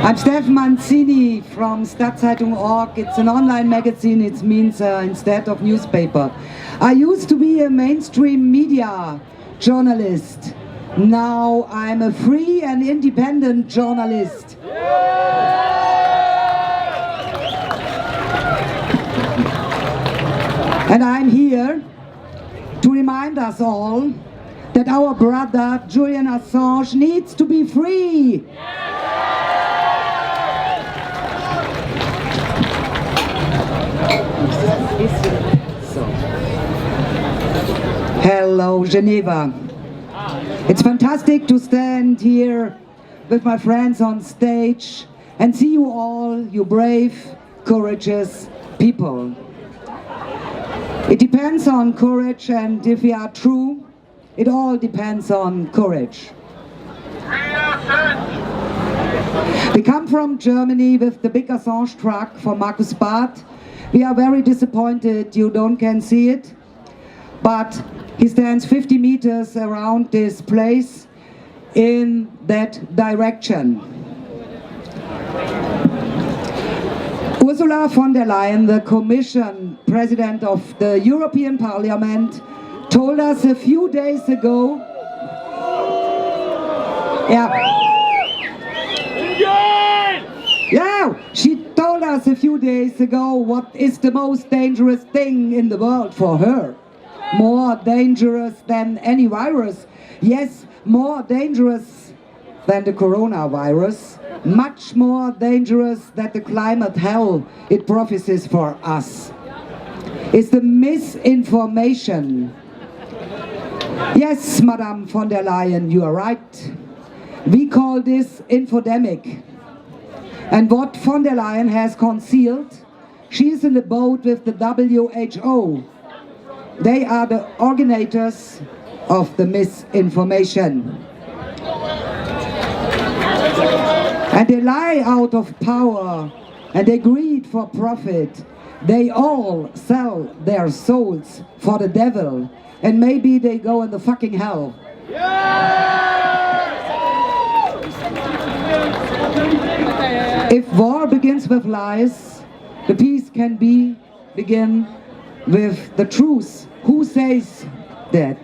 I'm Stef Manzini from Stadtzeitung.org. It's an online magazine. It means instead of newspaper. I used to be a mainstream media journalist. Now I'm a free and independent journalist. And I'm here to remind us all that our brother Julian Assange needs to be free. Hello, Geneva. It's fantastic to stand here with my friends on stage and see you all, you brave, courageous people. It depends on courage, and if we are true, it all depends on courage. We come from Germany with the big Assange truck for Markus Barth. We are very disappointed you can see it, but he stands 50 meters around this place in that direction. Ursula von der Leyen, the Commission President of the European Parliament, told us a few days ago, she told us a few days ago what is the most dangerous thing in the world for her. More dangerous than any virus. Yes, more dangerous than the coronavirus. Much more dangerous than the climate hell it prophesies for us. It's the misinformation. Yes, Madame von der Leyen, you are right. We call this infodemic. And what von der Leyen has concealed, she is in the boat with the WHO. They are the originators of the misinformation. And they lie out of power, and they greed for profit. They all sell their souls for the devil, and maybe they go in the fucking hell. If war begins with lies, the peace can begin with the truth. Who says that?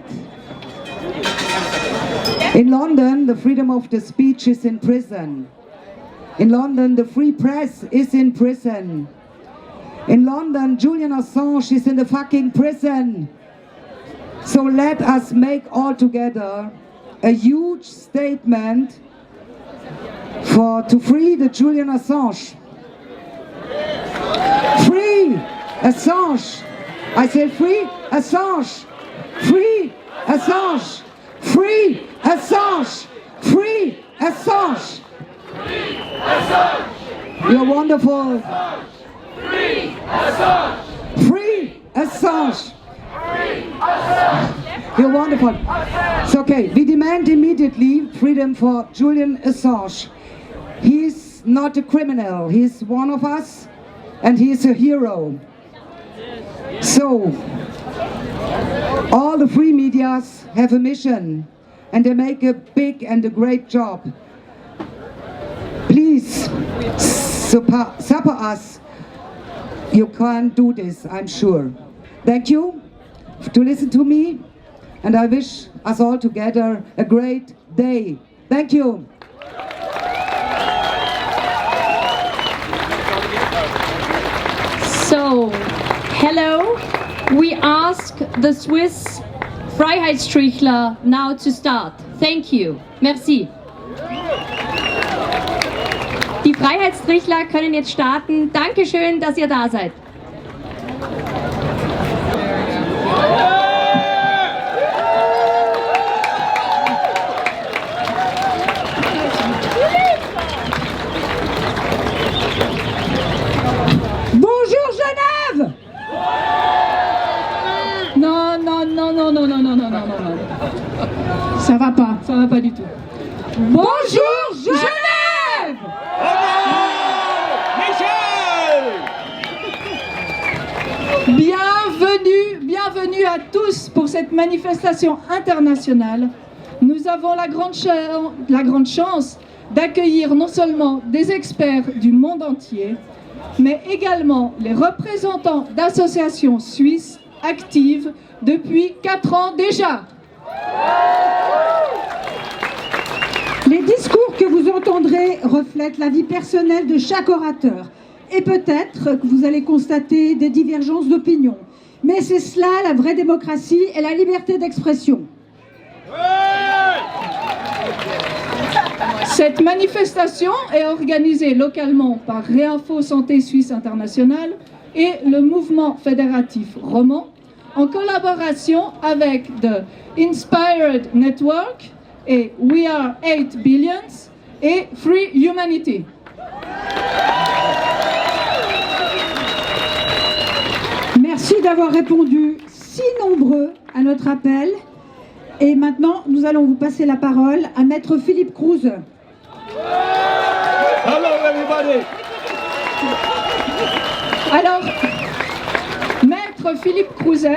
In London, the freedom of the speech is in prison. In London, the free press is in prison. In London, Julian Assange is in the fucking prison. So let us make all together a huge statement to free the Julian Assange. Free Assange. I said free Assange. Free Assange. Free Assange. Free Assange. Free Assange. You're wonderful. Free Assange. Free Assange. Free Assange. You're wonderful. It's okay. We demand immediately freedom for Julian Assange. He's not a criminal. He's one of us, and he's a hero. So, all the free medias have a mission, and they make a big and a great job. Please, support us. You can't do this, I'm sure. Thank you to listen to me, and I wish us all together a great day. Thank you. So, hello. We ask the Swiss Freiheitsstrichler now to start. Thank you. Merci. Die Freiheitsstrichler können jetzt starten. Dankeschön, dass ihr da seid. Bonjour Genève! Non. Ça va pas du tout. Bonjour Genève! Bienvenue à tous pour cette manifestation internationale. Nous avons la grande chance d'accueillir non seulement des experts du monde entier, mais également les représentants d'associations suisses actives depuis 4 ans déjà. Les discours que vous entendrez reflètent la vie personnelle de chaque orateur. Et peut-être que vous allez constater des divergences d'opinion. Mais c'est cela la vraie démocratie et la liberté d'expression. Cette manifestation est organisée localement par Réinfo Santé Suisse Internationale et le mouvement fédératif roman en collaboration avec The Inspired Network et We Are 8 Billions et Free Humanity. Merci d'avoir répondu si nombreux à notre appel. Et maintenant, nous allons vous passer la parole à Maître Philippe Kruse. Hello everybody. Alors, Maître Philippe Kruse,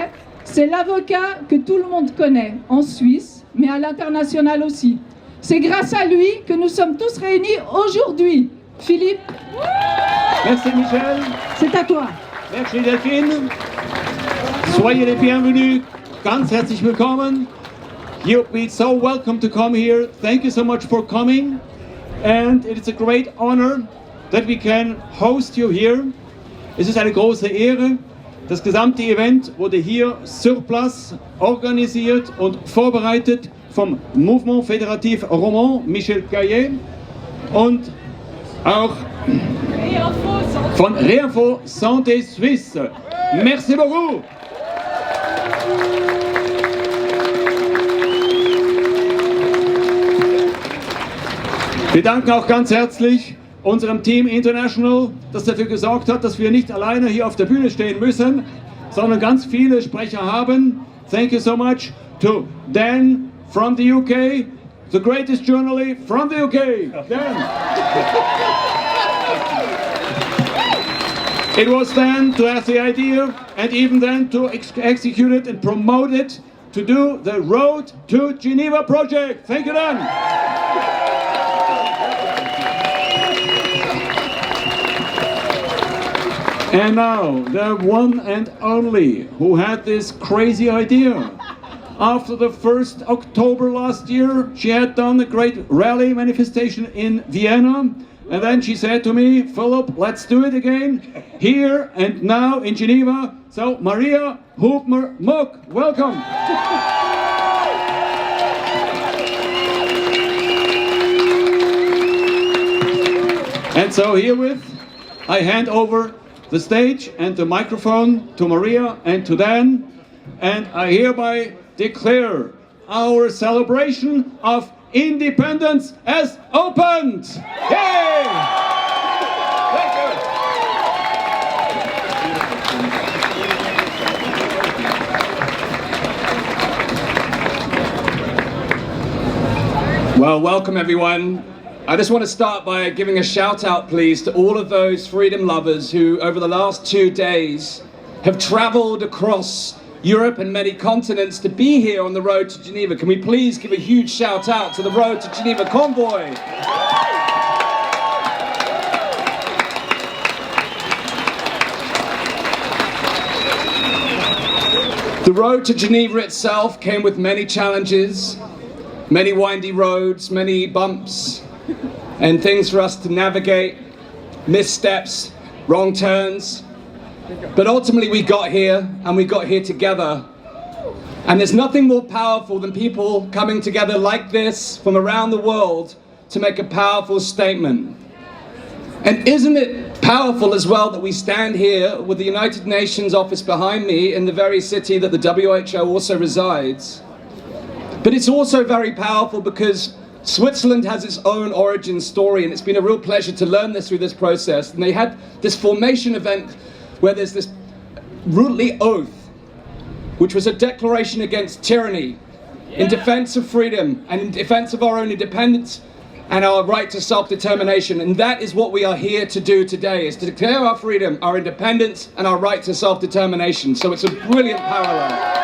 c'est l'avocat que tout le monde connaît en Suisse, mais à l'international aussi. C'est grâce à lui que nous sommes tous réunis aujourd'hui. Philippe. Merci Michel. C'est à toi. Merci Delphine. Soyez les bienvenus. Ganz herzlich willkommen. You'll be so welcome to come here. Thank you so much for coming. And it is a great honor that we can host you here. Es ist eine große Ehre. Das gesamte Event wurde hier sur place organisiert und vorbereitet vom Mouvement Fédératif Roman Michel Caillet und auch von Réinfo Santé Suisse. Merci beaucoup. Wir danken auch ganz herzlich unserem Team International, das dafür gesorgt hat, dass wir nicht alleine hier auf der Bühne stehen müssen, sondern ganz viele Sprecher haben. Thank you so much to Dan from the UK, the greatest journalist from the UK. Dan. It was Dan to have the idea and even then to execute it and promote it to do the Road to Geneva project. Thank you, Dan. And now, the one and only who had this crazy idea. After the 1st October last year, she had done a great rally manifestation in Vienna. And then she said to me, Philip, let's do it again, here and now in Geneva. So, Maria Hubmer-Muck, welcome. And so herewith, I hand over the stage and the microphone to Maria and to Dan, and I hereby declare our celebration of independence as opened! Yay! Thank you! Well, welcome everyone. I just want to start by giving a shout out, please, to all of those freedom lovers who, over the last 2 days, have traveled across Europe and many continents to be here on the road to Geneva. Can we please give a huge shout out to the Road to Geneva convoy? The road to Geneva itself came with many challenges, many windy roads, many bumps, and things for us to navigate, missteps, wrong turns. But ultimately we got here, and we got here together. And there's nothing more powerful than people coming together like this from around the world to make a powerful statement. And isn't it powerful as well that we stand here with the United Nations office behind me in the very city that the WHO also resides? But it's also very powerful because Switzerland has its own origin story, and it's been a real pleasure to learn this through this process. And they had this formation event where there's this Rutli oath, which was a declaration against tyranny, in defense of freedom and in defense of our own independence and our right to self-determination. And that is what we are here to do today, is to declare our freedom, our independence, and our right to self-determination. So it's a brilliant parallel.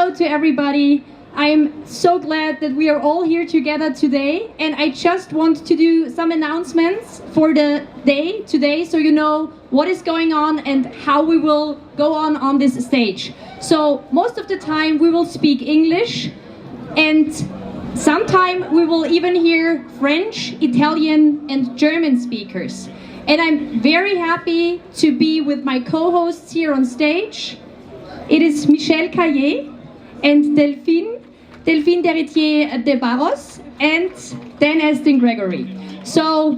hello to everybody. I am so glad that we are all here together today, and I just want to do some announcements for the day today so you know what is going on and how we will go on this stage. So most of the time we will speak English, and sometime we will even hear French, Italian and German speakers. And I'm very happy to be with my co-hosts here on stage. It is Michel Caillé and Delphine Derritier de Barros and Dan Aston Gregory. So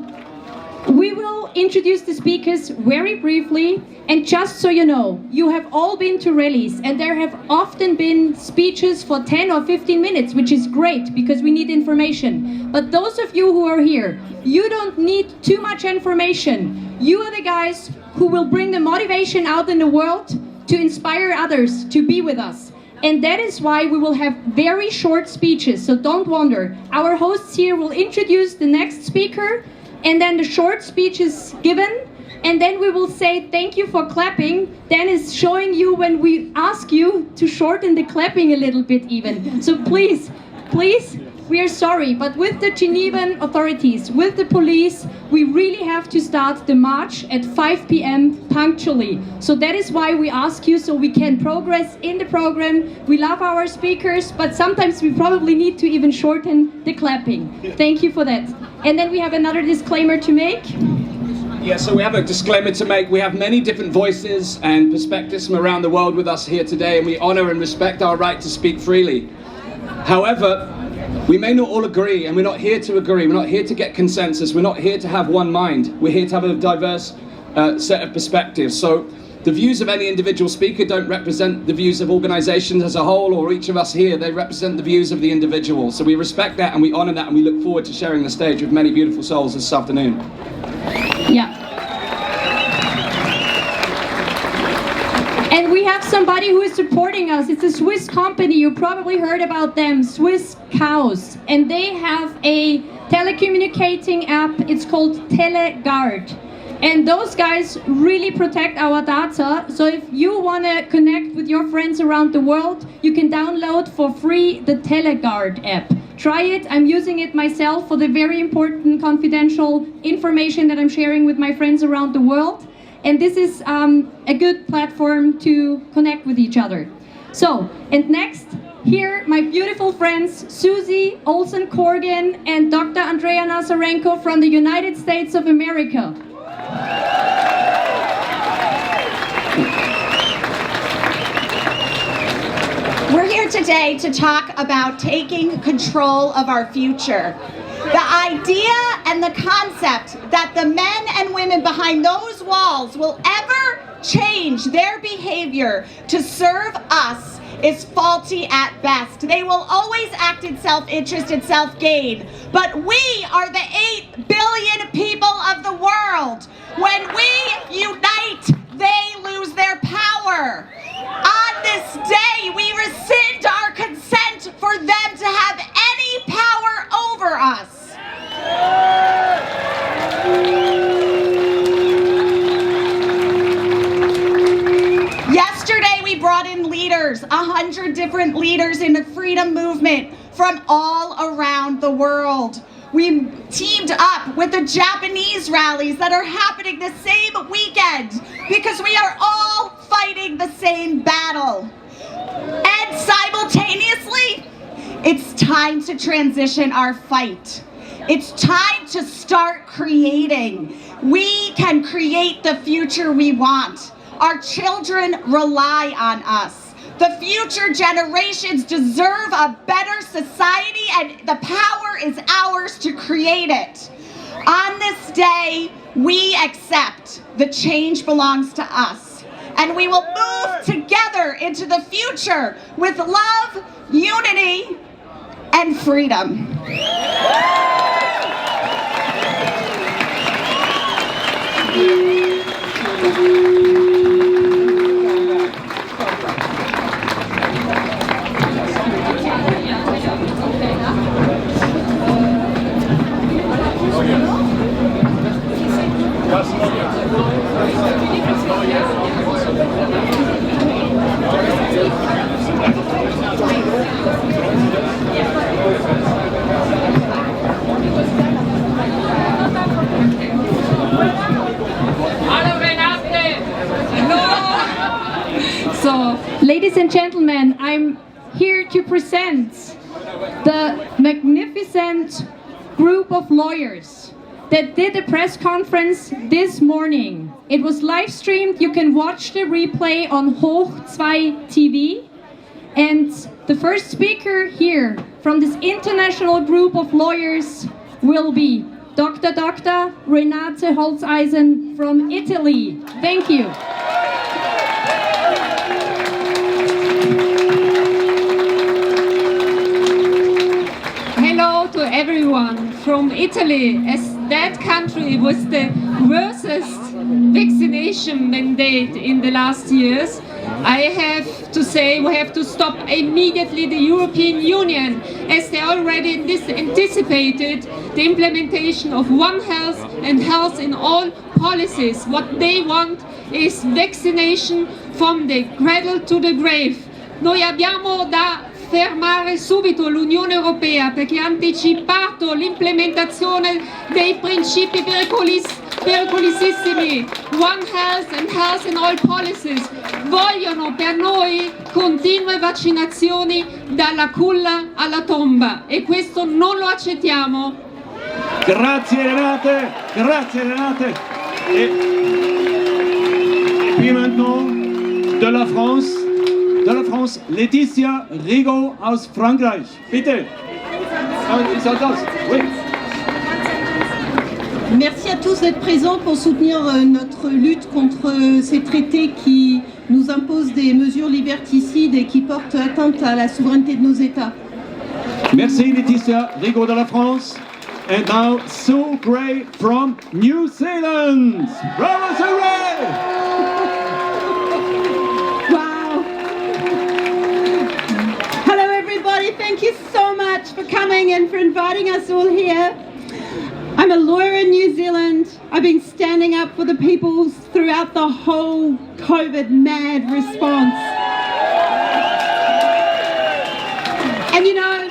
we will introduce the speakers very briefly, and just so you know, you have all been to rallies and there have often been speeches for 10 or 15 minutes, which is great because we need information. But those of you who are here, you don't need too much information. You are the guys who will bring the motivation out in the world to inspire others to be with us. And that is why we will have very short speeches, so don't wonder. Our hosts here will introduce the next speaker, and then the short speech is given, and then we will say thank you for clapping. Dan is showing you when we ask you to shorten the clapping a little bit even. So please, we are sorry, but with the Genevan authorities, with the police, we really have to start the march at 5 p.m. punctually. So that is why we ask you, so we can progress in the program. We love our speakers, but sometimes we probably need to even shorten the clapping. Thank you for that. And then we have another disclaimer to make. Yeah, so we have a disclaimer to make. We have many different voices and perspectives from around the world with us here today, and we honor and respect our right to speak freely. However, we may not all agree, and we're not here to agree. We're not here to get consensus. We're not here to have one mind. We're here to have a diverse set of perspectives. So the views of any individual speaker don't represent the views of organizations as a whole or each of us here. They represent the views of the individual. So we respect that and we honor that, and we look forward to sharing the stage with many beautiful souls this afternoon. Yeah. And we have somebody who is supporting us. It's a Swiss company. You probably heard about them, Swiss Cows. And they have a telecommunicating app. It's called TeleGuard. And those guys really protect our data. So if you want to connect with your friends around the world, you can download for free the TeleGuard app. Try it. I'm using it myself for the very important confidential information that I'm sharing with my friends around the world. And this is a good platform to connect with each other. So, and next, here my beautiful friends Susie Olsen-Corgan and Dr. Andrea Nazarenko from the United States of America. We're here today to talk about taking control of our future. The idea and the concept that the men and women behind those walls will ever change their behavior to serve us is faulty at best. They will always act in self-interest and self-gain. But we are the 8 billion people of the world. When we unite, they lose their power. On this day, we rescind our consent for them to have any power over us. Yesterday we brought in leaders, 100 different leaders in the freedom movement from all around the world. We teamed up with the Japanese rallies that are happening the same weekend because we are all fighting the same battle. And simultaneously, it's time to transition our fight. It's time to start creating. We can create the future we want. Our children rely on us. The future generations deserve a better society, and the power is ours to create it. On this day, we accept the change belongs to us, and we will move together into the future with love, unity, and freedom. Ladies and gentlemen, I'm here to present the magnificent group of lawyers that did a press conference this morning. It was live streamed. You can watch the replay on Hoch 2 TV. And the first speaker here from this international group of lawyers will be Dr. Renate Holzeisen from Italy. Thank you. Hello to everyone from Italy. As that country with the worstest vaccination mandate in the last years, I have to say we have to stop immediately the European Union, as they already anticipated the implementation of One Health and health in all policies. What they want is vaccination from the cradle to the grave. Noi abbiamo da fermare subito l'Unione Europea perché ha anticipato l'implementazione dei principi pericolosissimi, One Health and health in all policies. Vogliono per noi continue vaccinazioni dalla culla alla tomba e questo non lo accettiamo. Grazie Renate, grazie Renate. Et puis maintenant, de la France, Laetitia Rigaud aus Frankreich. Bitte. Oui. Merci à tous d'être présents pour soutenir notre lutte contre ces traités qui nous imposent des mesures liberticides et qui portent atteinte à la souveraineté de nos États. Merci Laetitia Rigaud de la France. And now Sue Gray from New Zealand. Bravo Sue Gray! Wow. Hello everybody, thank you so much for coming and for inviting us all here. I'm a lawyer in New Zealand. I've been standing up for the people throughout the whole COVID mad response. And you know,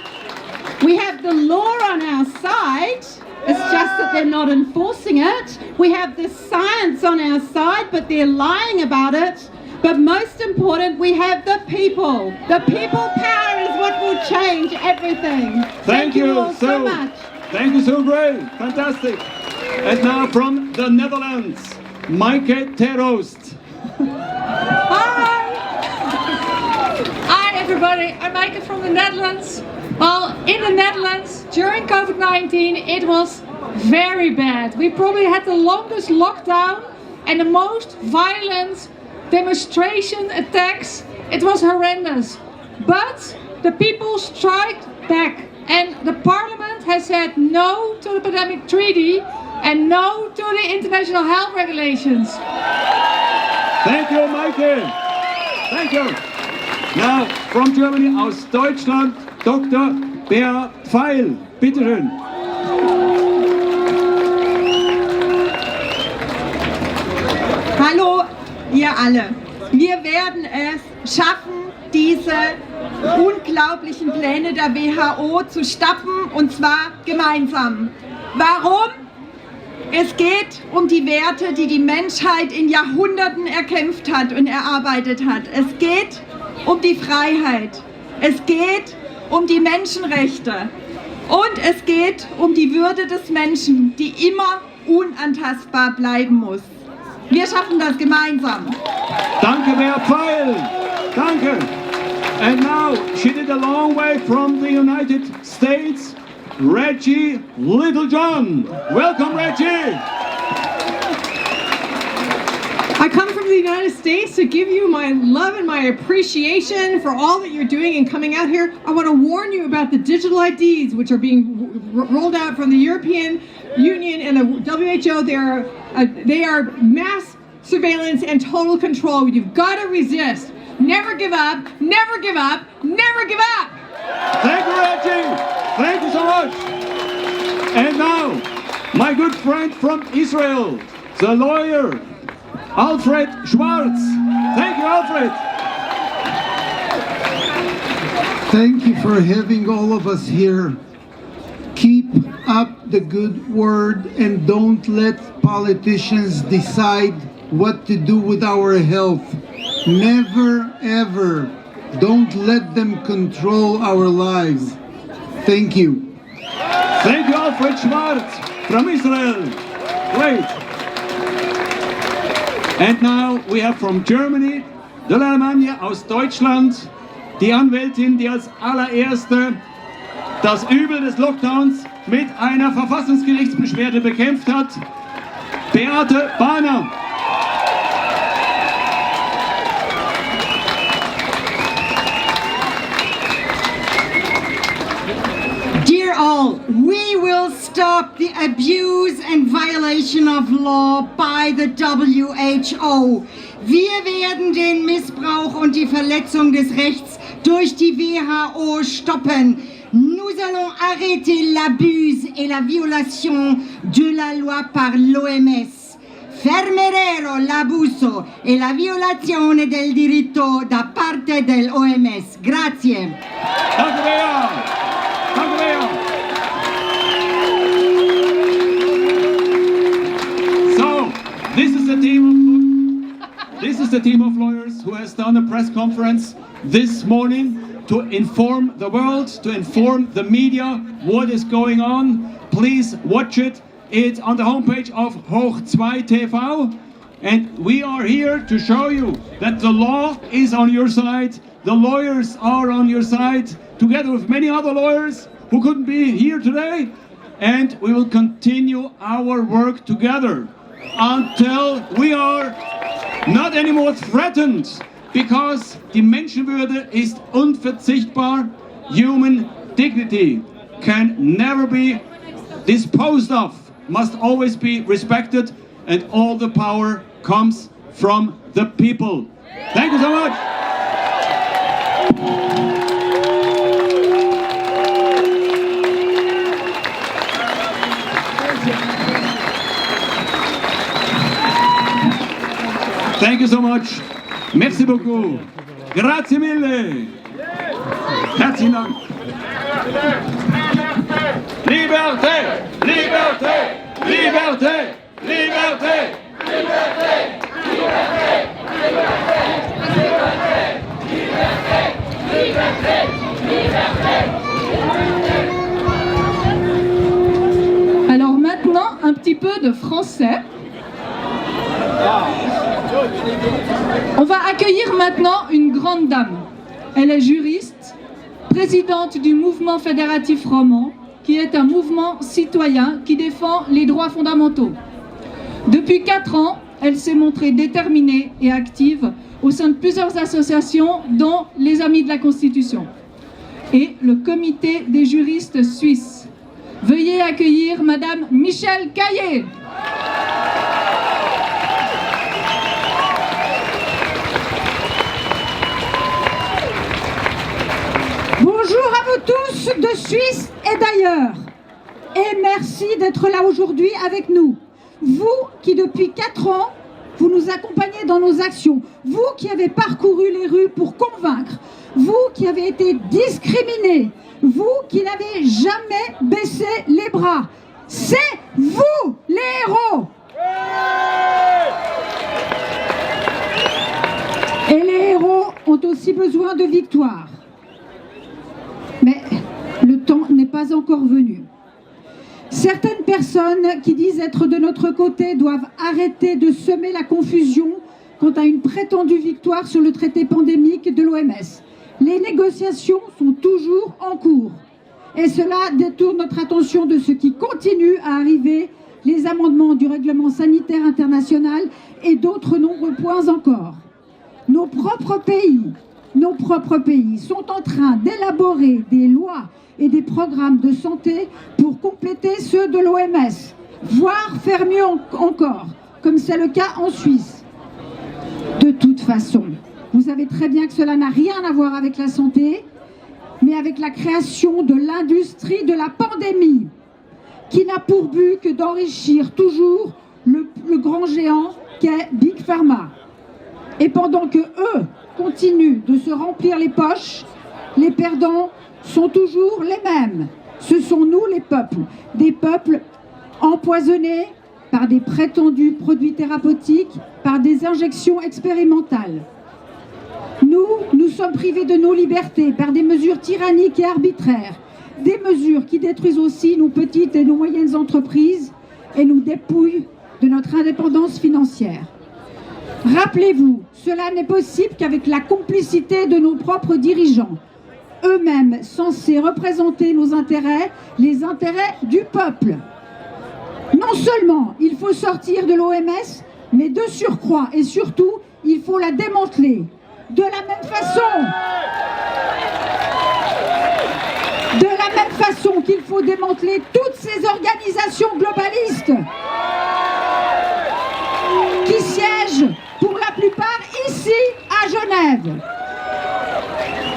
we have the law on our side. It's just that they're not enforcing it. We have the science on our side, but they're lying about it. But most important, we have the people. The people power is what will change everything. Thank you all so much. Thank you so great. Fantastic. And now from the Netherlands, Maaike Teroost. Hi. Hi everybody, I'm Maaike from the Netherlands. Well, in the Netherlands, during COVID-19, it was very bad. We probably had the longest lockdown and the most violent demonstration attacks. It was horrendous. But the people strike back. And the parliament has said no to the pandemic treaty and no to the international health regulations. Thank you, Maaike. Thank you. Now, from Germany, aus Deutschland, Dr. Beate Bahner. Bitte schön. Hallo, ihr alle. Wir werden es schaffen, diese unglaublichen Pläne der WHO zu stoppen, und zwar gemeinsam. Warum? Es geht um die Werte, die die Menschheit in Jahrhunderten erkämpft hat und erarbeitet hat. Es geht um die Freiheit. Es geht um die Menschenrechte. Und es geht um die Würde des Menschen, die immer unantastbar bleiben muss. Wir schaffen das gemeinsam. Danke, Beate Bahner. Danke. And now, she did a long way from the United States, Reggie Littlejohn. Welcome, Reggie. I come from the United States to give you my love and my appreciation for all that you're doing and coming out here. I want to warn you about the digital IDs, which are being rolled out from the European Union and the WHO. They are mass surveillance and total control. You've got to resist. Never give up, never give up, never give up! Thank you, Reggie! Thank you so much! And now, my good friend from Israel, the lawyer, Alfred Schwartz. Thank you, Alfred! Thank you for having all of us here. Keep up the good word and don't let politicians decide what to do with our health. Never, ever Don't let them control our lives. Thank you. Thank you, Alfred Schwartz from Israel. Great. And now we have from Germany, de l'Allemagne aus Deutschland, die Anwältin, die als allererste das Übel des Lockdowns mit einer Verfassungsgerichtsbeschwerde bekämpft hat, Beate Bahner. Dear all, we will stop the abuse and violation of law by the WHO. Wir werden den Missbrauch und die Verletzung des Rechts durch die WHO stoppen. Nous allons arrêter l'abus et la violation de la loi par l'OMS. Fermeremo l'abuso e la violazione del diritto da parte dell'OMS. Grazie. Danke sehr. Danke sehr. So, this is the team of lawyers who has done a press conference this morning to inform the world, to inform the media what is going on. Please watch it. It's on the homepage of Hoch 2 TV. And we are here to show you that the law is on your side. The lawyers are on your side, together with many other lawyers who couldn't be here today. And we will continue our work together until we are not anymore threatened. Because die Menschenwürde ist unverzichtbar. Human dignity can never be disposed of, must always be respected, and all the power comes from the people. Thank you so much. Thank you so much. Merci beaucoup. Grazie mille. Herzlichen Dank. Liberté, liberté, liberté, liberté, liberté, Alors maintenant, un petit peu de français. On va accueillir maintenant une grande dame. Elle est juriste, présidente du mouvement fédératif roman, qui est un mouvement citoyen qui défend les droits fondamentaux. Depuis 4 ans, elle s'est montrée déterminée et active au sein de plusieurs associations, dont les Amis de la Constitution et le Comité des juristes suisses. Veuillez accueillir Madame Michèle Caillé. Bonjour à vous tous de Suisse et d'ailleurs. Et merci d'être là aujourd'hui avec nous. Vous qui depuis 4 ans, vous nous accompagnez dans nos actions. Vous qui avez parcouru les rues pour convaincre. Vous qui avez été discriminés. Vous qui n'avez jamais baissé les bras. C'est vous les héros. Et les héros ont aussi besoin de victoire. Mais le temps n'est pas encore venu. Certaines personnes qui disent être de notre côté doivent arrêter de semer la confusion quant à une prétendue victoire sur le traité pandémique de l'OMS. Les négociations sont toujours en cours. Et cela détourne notre attention de ce qui continue à arriver, les amendements du règlement sanitaire international et d'autres nombreux points encore. Nos propres pays sont en train d'élaborer des lois et des programmes de santé pour compléter ceux de l'OMS, voire faire mieux encore, comme c'est le cas en Suisse. De toute façon, vous savez très bien que cela n'a rien à voir avec la santé, mais avec la création de l'industrie de la pandémie, qui n'a pour but que d'enrichir toujours le grand géant qu'est Big Pharma. Et pendant que eux continuent de se remplir les poches, les perdants sont toujours les mêmes. Ce sont nous les peuples, des peuples empoisonnés par des prétendus produits thérapeutiques, par des injections expérimentales. Nous, Nous sommes privés de nos libertés par des mesures tyranniques et arbitraires, des mesures qui détruisent aussi nos petites et nos moyennes entreprises et nous dépouillent de notre indépendance financière. Rappelez-vous, cela n'est possible qu'avec la complicité de nos propres dirigeants, eux-mêmes censés représenter nos intérêts, les intérêts du peuple. Non seulement il faut sortir de l'OMS, mais de surcroît et surtout, il faut la démanteler. De la même façon qu'il faut démanteler toutes ces organisations globalistes qui siègent pour la plupart ici à Genève.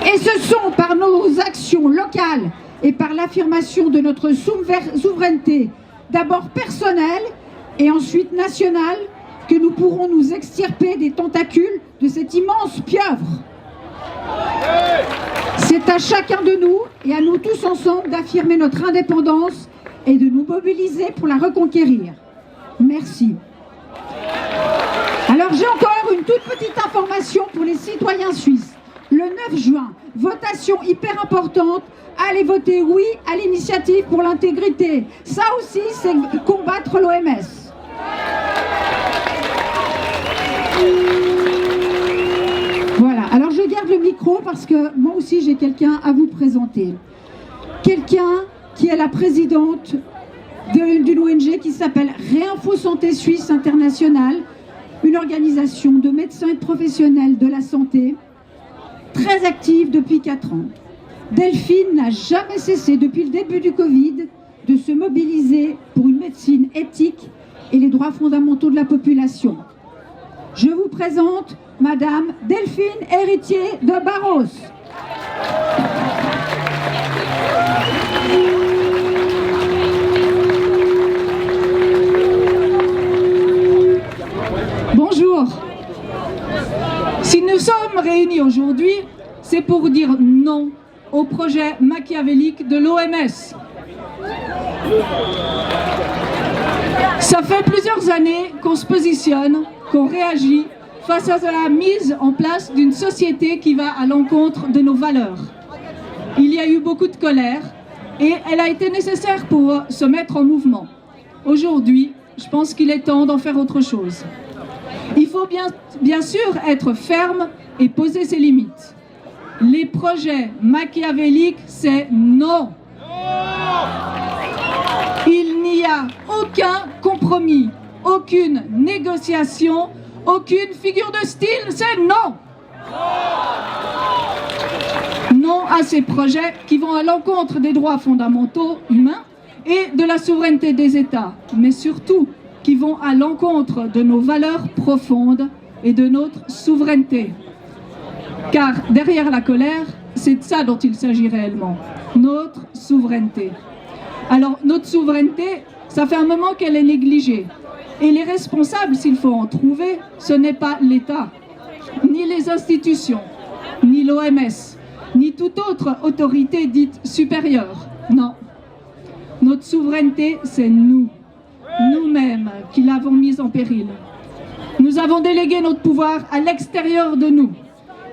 Et ce sont par nos actions locales et par l'affirmation de notre souveraineté, d'abord personnelle et ensuite nationale, que nous pourrons nous extirper des tentacules de cette immense pieuvre. C'est à chacun de nous et à nous tous ensemble d'affirmer notre indépendance et de nous mobiliser pour la reconquérir. Merci. Alors j'ai encore une toute petite information pour les citoyens suisses. Le 9 juin, votation hyper importante, allez voter oui à l'initiative pour l'intégrité. Ça aussi, c'est combattre l'OMS. Voilà, alors je garde le micro parce que moi aussi j'ai quelqu'un à vous présenter. Quelqu'un qui est la présidente d'une ONG qui s'appelle Réinfo Santé Suisse Internationale, une organisation de médecins et de professionnels de la santé, très active depuis 4 ans. Delphine n'a jamais cessé depuis le début du Covid de se mobiliser pour une médecine éthique et les droits fondamentaux de la population. Je vous présente Madame Delphine Héritier de Barros. Bonjour. Si nous sommes réunis aujourd'hui, c'est pour dire non au projet machiavélique de l'OMS. Ça fait plusieurs années qu'on se positionne, qu'on réagit face à la mise en place d'une société qui va à l'encontre de nos valeurs. Il y a eu beaucoup de colère et elle a été nécessaire pour se mettre en mouvement. Aujourd'hui, je pense qu'il est temps d'en faire autre chose. Il faut bien sûr être ferme et poser ses limites. Les projets machiavéliques, c'est non. Il n'y a aucun compromis, aucune négociation, aucune figure de style, c'est non. Non à ces projets qui vont à l'encontre des droits fondamentaux humains et de la souveraineté des États, mais surtout qui vont à l'encontre de nos valeurs profondes et de notre souveraineté. Car derrière la colère, c'est de ça dont il s'agit réellement, notre souveraineté. Alors notre souveraineté, ça fait un moment qu'elle est négligée. Et les responsables, s'il faut en trouver, ce n'est pas l'État, ni les institutions, ni l'OMS, ni toute autre autorité dite supérieure. Non. Notre souveraineté, c'est nous, nous-mêmes, qui l'avons mise en péril. Nous avons délégué notre pouvoir à l'extérieur de nous.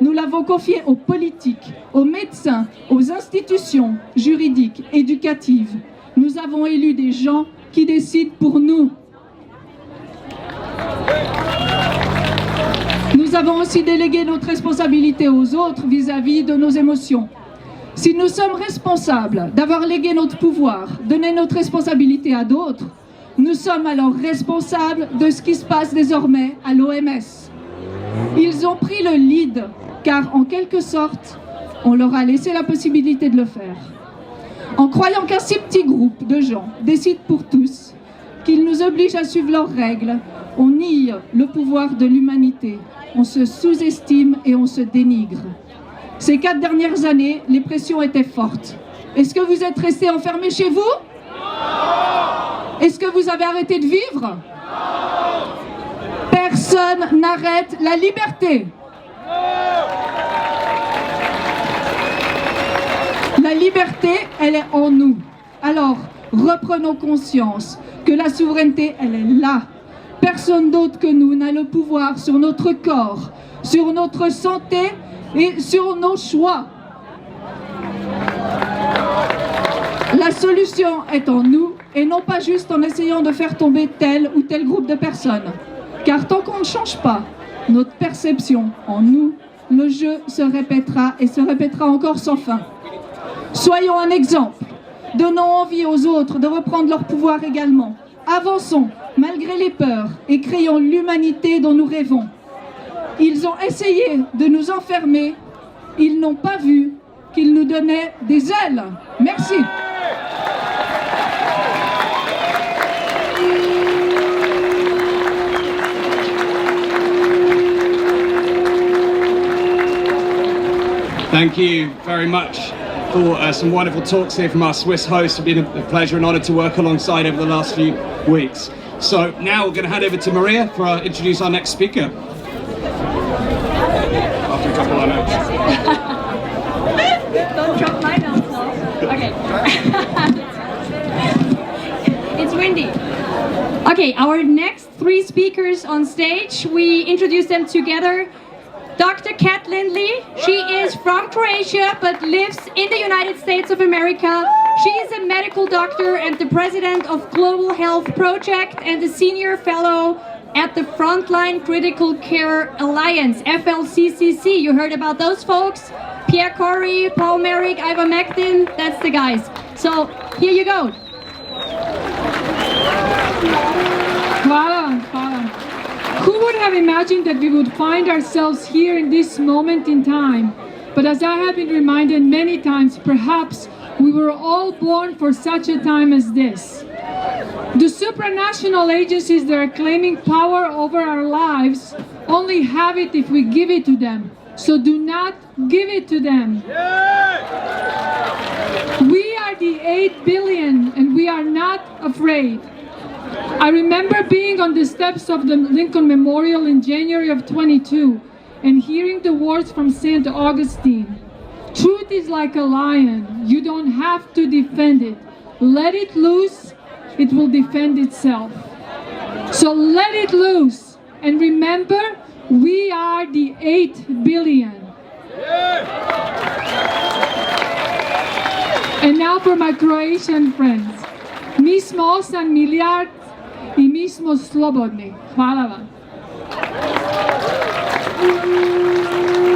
Nous l'avons confié aux politiques, aux médecins, aux institutions juridiques, éducatives. Nous avons élu des gens qui décident pour nous. Nous avons aussi délégué notre responsabilité aux autres vis-à-vis de nos émotions. Si nous sommes responsables d'avoir légué notre pouvoir, donné notre responsabilité à d'autres, nous sommes alors responsables de ce qui se passe désormais à l'OMS. Ils ont pris le lead, car en quelque sorte, on leur a laissé la possibilité de le faire. En croyant qu'un si petit groupe de gens décide pour tous, qu'ils nous obligent à suivre leurs règles, on nie le pouvoir de l'humanité, on se sous-estime et on se dénigre. Ces 4 dernières années, les pressions étaient fortes. Est-ce que vous êtes restés enfermés chez vous? Non. Est-ce que vous avez arrêté de vivre? Non. Personne n'arrête la liberté. La liberté, elle est en nous. Alors, reprenons conscience que la souveraineté, elle est là. Personne d'autre que nous n'a le pouvoir sur notre corps, sur notre santé et sur nos choix. La solution est en nous et non pas juste en essayant de faire tomber tel ou tel groupe de personnes. Car tant qu'on ne change pas notre perception en nous, le jeu se répétera et se répétera encore sans fin. Soyons un exemple. Donnons envie aux autres de reprendre leur pouvoir également. Avançons, malgré les peurs, et créons l'humanité dont nous rêvons. Ils ont essayé de nous enfermer. Ils n'ont pas vu qu'ils nous donnaient des ailes. Merci. Thank you very much for some wonderful talks here from our Swiss hosts. It's been a pleasure and honor to work alongside over the last few weeks. So now we're going to hand over to Maria for introduce our next speaker. After a couple of notes. Don't drop my notes now. Okay. It's windy. Okay, our next three speakers on stage, we introduce them together. Dr. Kat Lindley, she is from Croatia but lives in the United States of America. She is a medical doctor and the president of Global Health Project and a senior fellow at the Frontline Critical Care Alliance, FLCCC. You heard about those folks? Pierre Corey, Paul Merrick, ivermectin, that's the guys. So here you go. Hvala. Who would have imagined that we would find ourselves here in this moment in time? But as I have been reminded many times, perhaps we were all born for such a time as this. The supranational agencies that are claiming power over our lives only have it if we give it to them. So do not give it to them. We are the 8 billion and we are not afraid. I remember being on the steps of the Lincoln Memorial in January of 22 and hearing the words from St. Augustine. Truth is like a lion. You don't have to defend it. Let it loose, it will defend itself. So let it loose. And remember, we are the 8 billion. And now for my Croatian friends. Mi smo 8 milijard I mi smo slobodni. Hvala vam.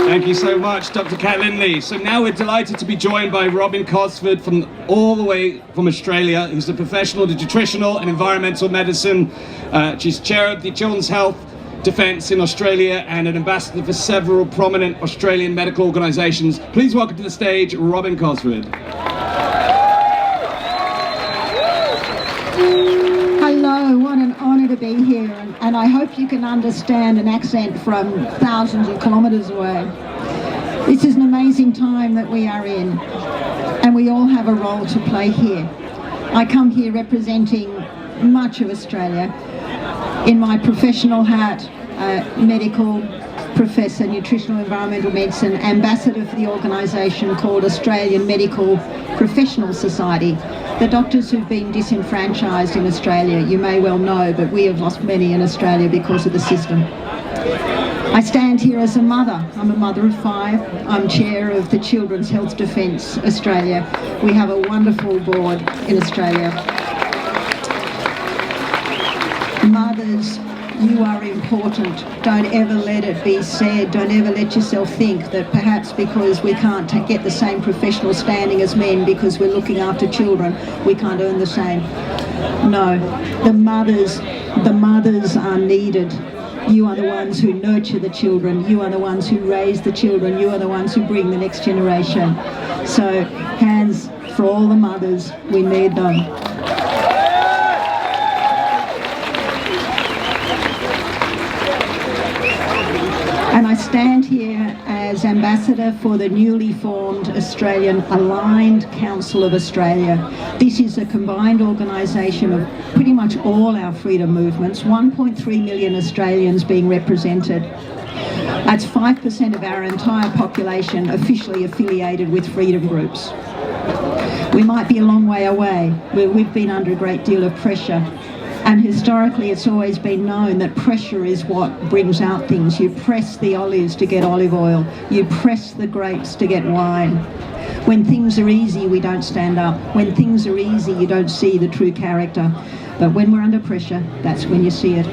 Thank you so much, Dr. Kat Lindley. So now we're delighted to be joined by Robin Cosford from all the way from Australia, who's a professional in nutritional and environmental medicine. She's chair of the Children's Health Defence in Australia and an ambassador for several prominent Australian medical organisations. Please welcome to the stage, Robin Cosford. Hello, what an honour to be here, and I hope you can understand an accent from thousands of kilometres away. This is an amazing time that we are in, and we all have a role to play here. I come here representing much of Australia in my professional hat, medical professor, nutritional environmental medicine, ambassador for the organisation called Australian Medical Professional Society. The doctors who've been disenfranchised in Australia, you may well know, but we have lost many in Australia because of the system. I stand here as a mother. I'm a mother of 5. I'm chair of the Children's Health Defence Australia. We have a wonderful board in Australia. Mothers, you are important. Don't ever let it be said, don't ever let yourself think that perhaps because we can't get the same professional standing as men because we're looking after children, we can't earn the same. No, the mothers are needed. You are the ones who nurture the children, you are the ones who raise the children, you are the ones who bring the next generation. So, hands for all the mothers, we need them. And I stand here as ambassador for the newly formed Australian Aligned Council of Australia. This is a combined organisation of pretty much all our freedom movements, 1.3 million Australians being represented. That's 5% of our entire population officially affiliated with freedom groups. We might be a long way away, where we've been under a great deal of pressure. And historically, it's always been known that pressure is what brings out things. You press the olives to get olive oil. You press the grapes to get wine. When things are easy, we don't stand up. When things are easy, you don't see the true character. But when we're under pressure, that's when you see it.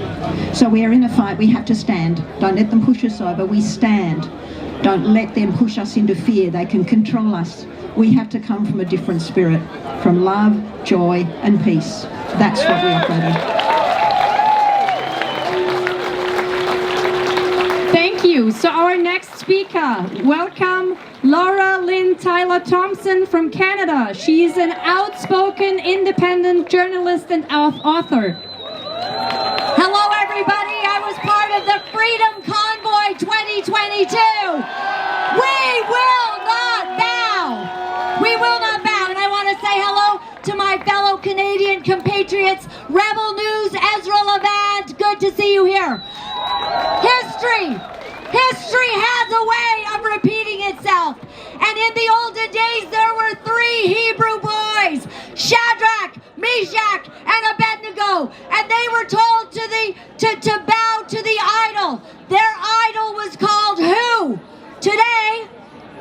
So we are in a fight. We have to stand. Don't let them push us over. We stand. Don't let them push us into fear. They can control us. We have to come from a different spirit, from love, joy, and peace. That's what we operate in. Thank you. So our next speaker, welcome Laura Lynn Tyler Thompson from Canada. She is an outspoken independent journalist and author. Hello everybody, I was part of the Freedom Convoy 2022. We will not bow. We will not bow. And I want to say hello to my fellow Canadian compatriots, Rebel News, Ezra Levant. Good to see you here. History has a way of repeating itself. And in the olden days, there were 3 Hebrew boys, Shadrach, Meshach, and Abednego. And they were told to bow to the idol. Their idol was called who? Today,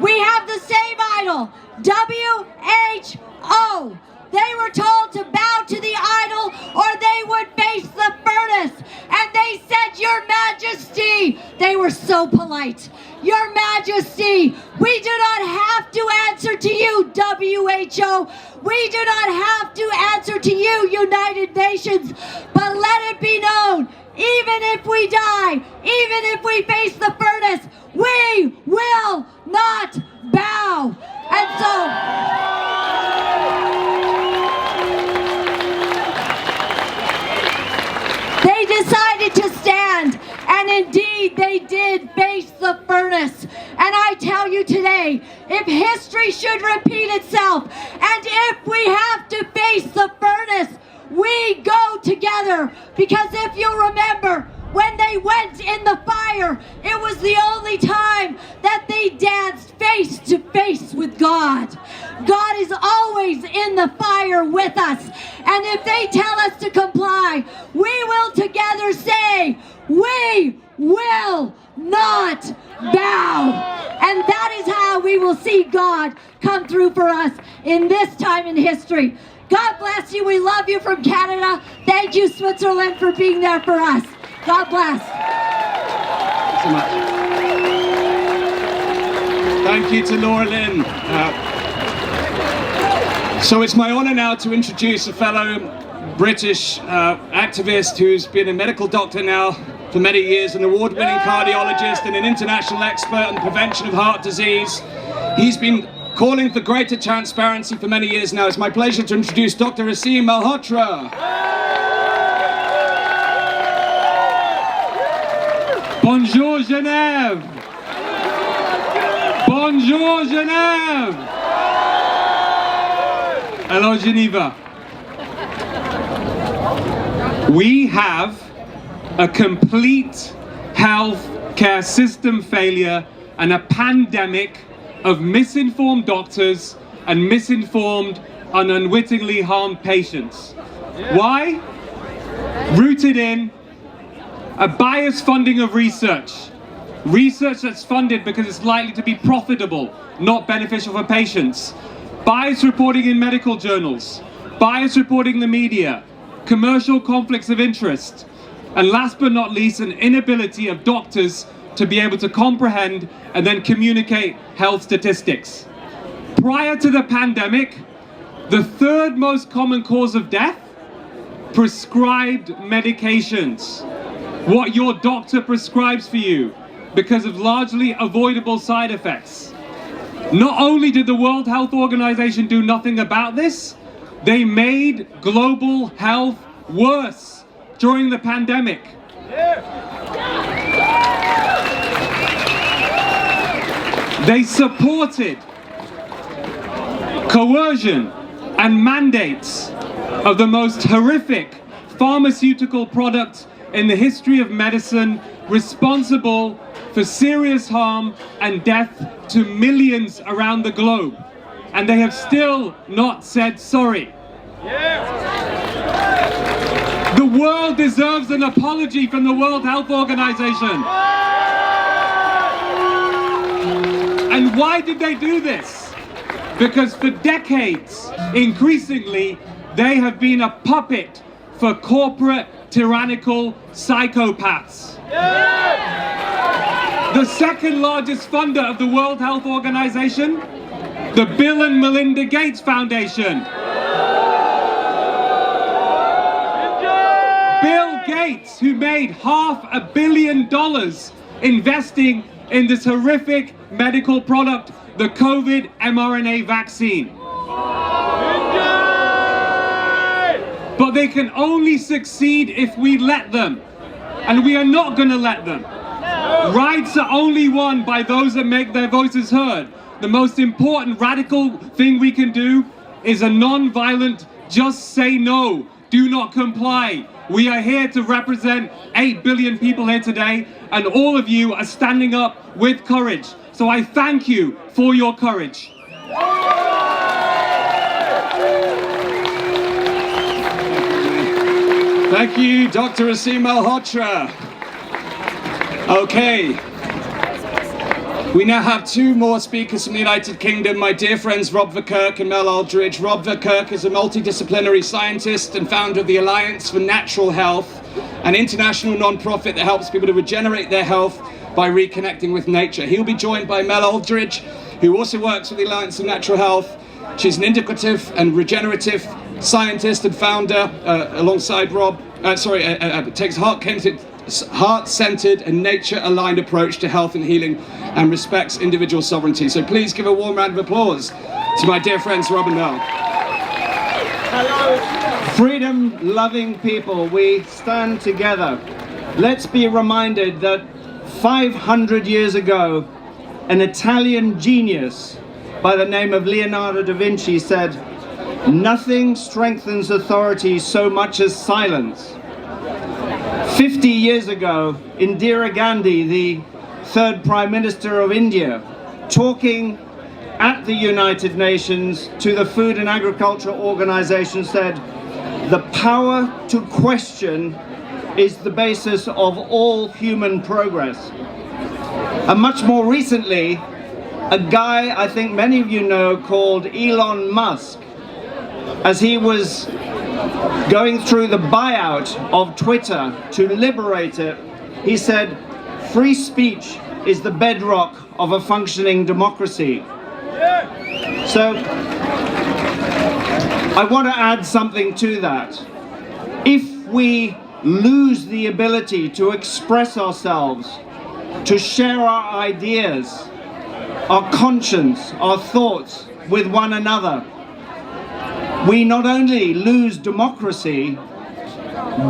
we have the same idol, WHO. They were told to bow to the idol or they would face the furnace. And they said, Your Majesty, they were so polite. Your Majesty, we do not have to answer to you, WHO. We do not have to answer to you, United Nations. But let it be known, even if we die, even if we face the furnace, we will not bow. And so, they decided to stand, and indeed they did face the furnace. And I tell you today, if history should repeat itself, and if we have to face the furnace, we go together. Because if you remember, when they went in the fire, it was the only time that they danced face to face with God. God is always in the fire with us. And if they tell us to comply, we will together say, we will not bow. And that is how we will see God come through for us in this time in history. God bless you. We love you from Canada. Thank you, Switzerland, for being there for us. God bless. Thanks so much. Thank you to Laura Lynn. So it's my honor now to introduce a fellow British activist who's been a medical doctor now for many years, an award-winning cardiologist and an international expert on the prevention of heart disease. He's been calling for greater transparency for many years now. It's my pleasure to introduce Dr. Aseem Malhotra. Bonjour Genève! Bonjour Genève! Hello Geneva. We have a complete health care system failure and a pandemic of misinformed doctors and misinformed and unwittingly harmed patients. Why? Rooted in a biased funding of research. Research that's funded because it's likely to be profitable, not beneficial for patients. Biased reporting in medical journals. Biased reporting in the media. Commercial conflicts of interest. And last but not least, an inability of doctors to be able to comprehend and then communicate health statistics. Prior to the pandemic, the 3rd most common cause of death, prescribed medications. What your doctor prescribes for you because of largely avoidable side effects. Not only did the World Health Organization do nothing about this, they made global health worse during the pandemic. They supported coercion and mandates of the most horrific pharmaceutical product in the history of medicine, responsible for serious harm and death to millions around the globe. And they have still not said sorry. The world deserves an apology from the World Health Organization. And why did they do this? Because for decades, increasingly, they have been a puppet for corporate, tyrannical psychopaths. The second largest funder of the World Health Organization, the Bill and Melinda Gates Foundation. Bill Gates, who made $500 million investing in this horrific medical product, the COVID mRNA vaccine. But they can only succeed if we let them. And we are not going to let them. Rights are only won by those that make their voices heard. The most important radical thing we can do is a non-violent, just say no, do not comply. We are here to represent 8 billion people here today, and all of you are standing up with courage. So I thank you for your courage. Thank you, Dr. Aseem Malhotra. Okay. We now have two more speakers from the United Kingdom, my dear friends Rob Verkerk and Mel Aldridge. Rob Verkerk is a multidisciplinary scientist and founder of the Alliance for Natural Health, an international non-profit that helps people to regenerate their health by reconnecting with nature. He'll be joined by Mel Aldridge, who also works with the Alliance for Natural Health. She's an integrative and regenerative scientist and founder alongside Rob. Takes heart-centered and nature-aligned approach to health and healing and respects individual sovereignty. So please give a warm round of applause to my dear friends Rob and Mel. Hello, freedom-loving people, we stand together. Let's be reminded that 500 years ago, an Italian genius by the name of Leonardo da Vinci said, "Nothing strengthens authority so much as silence." 50 years ago, Indira Gandhi, the third Prime Minister of India, talking at the United Nations to the Food and Agriculture Organization, said, "The power to question is the basis of all human progress." And much more recently, a guy I think many of you know called Elon Musk, as he was going through the buyout of Twitter to liberate it, he said, "Free speech is the bedrock of a functioning democracy." So I want to add something to that. If we lose the ability to express ourselves, to share our ideas, our conscience, our thoughts with one another, we not only lose democracy,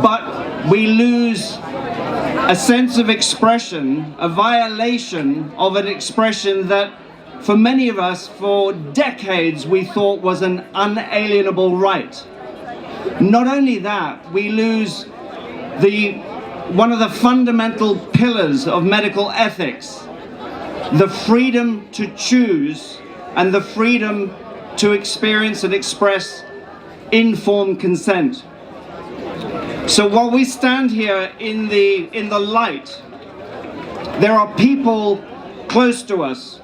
but we lose a sense of expression, a violation of an expression that for many of us for decades we thought was an unalienable right. Not only that, we lose one of the fundamental pillars of medical ethics, the freedom to choose and the freedom to experience and express informed consent. So while we stand here in the light, there are people close to us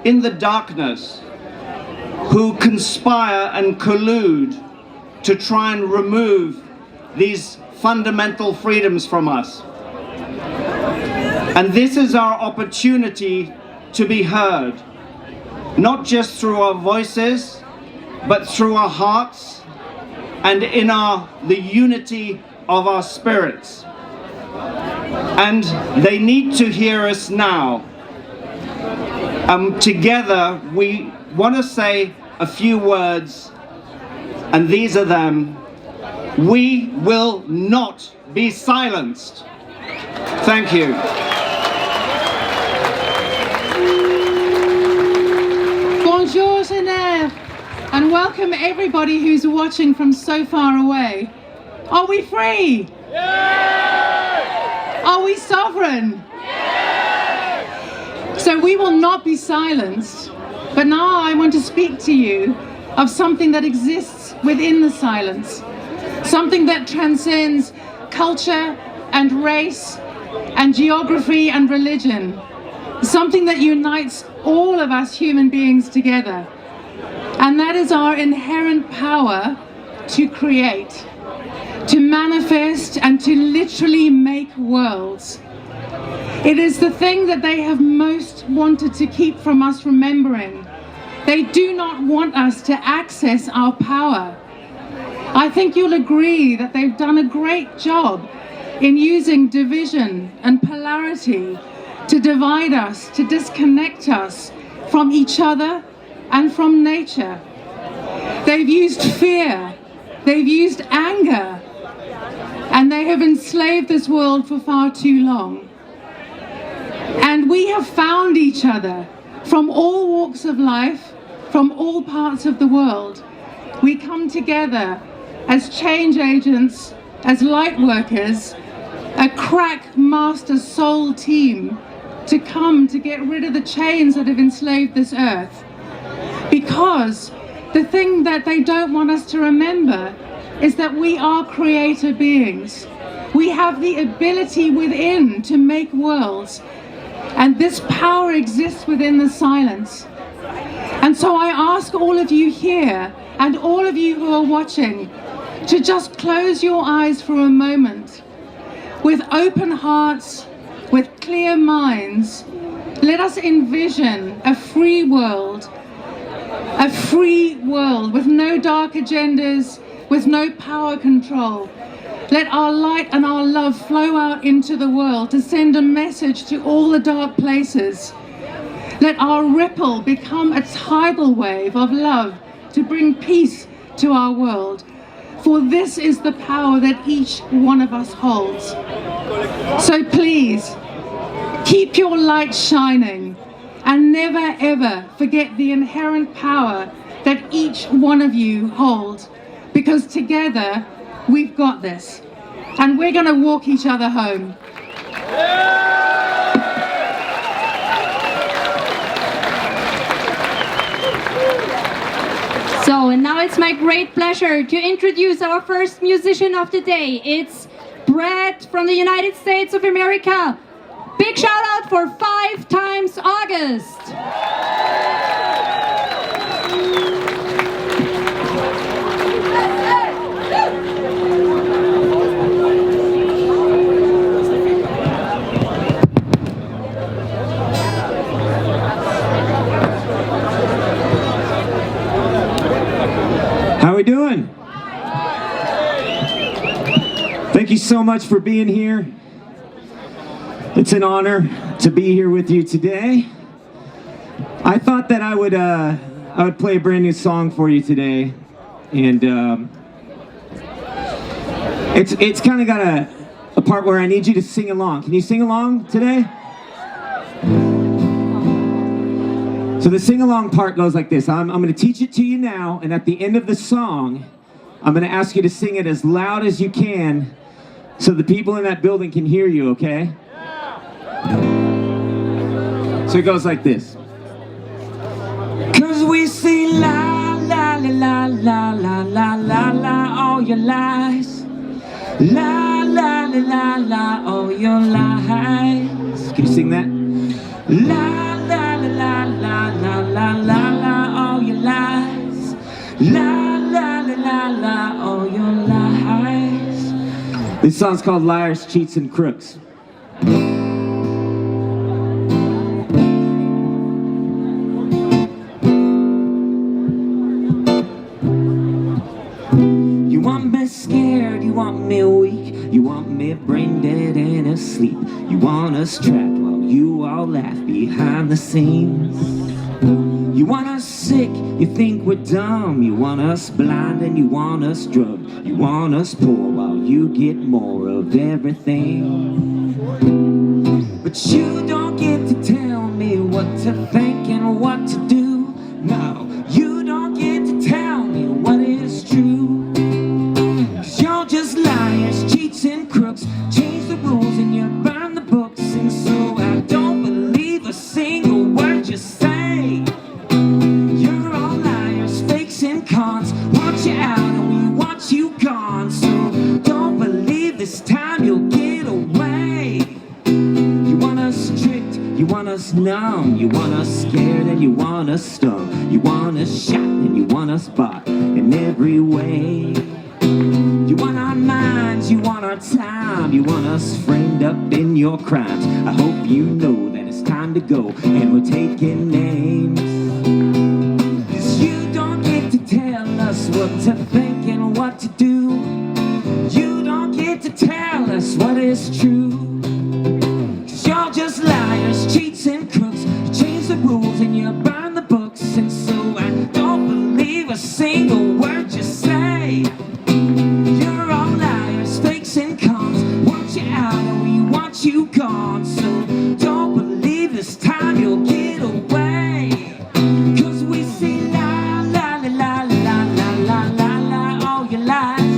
in the darkness who conspire and collude to try and remove these fundamental freedoms from us. And this is our opportunity to be heard, not just through our voices, but through our hearts and in the unity of our spirits. And they need to hear us now. Together we want to say a few words, and these are them. We will not be silenced. Thank you. Bonjour Genève, and welcome everybody who's watching from so far away. Are we free? Yes! Are we sovereign? Yes! So we will not be silenced, but now I want to speak to you of something that exists within the silence, something that transcends culture and race and geography and religion, something that unites all of us human beings together. And that is our inherent power to create, to manifest, and to literally make worlds. It is the thing that they have most wanted to keep from us remembering. They do not want us to access our power. I think you'll agree that they've done a great job in using division and polarity to divide us, to disconnect us from each other and from nature. They've used fear, they've used anger, and they have enslaved this world for far too long. And we have found each other from all walks of life, from all parts of the world. We come together as change agents, as light workers, a crack master soul team to come to get rid of the chains that have enslaved this earth. Because the thing that they don't want us to remember is that we are creator beings. We have the ability within to make worlds, and this power exists within the silence. And so I ask all of you here and all of you who are watching to just close your eyes for a moment. With open hearts, with clear minds, let us envision a free world with no dark agendas, with no power control. Let our light and our love flow out into the world to send a message to all the dark places. Let our ripple become a tidal wave of love to bring peace to our world. For this is the power that each one of us holds. So please, keep your light shining and never ever forget the inherent power that each one of you holds, because together we've got this, and we're going to walk each other home. So, and now it's my great pleasure to introduce our first musician of the day. It's Bret from the United States of America. Big shout out for 5 times August. How we doing? Thank you so much for being here. It's an honor to be here with you today. I thought that I would play a brand new song for you today, and it's kind of got a part where I need you to sing along. Can you sing along today? So the sing-along part goes like this. I'm going to teach it to you now, and at the end of the song, I'm going to ask you to sing it as loud as you can so the people in that building can hear you, okay? So it goes like this. 'Cause we say la, la, la, la, la, la, la, la, all your lies. La, la, la, la, la, all your lies. Can you sing that? La, la, la, la, la, la, la, la, all your lies. La, la, la, la, la, all your lies. This song's called Liars, Cheats, and Crooks. You want me scared, you want me weak, you want me brain dead and asleep. You want us trapped while you all laugh behind the scenes. You want us sick, you think we're dumb. You want us blind and you want us drugged. You want us poor while you get more of everything. But you don't get to tell me what to think and what to do. No, you don't get to tell me what is true. 'Cause you're just liars, cheats, and crooks. Change the rules and you burn the books. And so I don't believe a single word you say. You're all liars, fakes, and cons. Want you out and we want you gone. So don't believe this time us numb, you want us scared and you want us stung, you want us shot and you want us bought in every way. You want our minds, you want our time, you want us framed up in your crimes. I hope you know that it's time to go and we're taking names. 'Cause you don't get to tell us what to think and what to do. You don't get to tell us what is true. 'Cause you're just liars, cheats and crooks. You change the rules and you burn the books. And so I don't believe a single word you say. You're all liars, fakes and cons. Want you out and we want you gone. So don't believe this time you'll get away. 'Cause we say la la la la la la la la la all your lies.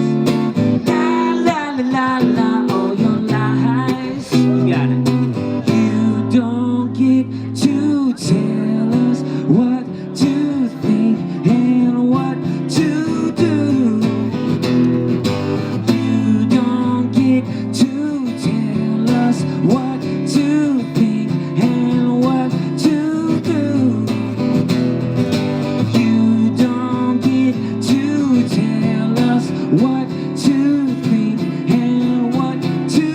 La la la la la all your lies. You got it. You don't get to tell us what to think and what to do. You don't get to tell us what to think and what to do. You don't get to tell us what to think and what to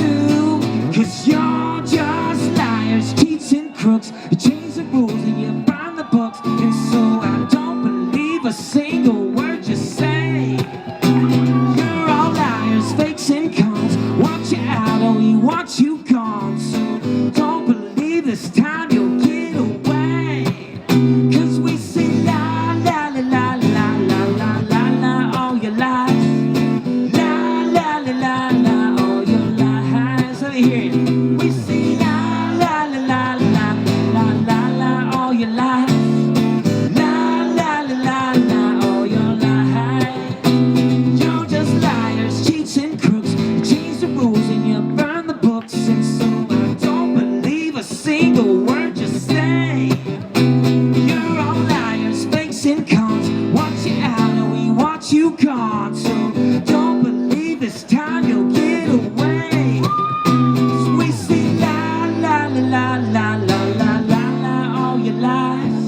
do. 'Cause you're just liars, cheats and crooks. You change the rules and you burn the books. And so I don't believe a single word you say. You're all liars, fakes and cons. Want you out or we want you gone. So don't believe this time you'll get away. 'Cause we say la la la la la la la la la all your lies. La la la la la all your lies. Let me hear you. We say la la la la la la la la all your lies. La la la la la all your lies. You're just liars, cheats and crooks. You change the rules and you burn the books. And so I don't believe a single word you say. You're all liars, fakes and cons. Want you out and we want you gone. So don't believe this time you'll get away. 'Cause we say la la la la la la la la la all your lies.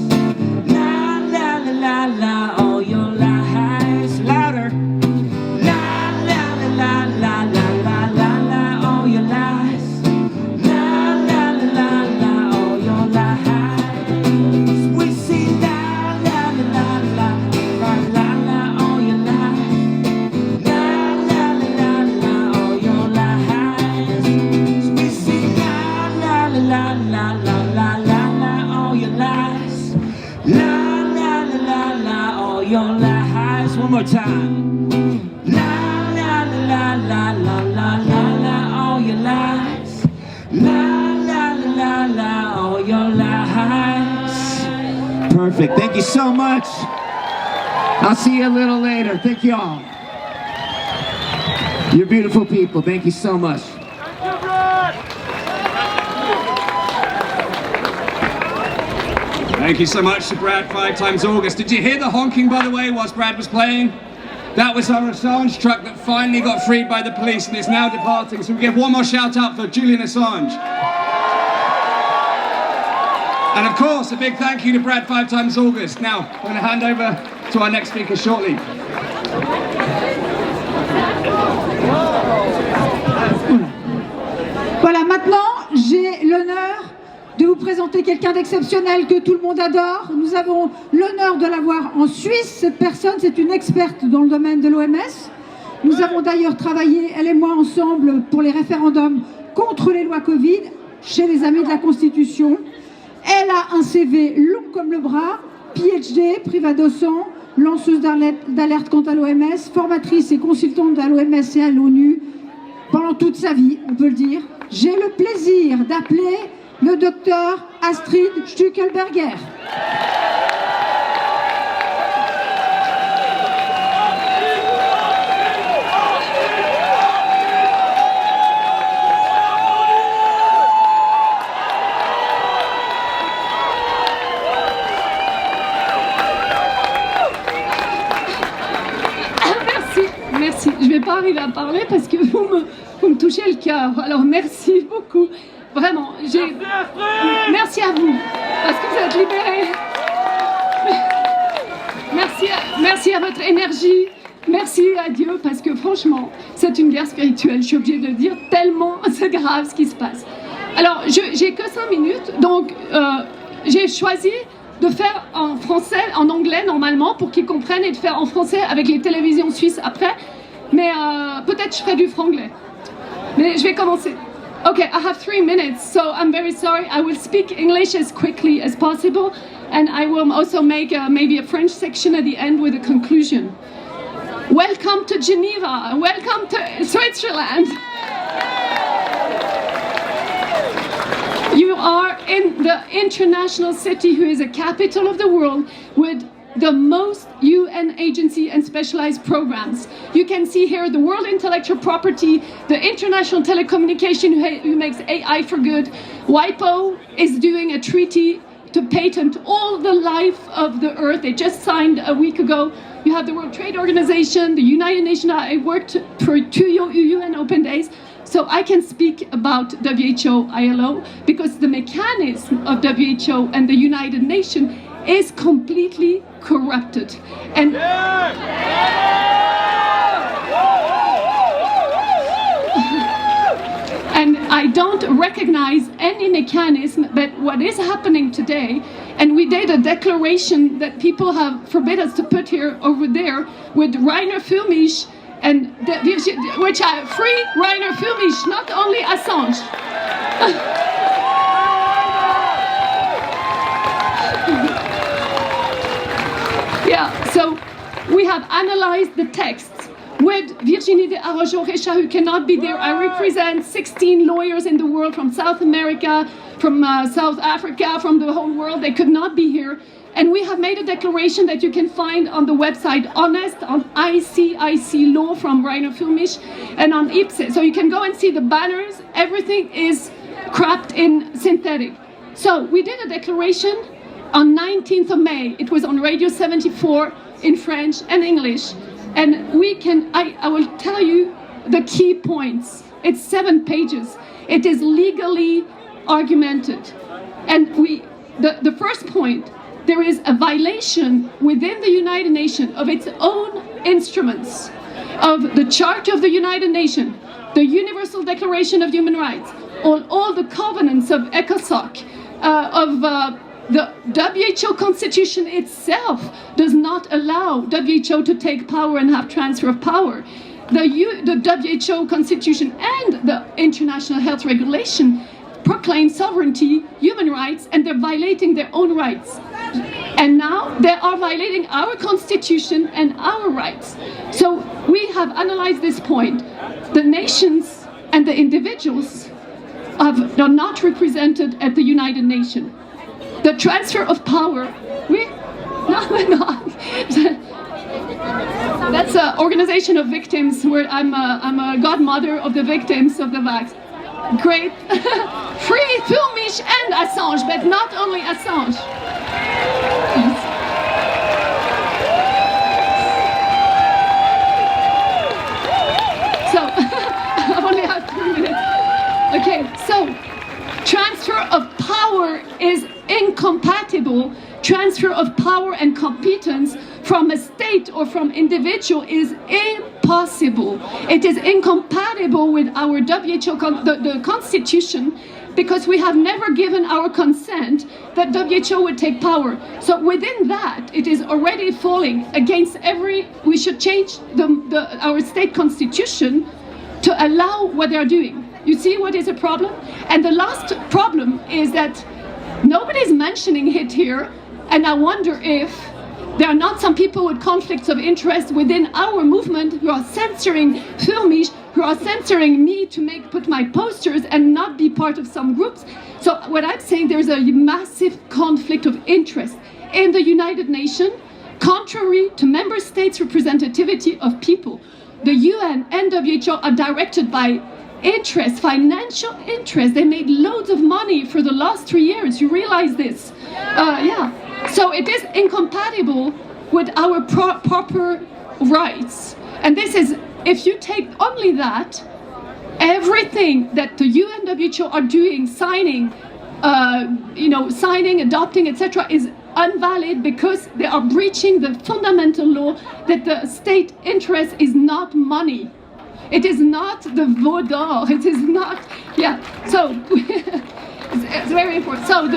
La la la la la all your lies. Louder. La la la la la la la la la all your lies. La la la la la all your lies. We say la la la la la la la la all your lies. La la la la la all your lies. We say la la la la la la la la la all your lies. La la la la la all your lies. One more time. La la la la la la la la all your lies. La la la la la all your lies. Perfect. Thank you so much. I'll see you a little later. Thank you all. You're beautiful people. Thank you so much. Thank you so much to Brad 5 times August. Did you hear the honking, by the way, whilst Brad was playing? That was our Assange truck that finally got freed by the police and is now departing. So we give one more shout out for Julian Assange. And of course, a big thank you to Brad 5 times August. Now, I'm going to hand over to our next speaker shortly. Voilà, maintenant, j'ai l'honneur de vous présenter quelqu'un d'exceptionnel que tout le monde adore. Nous avons l'honneur de l'avoir en Suisse. Cette personne, c'est une experte dans le domaine de l'OMS. Nous avons d'ailleurs travaillé, elle et moi, ensemble pour les référendums contre les lois Covid chez les Amis de la Constitution. Elle a un CV long comme le bras, PhD, privadocent, lanceuse d'alerte quant à l'OMS, formatrice et consultante à l'OMS et à l'ONU pendant toute sa vie, on peut le dire. J'ai le plaisir d'appeler le docteur Astrid Stuckelberger. Merci. Je ne vais pas arriver à parler parce que vous me touchez le cœur. Alors merci beaucoup. Vraiment, merci à vous, parce que vous êtes libérés. Merci à votre énergie. Merci à Dieu, parce que franchement, c'est une guerre spirituelle. Je suis obligée de le dire, tellement c'est grave ce qui se passe. Alors, j'ai que 5 minutes, donc j'ai choisi de faire en français, en anglais normalement, pour qu'ils comprennent, et de faire en français avec les télévisions suisses après. Mais peut-être je ferai du franglais. Mais je vais commencer. Okay, I have 3 minutes, so I'm very sorry. I will speak English as quickly as possible, and I will also make maybe a French section at the end with a conclusion. Welcome to Geneva. Welcome to Switzerland. You are in the international city who is a capital of the world with the most UN agency and specialized programs. You can see here the World Intellectual Property, the International Telecommunication who makes AI for good. WIPO is doing a treaty to patent all the life of the earth. They just signed a week ago. You have the World Trade Organization, the United Nations. I worked for 2 UN Open Days. So I can speak about WHO, ILO, because the mechanism of WHO and the United Nations is completely corrupted. And I don't recognize any mechanism, but what is happening today, and we did a declaration that people have forbid us to put here over there with Rainer Füllmich, and which are free Rainer Füllmich, not only Assange. Yeah, so we have analyzed the texts with Virginie de Arajo-Recha, who cannot be there. I represent 16 lawyers in the world from South America, from South Africa, from the whole world. They could not be here. And we have made a declaration that you can find on the website Honest, on ICIC Law from Rainer Füllmich, and on IPSE. So you can go and see the banners. Everything is cropped in synthetic. So we did a declaration on 19th of May. It was on Radio 74 in French and English. And we can, I will tell you the key points. It's 7 pages. It is legally argumented. And the first point, there is a violation within the United Nations of its own instruments, of the Charter of the United Nations, the Universal Declaration of Human Rights, all the covenants of ECOSOC, of the WHO Constitution itself does not allow WHO to take power and have transfer of power. The WHO Constitution and the International Health Regulation proclaim sovereignty, human rights, and they're violating their own rights. And now they are violating our constitution and our rights. So we have analyzed this point. The nations and the individuals are not represented at the United Nations. The transfer of power, no, we're not. That's an organization of victims where I'm a godmother of the victims of the vax. Great. Free Füllmich and Assange, but not only Assange. So, I only have 3 minutes. Okay, so transfer of power is incompatible. Transfer of power and competence from a state or from individual is impossible. It is incompatible with our WHO, the Constitution, because we have never given our consent that WHO would take power. So within that, it is already falling against we should change our state constitution to allow what they're doing. You see what is a problem? And the last problem is that nobody's mentioning it here, and I wonder if there are not some people with conflicts of interest within our movement who are censoring Füllmich, who are censoring me to put my posters and not be part of some groups. So what I'm saying, there's a massive conflict of interest in the United Nations, contrary to member states' representativity of people. The UN and WHO are directed by interest, financial interest. They made loads of money for the last 3 years. You realize this? Yeah. So it is incompatible with our proper rights. And this is, if you take only that, everything everything that the UN WHO are doing, signing, adopting, etc., is invalid because they are breaching the fundamental law that the state interest is not money. It is not the veau d'or. It is not, so it's very important. So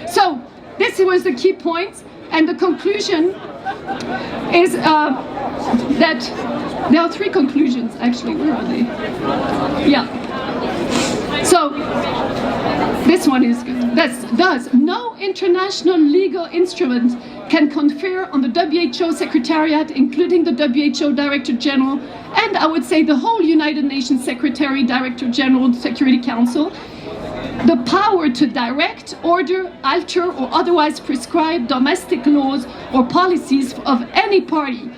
so this was the key point, and the conclusion is that there are three conclusions actually. Where are they? So this one is good. Thus, no international legal instrument can confer on the WHO Secretariat, including the WHO Director General, and I would say the whole United Nations Secretary, Director General, Security Council, the power to direct, order, alter, or otherwise prescribe domestic laws or policies of any party,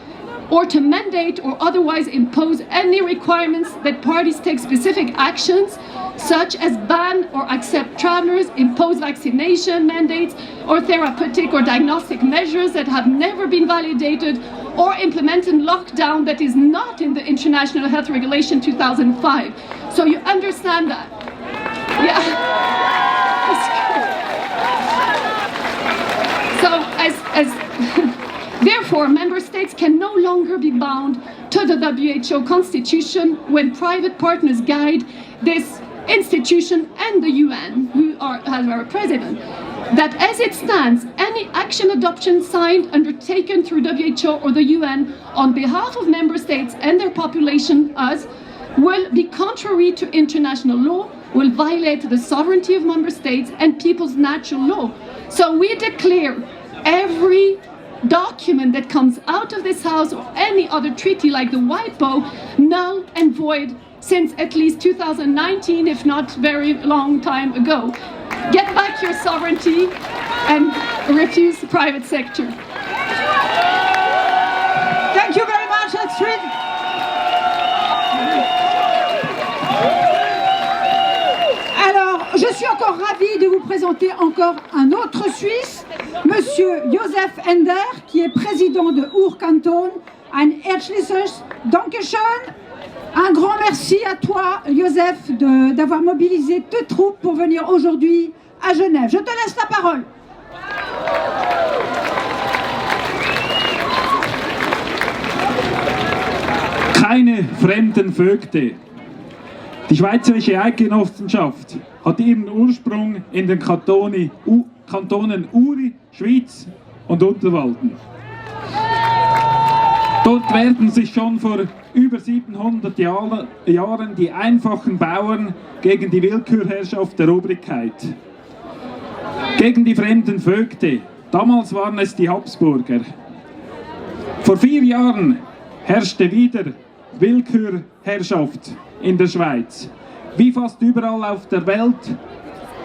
or to mandate or otherwise impose any requirements that parties take specific actions, such as ban or accept travelers, impose vaccination mandates, or therapeutic or diagnostic measures that have never been validated, or implement a lockdown that is not in the International Health Regulation 2005. So you understand that? Therefore, member states can no longer be bound to the WHO Constitution when private partners guide this institution and the UN, who has our president, that as it stands, any action adoption signed, undertaken through WHO or the UN on behalf of member states and their population, will be contrary to international law, will violate the sovereignty of member states and people's natural law. So we declare every document that comes out of this house or any other treaty like the WIPO null and void since at least 2019, if not very long time ago. Get back your sovereignty and refuse the private sector. Thank you very much, Astrid. Alors, je suis encore ravie de vous présenter encore un autre Suisse, Monsieur Josef Ender, qui est président de Ur-Kanton. Ein herzliches Dankeschön. Un grand merci à toi, Josef, d'avoir mobilisé tes troupes pour venir aujourd'hui à Genève. Je te laisse la parole. Keine fremden Vögte. Die Schweizerische Eidgenossenschaft hat ihren Ursprung in den Kantonen Uri, Schwyz und Unterwalden. Dort werden sich schon vor über 700 Jahren die einfachen Bauern gegen die Willkürherrschaft der Obrigkeit, gegen die fremden Vögte, damals waren es die Habsburger. Vor 4 Jahren herrschte wieder Willkürherrschaft in der Schweiz. Wie fast überall auf der Welt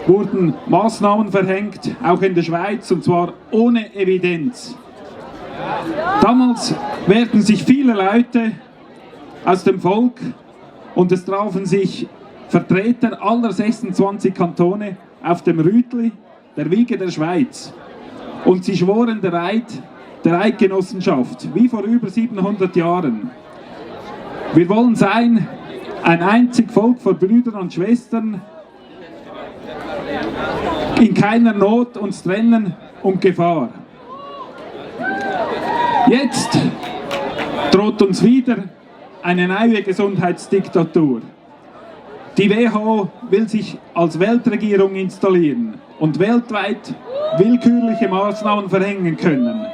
wurden Maßnahmen verhängt, auch in der Schweiz, und zwar ohne Evidenz. Damals wehrten sich viele Leute aus dem Volk und es trafen sich Vertreter aller 26 Kantone auf dem Rütli, der Wiege der Schweiz. Und sie schworen der Eid der Eidgenossenschaft, wie vor über 700 Jahren. Wir wollen sein ein einzig Volk von Brüdern und Schwestern, in keiner Not uns trennen und Gefahr. Jetzt droht uns wieder eine neue Gesundheitsdiktatur. Die WHO will sich als Weltregierung installieren und weltweit willkürliche Maßnahmen verhängen können.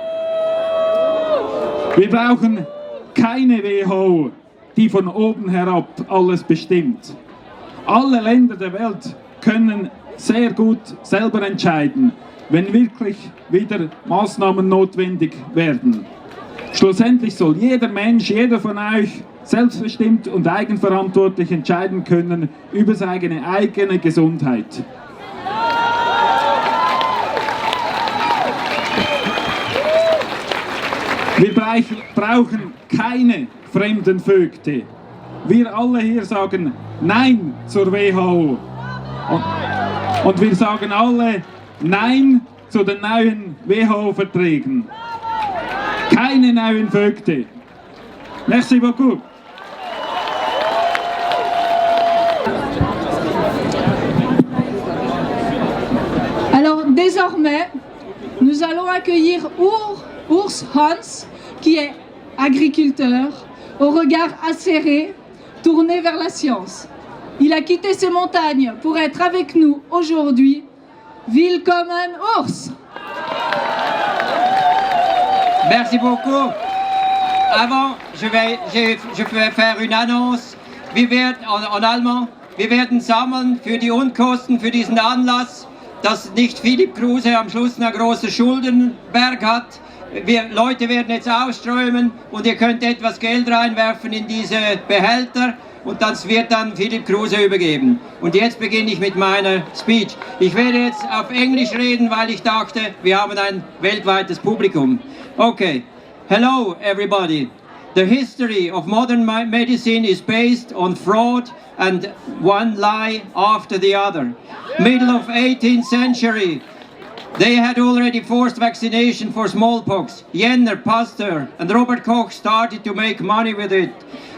Wir brauchen keine WHO, die von oben herab alles bestimmt. Alle Länder der Welt können sehr gut selber entscheiden, wenn wirklich wieder Maßnahmen notwendig werden. Schlussendlich soll jeder Mensch, jeder von euch selbstbestimmt und eigenverantwortlich entscheiden können über seine eigene Gesundheit. Wir brauchen keine fremden Vögte. Wir alle hier sagen Nein zur WHO. Und wir sagen alle Nein zu den neuen WHO-Verträgen. Keine neuen Vögte. Merci beaucoup. Alors désormais, nous allons accueillir Urs Hans, qui est agriculteur, au regard acéré, tourné vers la science. Il a quitté ses montagnes pour être avec nous aujourd'hui. Willkommen Urs! Merci beaucoup. Avant, je vais faire une Annonce. Wir werden, en allemand, wir werden sammeln für die Unkosten für diesen Anlass, dass nicht Philipp Kruse am Schluss einen großen Schuldenberg hat. Leute werden jetzt ausströmen und ihr könnt etwas Geld reinwerfen in diese Behälter und das wird dann Philipp Kruse übergeben. Und jetzt beginne ich mit meiner Speech. Ich werde jetzt auf Englisch reden, weil ich dachte, wir haben ein weltweites Publikum. Okay, hello everybody. The history of modern medicine is based on fraud and one lie after the other. Middle of 18th century, they had already forced vaccination for smallpox. Jenner, Pasteur and Robert Koch started to make money with it.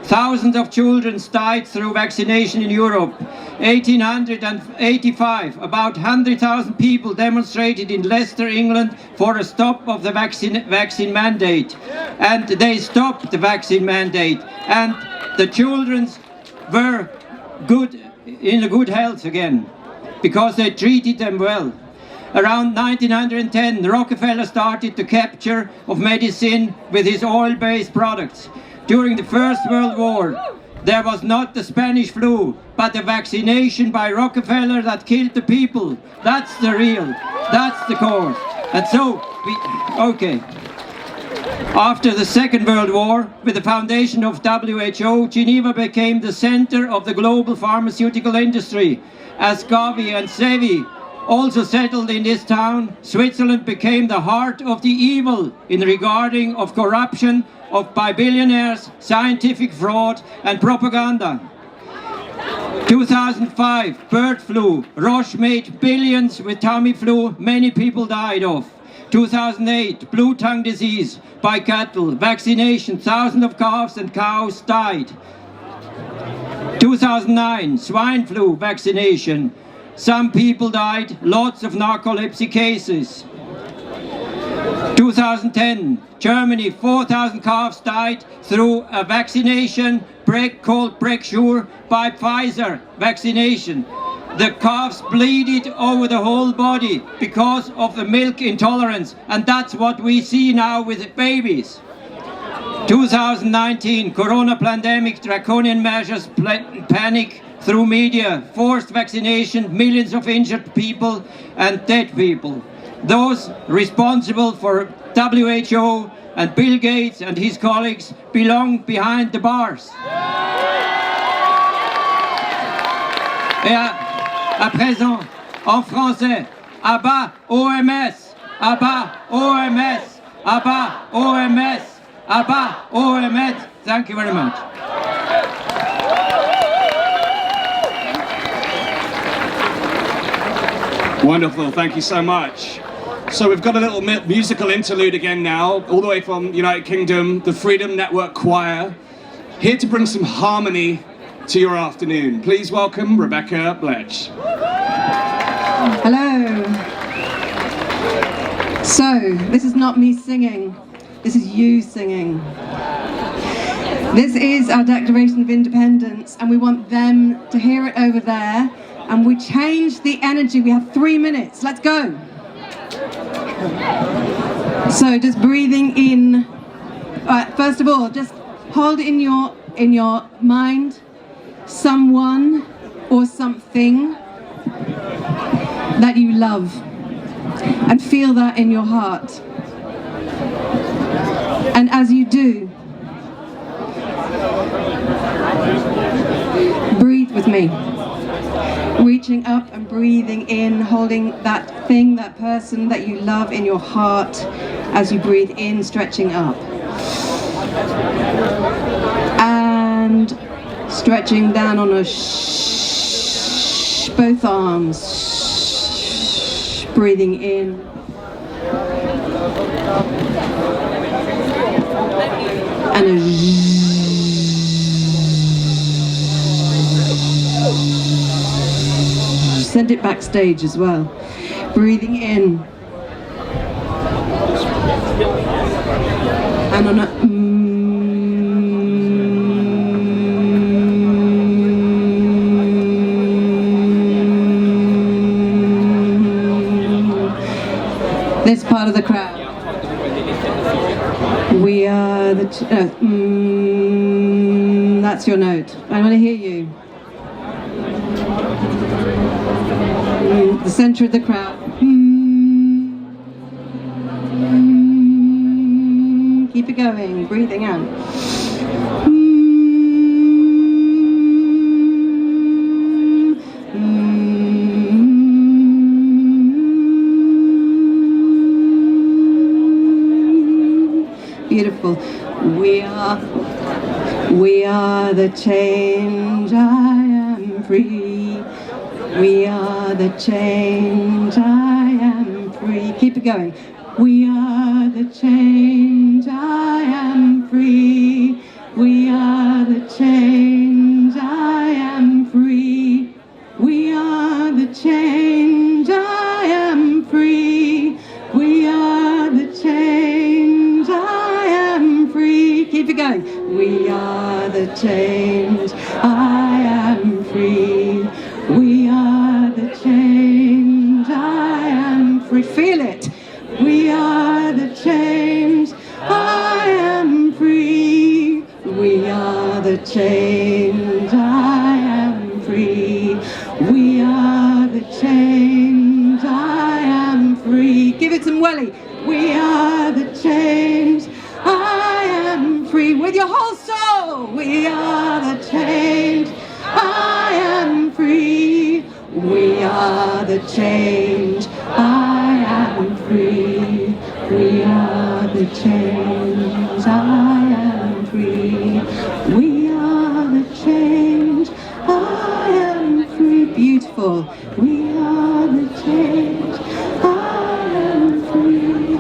Thousands of children died through vaccination in Europe. 1885, about 100,000 people demonstrated in Leicester, England for a stop of the vaccine mandate. And they stopped the vaccine mandate. And the children were in good health again because they treated them well. Around 1910, Rockefeller started the capture of medicine with his oil-based products. During the First World War, there was not the Spanish flu, but the vaccination by Rockefeller that killed the people. That's that's the cause. And so, okay. After the Second World War, with the foundation of WHO, Geneva became the center of the global pharmaceutical industry. As Gavi and Sevi also settled in this town, Switzerland became the heart of the evil in regarding of corruption by billionaires, scientific fraud and propaganda. 2005, bird flu. Roche made billions with Tamiflu, many people died of. 2008, blue tongue disease by cattle, vaccination, thousands of calves and cows died. 2009, swine flu vaccination. Some people died, lots of narcolepsy cases. 2010, Germany, 4,000 calves died through a vaccination called Brecksure by Pfizer vaccination. The calves bleeded over the whole body because of the milk intolerance, and that's what we see now with babies. 2019, Corona pandemic, draconian measures, panic through media, forced vaccination, millions of injured people and dead people. Those responsible for WHO and Bill Gates and his colleagues belong behind the bars. Et à présent, en français, à bas OMS, à bas OMS, à bas OMS, à bas OMS. Thank you very much. Wonderful, thank you so much. So we've got a little musical interlude again now, all the way from United Kingdom, the Freedom Network Choir, here to bring some harmony to your afternoon. Please welcome Rebecca Bletch. Hello. So, this is not me singing, this is you singing. This is our Declaration of Independence, and we want them to hear it over there. And we change the energy. We have 3 minutes. Let's go. So just breathing in. First of all, just hold in your mind someone or something that you love, and feel that in your heart. And as you do, breathe with me. Reaching up and breathing in, holding that thing, that person that you love in your heart as you breathe in, stretching up. And stretching down on a shh, both arms. Shh, breathing in. And a shh. send it backstage as well. Breathing in. And on a this part of the crowd. We are the that's your note. I want to hear you. The center of the crowd. Keep it going, breathing out. Beautiful. We are the change, I am free. We are the change, I am free. Keep it going. We are the change, I am free. We are the change, I am free. We are the change, I am free. We are the change, I am free. Keep it going. We are the change, I am free. We are the change, I am free. Feel it. We are the change, I am free. We are the change, I am free. We are the change, I am free. Give it some welly. We are the change, I am free. With your whole soul. We are the change, I am free. We are the change, I am free. We are the change, I am free. We are the change, I am free. Beautiful. We are the change, I am free.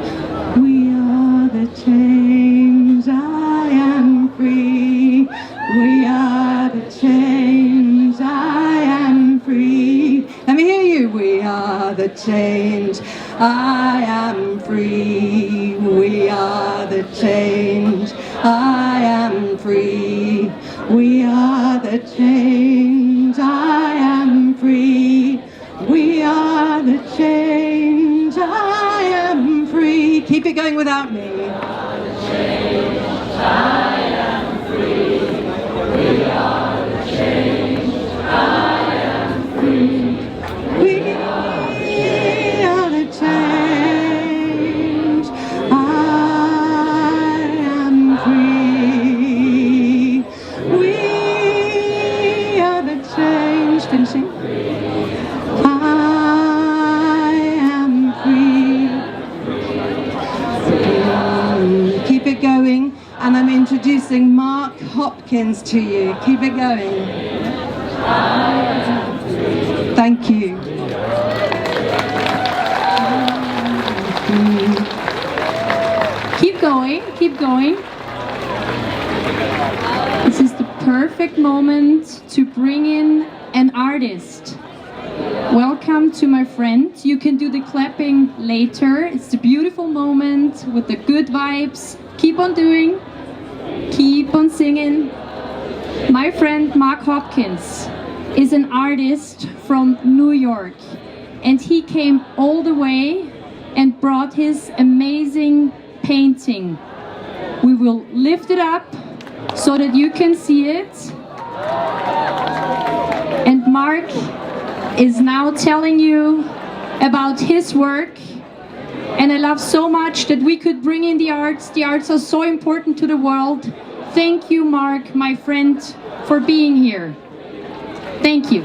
We are the change, I am free. We are the change, I am free. Let me hear you. We are the change, I am free. We are the change, I am free. We are the change, I am free. We are the change, I am free. Keep it going without me. We are the change, I am free. We are the change, I am free. We are the change, I am free. We are the change. Finishing. I am free. Keep it going. And I'm introducing Mark Hopkins to you. Keep it going. Thank you. Keep going, keep going. This is the perfect moment to bring in an artist. Welcome to my friend. You can do the clapping later. It's a beautiful moment with the good vibes. Keep on doing. Keep on singing. My friend Mark Hopkins is an artist from New York, and he came all the way and brought his amazing painting. We will lift it up so that you can see it. And Mark is now telling you about his work. And I love so much that we could bring in the arts. The arts are so important to the world. Thank you, Mark, my friend, for being here. Thank you.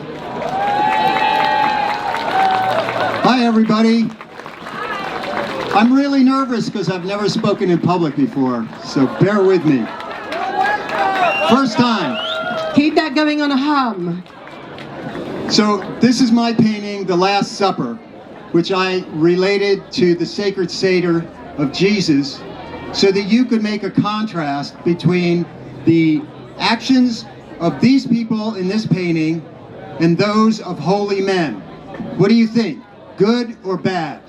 Hi, everybody. I'm really nervous because I've never spoken in public before, so bear with me. First time. Keep that going on a hum. So this is my painting, The Last Supper, which I related to the sacred Seder of Jesus, so that you could make a contrast between the actions of these people in this painting and those of holy men. What do you think? Good or bad?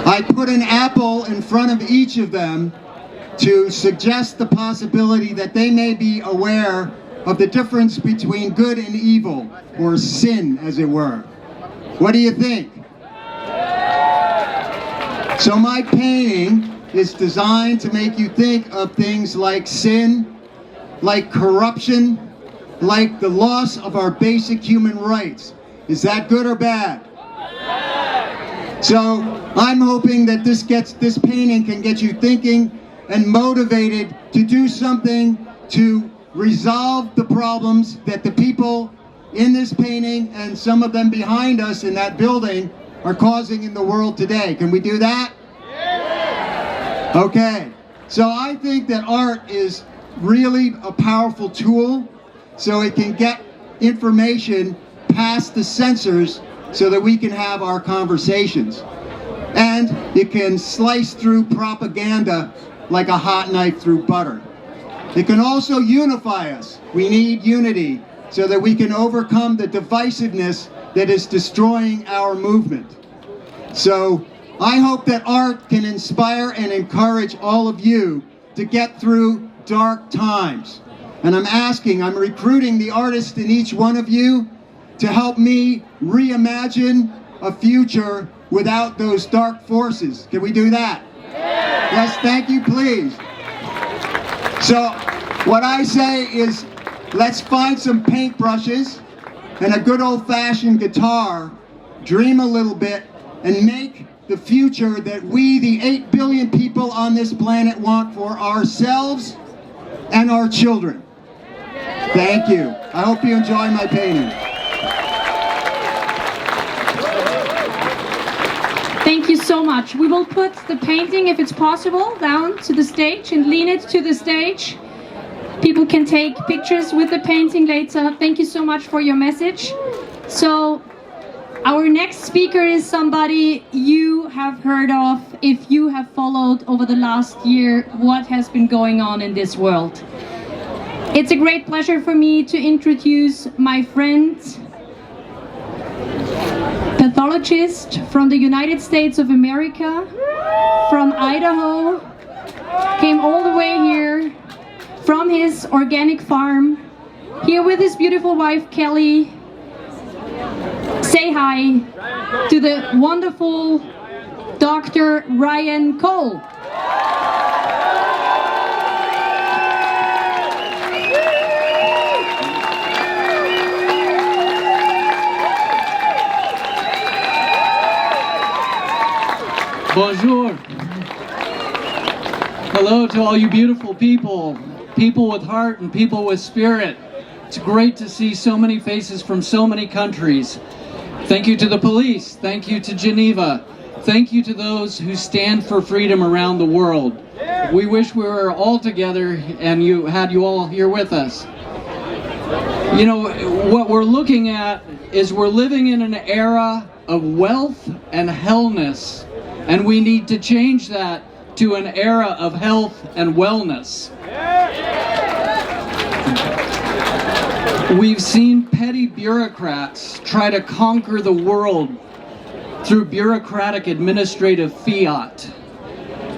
I put an apple in front of each of them to suggest the possibility that they may be aware of the difference between good and evil, or sin, as it were. What do you think? So my painting is designed to make you think of things like sin, like corruption, like the loss of our basic human rights. Is that good or bad? So I'm hoping that this painting can get you thinking and motivated to do something to resolve the problems that the people in this painting and some of them behind us in that building are causing in the world today. Can we do that? Okay. So I think that art is really a powerful tool, so it can get information past the censors so that we can have our conversations. And it can slice through propaganda like a hot knife through butter. It can also unify us. We need unity so that we can overcome the divisiveness that is destroying our movement. So I hope that art can inspire and encourage all of you to get through dark times. And I'm recruiting the artists in each one of you to help me reimagine a future without those dark forces. Can we do that? Yes, thank you, please. So what I say is, let's find some paintbrushes and a good old-fashioned guitar, dream a little bit, and make the future that we, the 8 billion people on this planet, want for ourselves and our children. Thank you. I hope you enjoy my painting. Thank you so much. We will put the painting, if it's possible, down to the stage and lean it to the stage. People can take pictures with the painting later. Thank you so much for your message. So our next speaker is somebody you have heard of if you have followed over the last year what has been going on in this world. It's a great pleasure for me to introduce my friend, pathologist from the United States of America, from Idaho, came all the way here from his organic farm, here with his beautiful wife Kelly. Say hi to the wonderful Dr. Ryan Cole. Bonjour. Hello to all you beautiful people, people with heart and people with spirit. It's great to see so many faces from so many countries. Thank you to the police. Thank you to Geneva. Thank you to those who stand for freedom around the world. We wish we were all together and had you all here with us. You know, what we're looking at is we're living in an era of wealth and hellness. And we need to change that to an era of health and wellness. We've seen petty bureaucrats try to conquer the world through bureaucratic administrative fiat.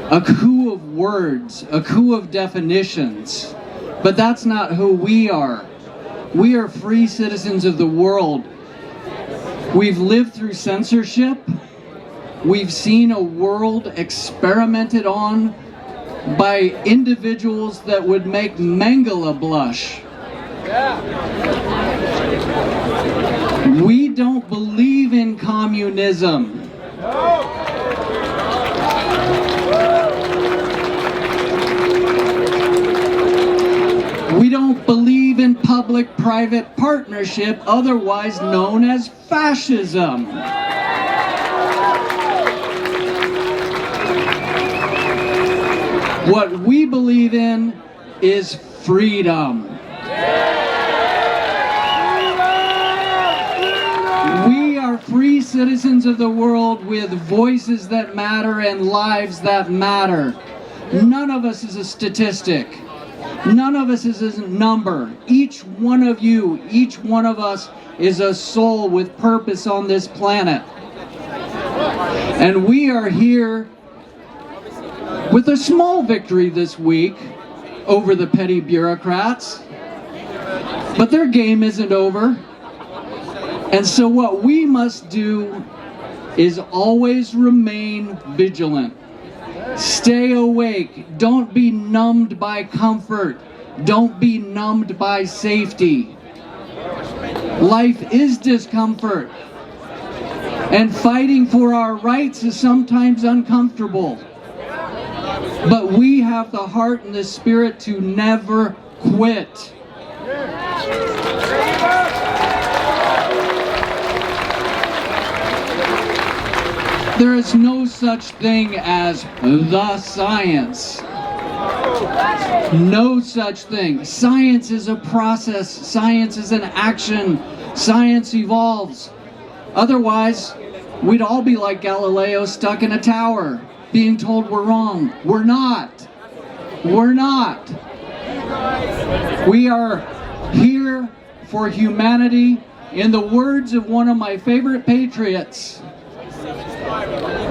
A coup of words, a coup of definitions. But that's not who we are. We are free citizens of the world. We've lived through censorship. We've seen a world experimented on by individuals that would make Mengele blush. We don't believe in communism. We don't believe in public-private partnership, otherwise known as fascism. What we believe in is freedom. We are free citizens of the world with voices that matter and lives that matter. None of us is a statistic. None of us is a number. Each one of you, each one of us is a soul with purpose on this planet. And we are here with a small victory this week over the petty bureaucrats. But their game isn't over. And so what we must do is always remain vigilant. Stay awake. Don't be numbed by comfort. Don't be numbed by safety. Life is discomfort. And fighting for our rights is sometimes uncomfortable. But we have the heart and the spirit to never quit. There is no such thing as the science. No such thing. Science is a process. Science is an action. Science evolves. Otherwise, we'd all be like Galileo, stuck in a tower, being told we're wrong. We're not. We're not. We are here for humanity. In the words of one of my favorite patriots,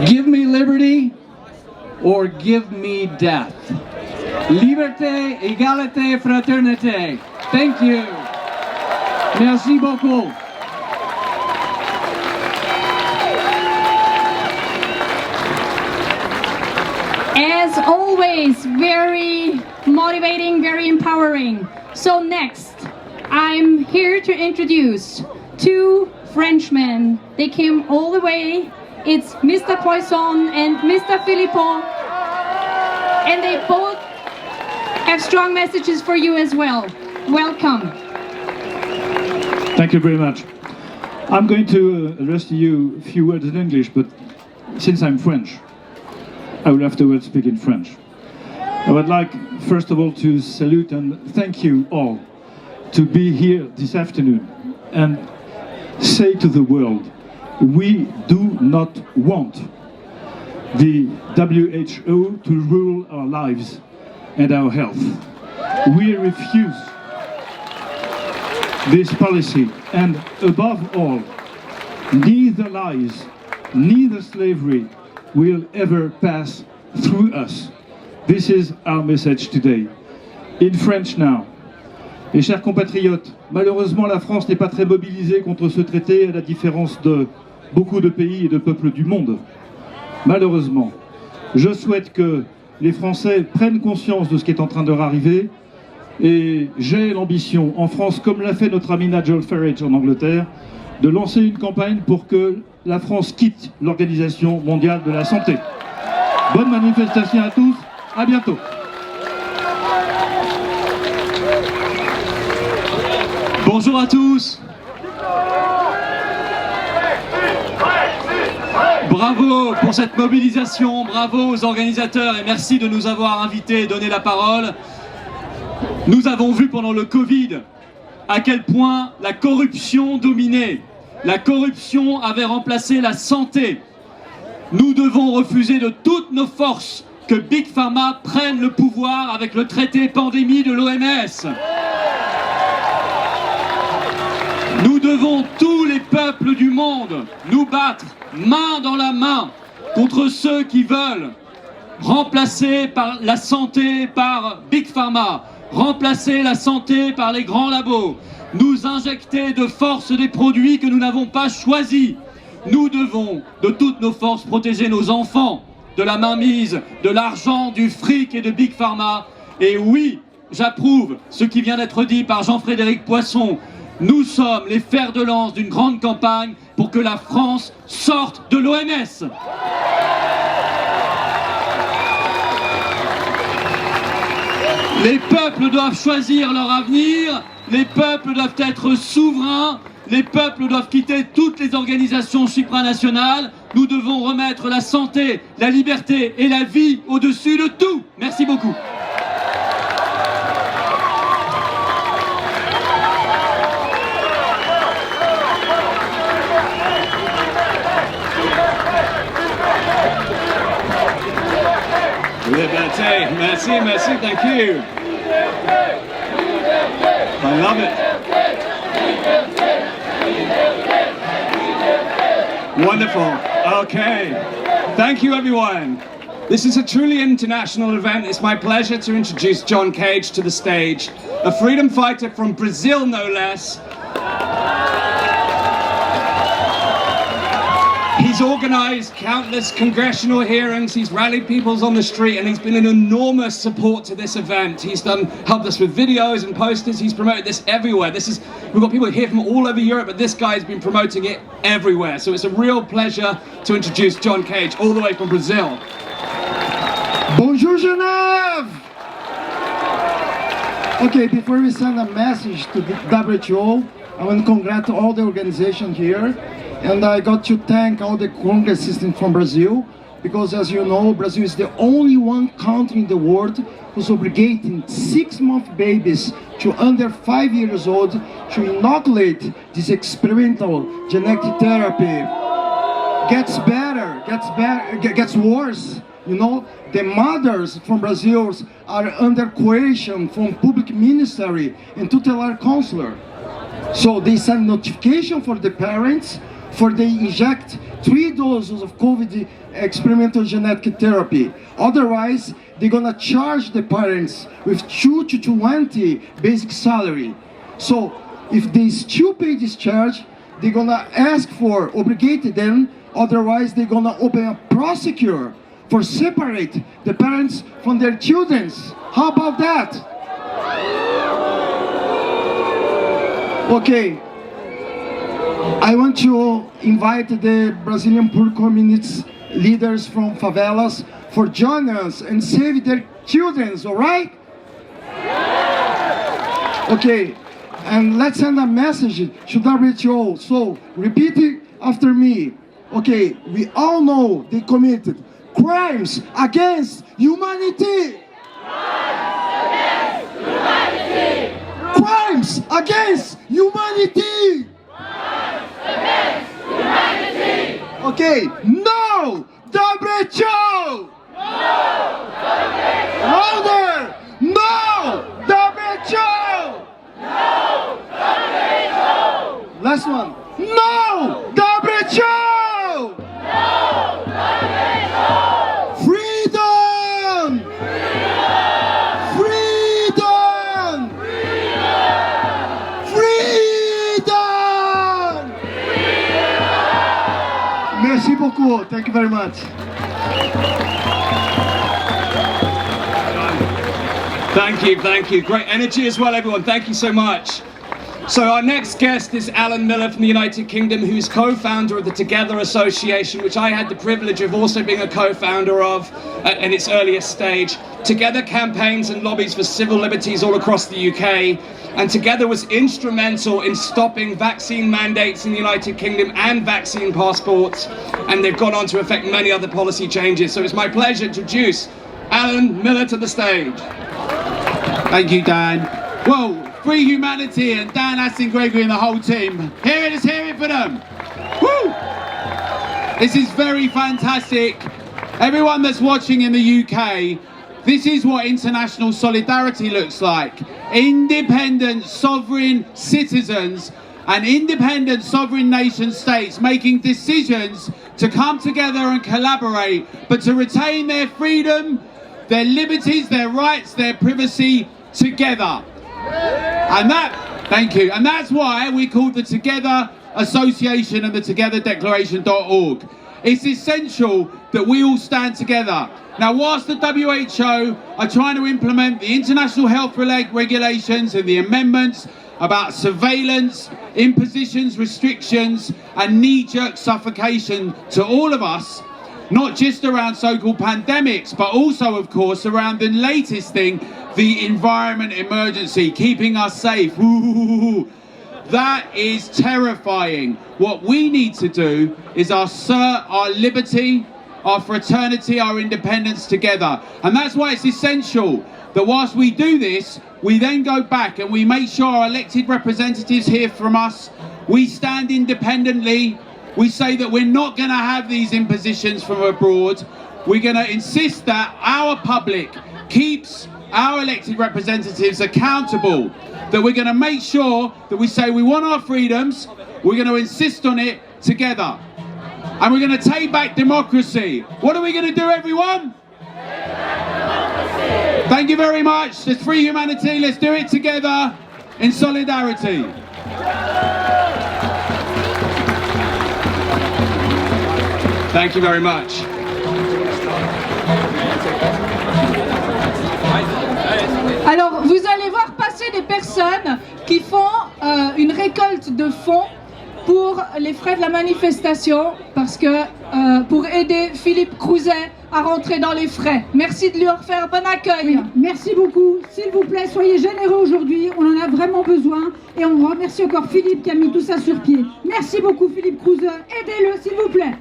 give me liberty or give me death. Liberté, égalité, fraternité. Thank you. Merci beaucoup. As always, very motivating, very empowering. So next, I'm here to introduce two Frenchmen. They came all the way. It's Mr. Poisson and Mr. Philippot. And they both have strong messages for you as well. Welcome. Thank you very much. I'm going to address to you a few words in English, but since I'm French, I will afterwards speak in French. I would like, first of all, to salute and thank you all to be here this afternoon and say to the world, we do not want the WHO to rule our lives and our health. We refuse this policy, and above all, neither lies, neither slavery will ever pass through us. This is our message today. In French now. Mes chers compatriotes, malheureusement la France n'est pas très mobilisée contre ce traité à la différence de beaucoup de pays et de peuples du monde. Malheureusement, je souhaite que les Français prennent conscience de ce qui est en train de leur arriver et j'ai l'ambition, en France, comme l'a fait notre ami Nigel Farage en Angleterre, de lancer une campagne pour que la France quitte l'Organisation mondiale de la santé. Bonne manifestation à tous, à bientôt. Bonjour à tous. Bravo pour cette mobilisation, bravo aux organisateurs et merci de nous avoir invités et donné la parole. Nous avons vu pendant le Covid à quel point la corruption dominait. La corruption avait remplacé la santé. Nous devons refuser de toutes nos forces que Big Pharma prenne le pouvoir avec le traité pandémie de l'OMS. Nous devons, tous les peuples du monde, nous battre main dans la main contre ceux qui veulent remplacer la santé par Big Pharma, remplacer la santé par les grands labos, nous injecter de force des produits que nous n'avons pas choisis. Nous devons, de toutes nos forces, protéger nos enfants de la mainmise, de l'argent, du fric et de Big Pharma. Et oui, j'approuve ce qui vient d'être dit par Jean-Frédéric Poisson. Nous sommes les fers de lance d'une grande campagne pour que la France sorte de l'OMS. Les peuples doivent choisir leur avenir, les peuples doivent être souverains, les peuples doivent quitter toutes les organisations supranationales. Nous devons remettre la santé, la liberté et la vie au-dessus de tout. Merci beaucoup. Liberté, merci, thank you. I love it. Wonderful. Okay. Thank you, everyone. This is a truly international event. It's my pleasure to introduce John Cage to the stage, a freedom fighter from Brazil, no less. He's organized countless congressional hearings, he's rallied peoples on the street, and he's been an enormous support to this event. He's helped us with videos and posters, he's promoted this everywhere. We've got people here from all over Europe, but this guy's been promoting it everywhere. So it's a real pleasure to introduce John Cage, all the way from Brazil. Bonjour, Genève! Okay, before we send a message to the WHO, I want to congratulate all the organizations here. And I got to thank all the Congress system from Brazil, because as you know, Brazil is the only one country in the world who's obligating 6-month babies to under 5 years old to inoculate this experimental genetic therapy. Gets better, gets worse. You know, the mothers from Brazil are under coercion from public ministry and tutelar counselor. So they send notification for the parents, for they inject 3 doses of COVID experimental genetic therapy. Otherwise, they're gonna charge the parents with 2 to 20 basic salary. So if they still pay this charge, they're gonna ask for obligated them. Otherwise, they're gonna open a prosecutor for separate the parents from their children. How about that? Okay. I want to invite the Brazilian poor communities leaders from favelas for joining us and save their children, all right? Okay, and let's send a message to WHO. So, repeat it after me. Okay, we all know they committed crimes against humanity. Crimes against humanity. Okay, no WHO! Louder! No WHO! Last one. No WHO! Freedom! Freedom! Freedom! Merci beaucoup. Thank you very much. Thank you. Great energy as well, everyone. Thank you so much. So our next guest is Alan Miller from the United Kingdom, who's co-founder of the Together Association, which I had the privilege of also being a co-founder of at its earliest stage. Together campaigns and lobbies for civil liberties all across the UK, and Together was instrumental in stopping vaccine mandates in the United Kingdom and vaccine passports, and they've gone on to affect many other policy changes. So it's my pleasure to introduce Alan Miller to the stage. Thank you, Dan. Well, Free Humanity and Dan, Aston, Gregory and the whole team. Let's hear it for them. Woo! This is very fantastic. Everyone that's watching in the UK, this is what international solidarity looks like. Independent, sovereign citizens and independent sovereign nation states making decisions to come together and collaborate, but to retain their freedom, their liberties, their rights, their privacy together. And thank you. And that's why we called the Together Association and the Together Declaration.org. It's essential that we all stand together. Now, whilst the WHO are trying to implement the international health regulations and the amendments about surveillance, impositions, restrictions, and knee-jerk suffocation to all of us, not just around so-called pandemics, but also, of course, around the latest thing, the environment emergency, keeping us safe. Ooh, that is terrifying. What we need to do is assert our liberty, our fraternity, our independence together. And that's why it's essential that whilst we do this, we then go back and we make sure our elected representatives hear from us. We stand independently. We say that we're not going to have these impositions from abroad. We're going to insist that our public keeps our elected representatives accountable, that we're going to make sure that we say we want our freedoms, we're going to insist on it together. And we're going to take back democracy. What are we going to do, everyone? Thank you very much. There's free humanity. Let's do it together in solidarity. Thank you very much. Alors, vous allez voir passer des personnes qui font une récolte de fonds pour les frais de la manifestation, parce que pour aider Philippe Crouzet à rentrer dans les frais. Merci de lui faire bon accueil. Oui, merci beaucoup. S'il vous plaît, soyez généreux aujourd'hui. On en a vraiment besoin. Et on remercie encore Philippe qui a mis tout ça sur pied. Merci beaucoup, Philippe Crouzet. Aidez-le, s'il vous plaît.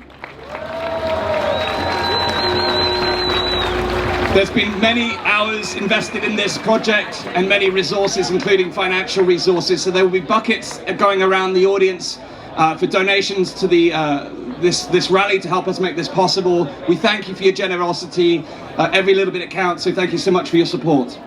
There's been many hours invested in this project and many resources, including financial resources. So there will be buckets going around the audience for donations to the this rally to help us make this possible. We thank you for your generosity. Every little bit counts. So thank you so much for your support.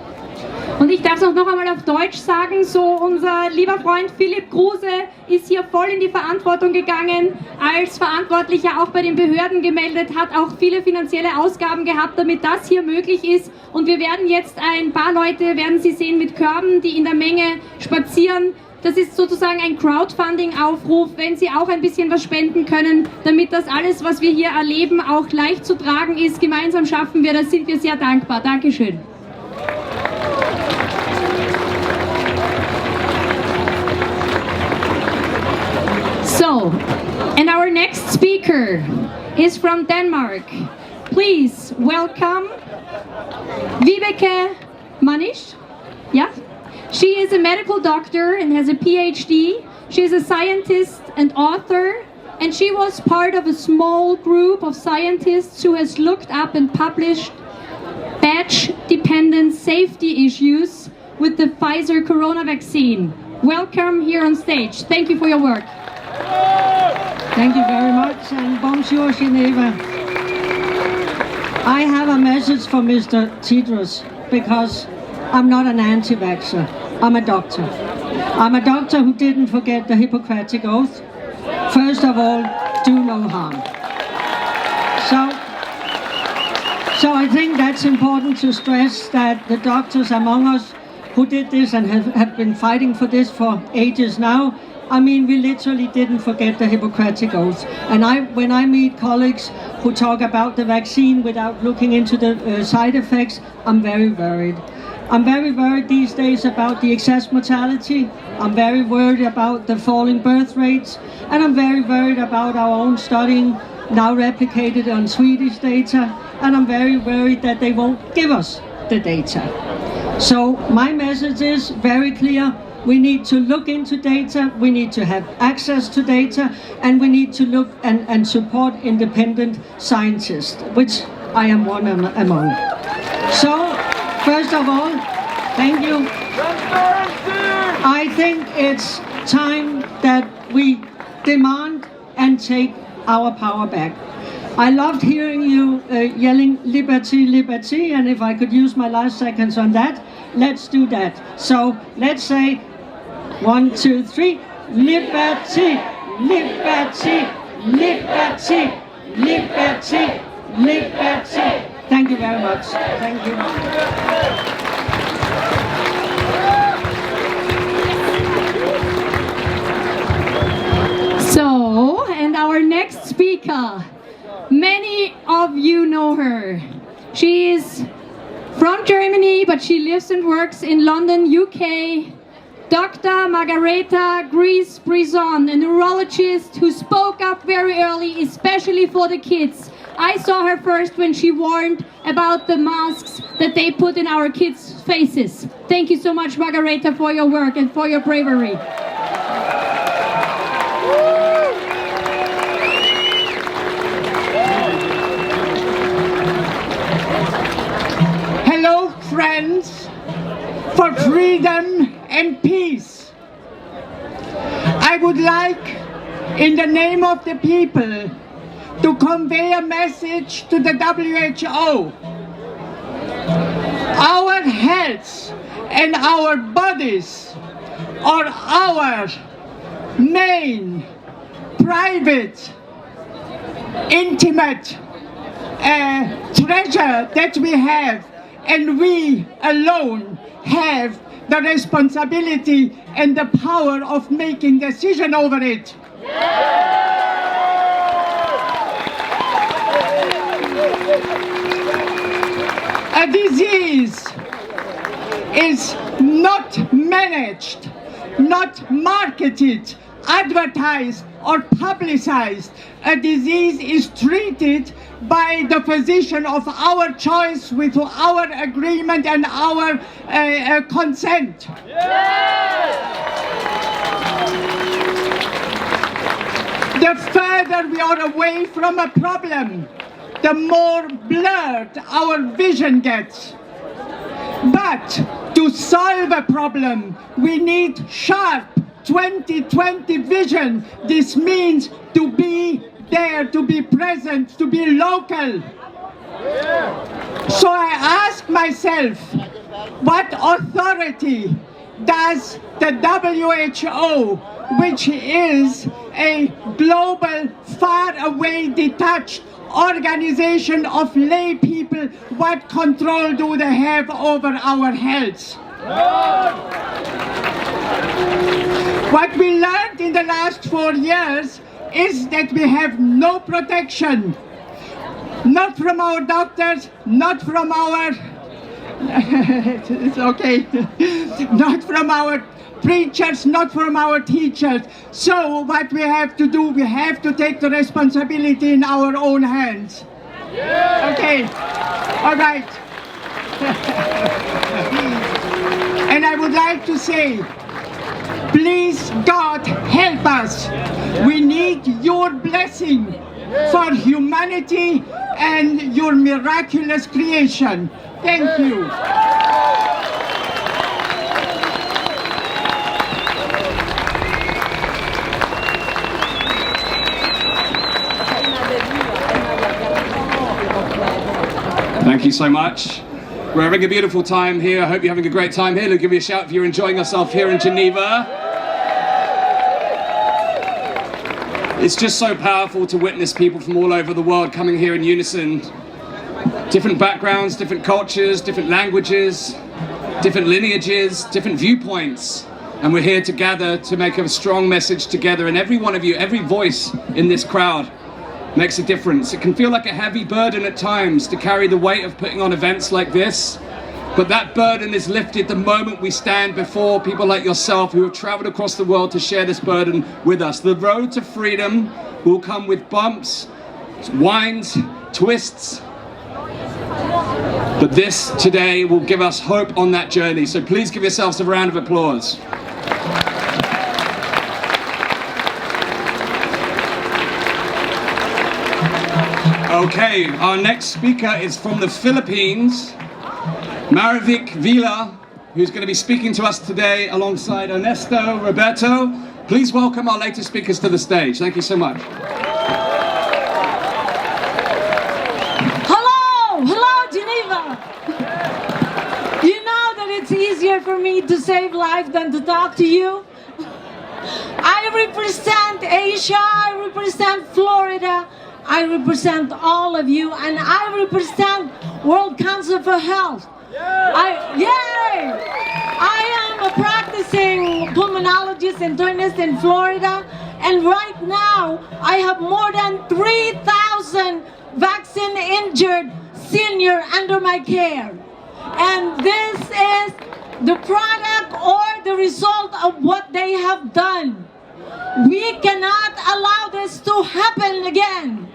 Und ich darf es auch noch einmal auf Deutsch sagen, so unser lieber Freund Philipp Kruse ist hier voll in die Verantwortung gegangen, als Verantwortlicher auch bei den Behörden gemeldet, hat auch viele finanzielle Ausgaben gehabt, damit das hier möglich ist. Und wir werden jetzt ein paar Leute, werden Sie sehen, mit Körben, die in der Menge spazieren. Das ist sozusagen ein Crowdfunding-Aufruf, wenn Sie auch ein bisschen was spenden können, damit das alles, was wir hier erleben, auch leicht zu tragen ist. Gemeinsam schaffen wir das, sind wir sehr dankbar. Dankeschön. So, and our next speaker is from Denmark. Please welcome Vibeke Manniche. Yeah? She is a medical doctor and has a PhD. She is a scientist and author, and she was part of a small group of scientists who has looked up and published batch-dependent safety issues with the Pfizer corona vaccine. Welcome here on stage. Thank you for your work. Thank you very much, and bonjour, Geneva. I have a message for Mr. Tedros, because I'm not an anti-vaxxer. I'm a doctor. I'm a doctor who didn't forget the Hippocratic Oath. First of all, do no harm. So I think that's important to stress, that the doctors among us who did this and have been fighting for this for ages now, I mean, we literally didn't forget the Hippocratic Oath. And when I meet colleagues who talk about the vaccine without looking into the side effects, I'm very worried. I'm very worried these days about the excess mortality. I'm very worried about the falling birth rates. And I'm very worried about our own studying, now replicated on Swedish data. And I'm very worried that they won't give us the data. So my message is very clear. We need to look into data, we need to have access to data, and we need to look and support independent scientists, which I am one among. So, first of all, thank you. I think it's time that we demand and take our power back. I loved hearing you yelling liberty, liberty, and if I could use my last seconds on that, let's do that. So let's say 1, 2, 3, liberty, liberty, liberty, liberty, liberty. Thank you very much. Thank you. So, and our next speaker, many of you know her. She is from Germany, but she lives and works in London, UK. Dr. Margareta Griesz-Brisson, a neurologist who spoke up very early, especially for the kids. I saw her first when she warned about the masks that they put in our kids' faces. Thank you so much, Margareta, for your work and for your bravery. Hello, friends, for freedom and peace. I would like, in the name of the people, to convey a message to the WHO. Our health and our bodies are our main, private, intimate treasure that we have, and we alone have the responsibility and the power of making decision over it. A disease is not managed, not marketed, advertised or publicized. A disease is treated by the physician of our choice with our agreement and our consent. The further we are away from a problem, the more blurred our vision gets. But to solve a problem, we need sharp 20/20 vision. This means to be there, to be present, to be local. So I ask myself, what authority does the WHO, which is a global, far-away, detached organization of lay people, what control do they have over our health? What we learned in the last 4 years is that we have no protection, not from our doctors, not from our, it's okay, not from our preachers, not from our teachers. So what we have to do, we have to take the responsibility in our own hands. Okay, all right. And I would like to say, please, God, help us. We need your blessing for humanity and your miraculous creation. Thank you. Thank you so much. We're having a beautiful time here. I hope you're having a great time here. Give me a shout if you're enjoying yourself here in Geneva. It's just so powerful to witness people from all over the world coming here in unison. Different backgrounds, different cultures, different languages, different lineages, different viewpoints. And we're here to gather to make a strong message together. And every one of you, every voice in this crowd makes a difference. It can feel like a heavy burden at times to carry the weight of putting on events like this, but that burden is lifted the moment we stand before people like yourself who have traveled across the world to share this burden with us. The road to freedom will come with bumps, winds, twists, but this today will give us hope on that journey. So please give yourselves a round of applause. Okay, our next speaker is from the Philippines, Marivic Villa, who's going to be speaking to us today alongside Ernesto, Roberto. Please welcome our latest speakers to the stage. Thank you so much. Hello, Geneva. You know that it's easier for me to save life than to talk to you. I represent Asia, I represent Florida, I represent all of you, and I represent World Council for Health. I am a practicing pulmonologist internist in Florida, and right now I have more than 3,000 vaccine-injured seniors under my care. And this is the product or the result of what they have done. We cannot allow this to happen again.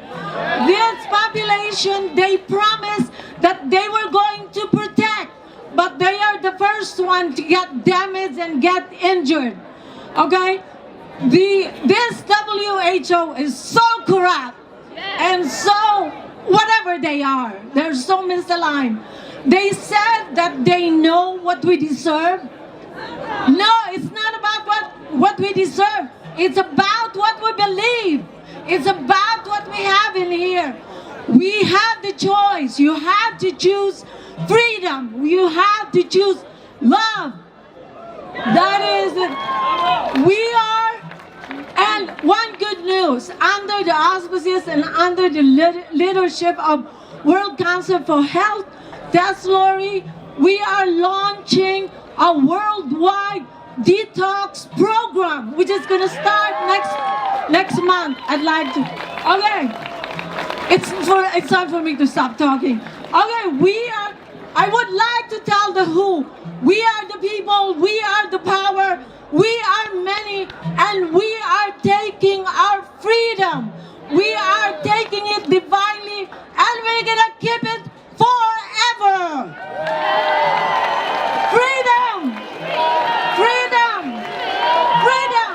This population, they promised that they were going to protect, but they are the first one to get damaged and get injured. Okay? This WHO is so corrupt and so whatever they are, they're so misaligned. They said that they know what we deserve. No, it's not about what we deserve. It's about what we believe. It's about what we have in here. We have the choice. You have to choose freedom. You have to choose love. That is it. We are, and one good news, under the auspices and under the leadership of World Council for Health, Thessaloniki, we are launching a worldwide detox program, which is going to start next month. I'd like to. Okay, it's time for me to stop talking. Okay, I would like to tell the WHO. We are the people. We are the power. We are many, and we are taking our freedom. We are taking it divinely, and we're gonna keep it forever. Freedom! Freedom! Freedom!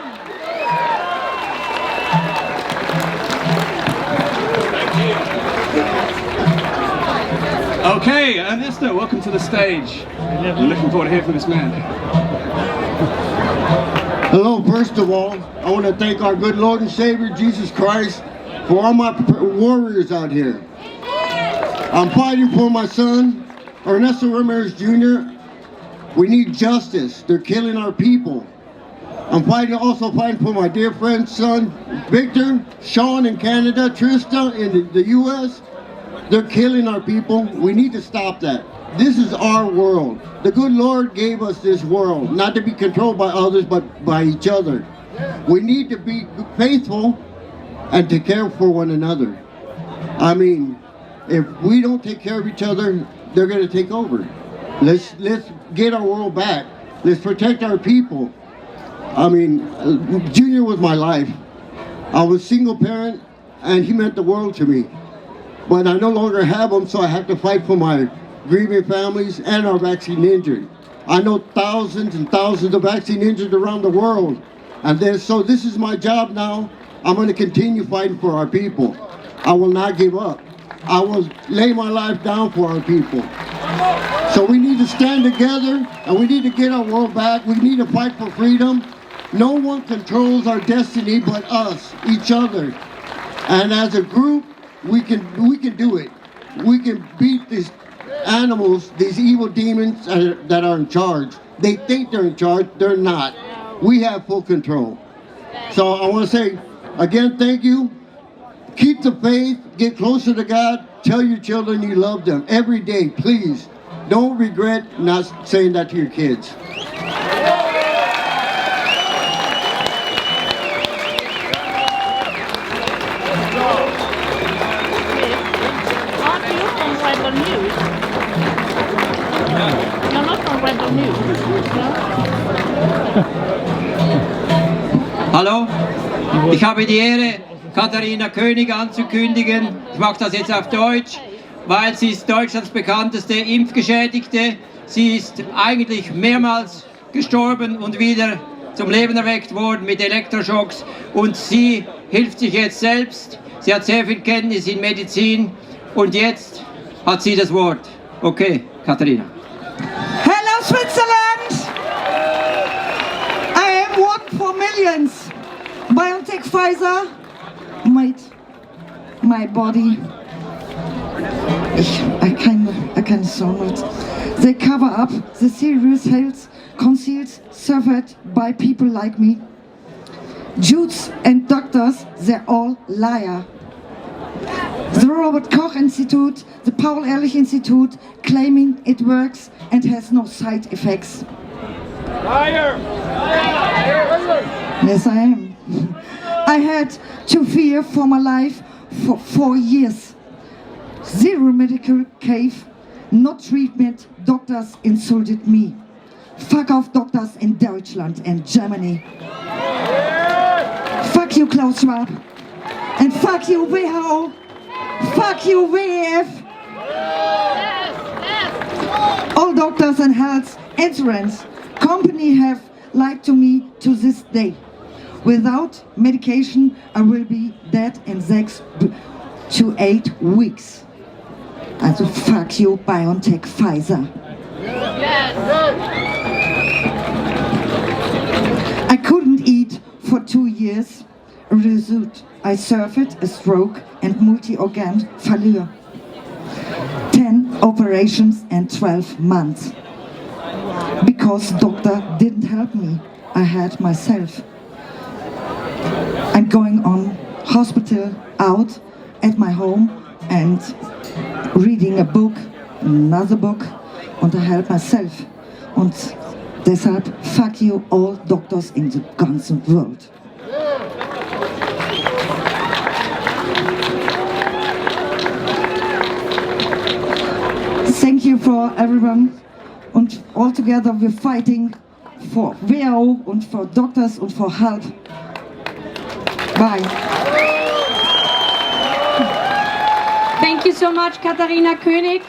Okay, Ernesto, welcome to the stage. I'm looking forward to hearing from this man. Hello, first of all, I want to thank our good Lord and Savior, Jesus Christ, for all my warriors out here. I'm fighting for my son, Ernest Ramirez Jr. We need justice. They're killing our people. I'm also fighting for my dear friend's son, Victor, Sean in Canada, Trista in the U.S. They're killing our people. We need to stop that. This is our world. The good Lord gave us this world, not to be controlled by others, but by each other. We need to be faithful and to care for one another. I mean, if we don't take care of each other, they're going to take over. Let's get our world back. Let's protect our people. I mean, Junior was my life. I was a single parent, and he meant the world to me. But I no longer have him, so I have to fight for my grieving families and our vaccine injured. I know thousands and thousands of vaccine injured around the world. And so this is my job now. I'm going to continue fighting for our people. I will not give up. I will lay my life down for our people. So we need to stand together, and we need to get our world back. We need to fight for freedom. No one controls our destiny but us, each other. And as a group, we can do it. We can beat these animals, these evil demons that are in charge. They think they're in charge, they're not. We have full control. So I want to say, again, thank you. Keep the faith, get closer to God, tell your children you love them every day, please. Don't regret not saying that to your kids. Hallo, ich habe die Ehre, Katharina Koenig anzukündigen. Ich mache das jetzt auf Deutsch, weil sie ist Deutschlands bekannteste Impfgeschädigte. Sie ist eigentlich mehrmals gestorben und wieder zum Leben erweckt worden mit Elektroschocks. Und sie hilft sich jetzt selbst. Sie hat sehr viel Kenntnis in Medizin und jetzt hat sie das Wort. Okay, Katharina. Hello, Switzerland! I am one for millions. BioNTech Pfizer made my body. I can so not. They cover up the serious health conceals suffered by people like me. Jews and doctors, they're all liar. The Robert Koch Institute, the Paul-Ehrlich Institute, claiming it works and has no side effects. Liar! Yes, I am. I had to fear for my life for 4 years. Zero medical cave, no treatment, doctors insulted me. Fuck off doctors in Deutschland and Germany. Fuck you, Klaus Schwab. And fuck you, WHO. Fuck you, WEF. All doctors and health insurance company have lied to me to this day. Without medication, I will be dead in 6 to 8 weeks. Also fuck you, BioNTech Pfizer. I couldn't eat for 2 years. A result, I suffered a stroke and multi-organ failure. 10 operations and 12 months. Because doctor didn't help me, I had myself. I'm going on hospital out at my home and reading a book, another book, und I help myself. Und deshalb fuck you all doctors in the ganzen world. Thank you for everyone. Und all together we're fighting for WHO and for doctors and for help. Bye. Thank you so much, Katharina Koenig.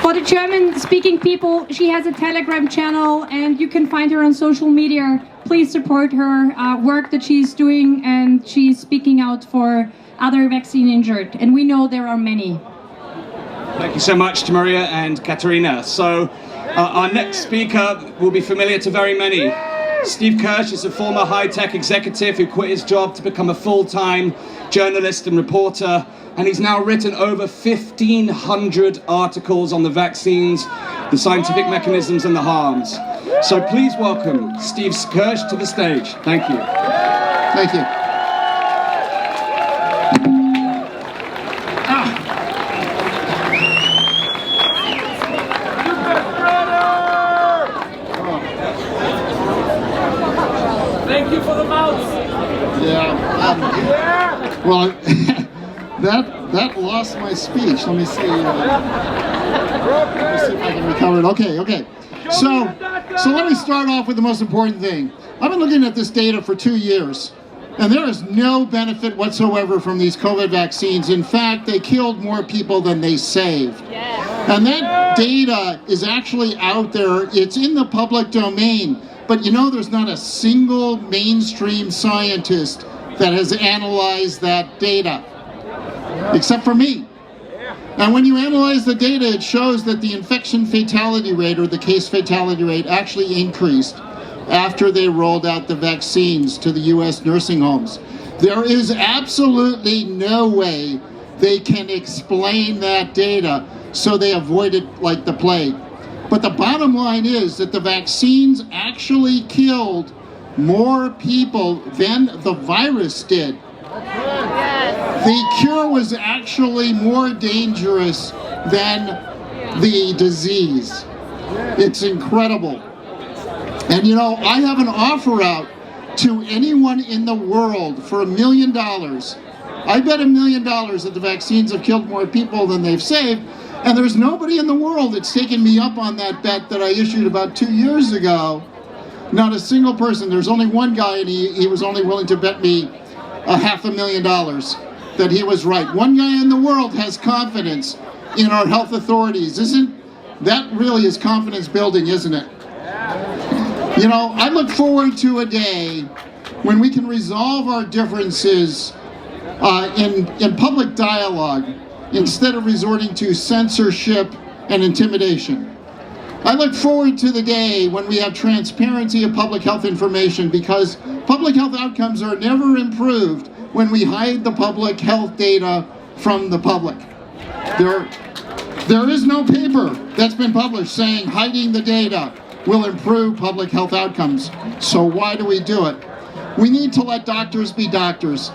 For the German-speaking people, she has a Telegram channel and you can find her on social media. Please support her work that she's doing, and she's speaking out for other vaccine injured. And we know there are many. Thank you so much to Maria and Katharina. So our next speaker will be familiar to very many. Steve Kirsch is a former high-tech executive who quit his job to become a full-time journalist and reporter, and he's now written over 1,500 articles on the vaccines, the scientific mechanisms and the harms. So please welcome Steve Kirsch to the stage. Thank you. Thank you. Thank you for the mouse. Yeah. Well, that lost my speech. Let me see. Let me see if I can recover it. Okay. So let me start off with the most important thing. I've been looking at this data for 2 years, and there is no benefit whatsoever from these COVID vaccines. In fact, they killed more people than they saved. And that data is actually out there. It's in the public domain. But you know, there's not a single mainstream scientist that has analyzed that data, except for me. And when you analyze the data, it shows that the infection fatality rate, or the case fatality rate, actually increased after they rolled out the vaccines to the US nursing homes. There is absolutely no way they can explain that data, so they avoid it like the plague. But the bottom line is that the vaccines actually killed more people than the virus did. The cure was actually more dangerous than the disease. It's incredible. And you know, I have an offer out to anyone in the world for $1 million. I bet $1 million that the vaccines have killed more people than they've saved. And there's nobody in the world that's taken me up on that bet that I issued about 2 years ago. Not a single person. There's only one guy, and he was only willing to bet me $500,000 that he was right. One guy in the world has confidence in our health authorities. That really is confidence building, isn't it? You know, I look forward to a day when we can resolve our differences in public dialogue, instead of resorting to censorship and intimidation. I look forward to the day when we have transparency of public health information, because public health outcomes are never improved when we hide the public health data from the public. There is no paper that's been published saying hiding the data will improve public health outcomes. So why do we do it? We need to let doctors be doctors.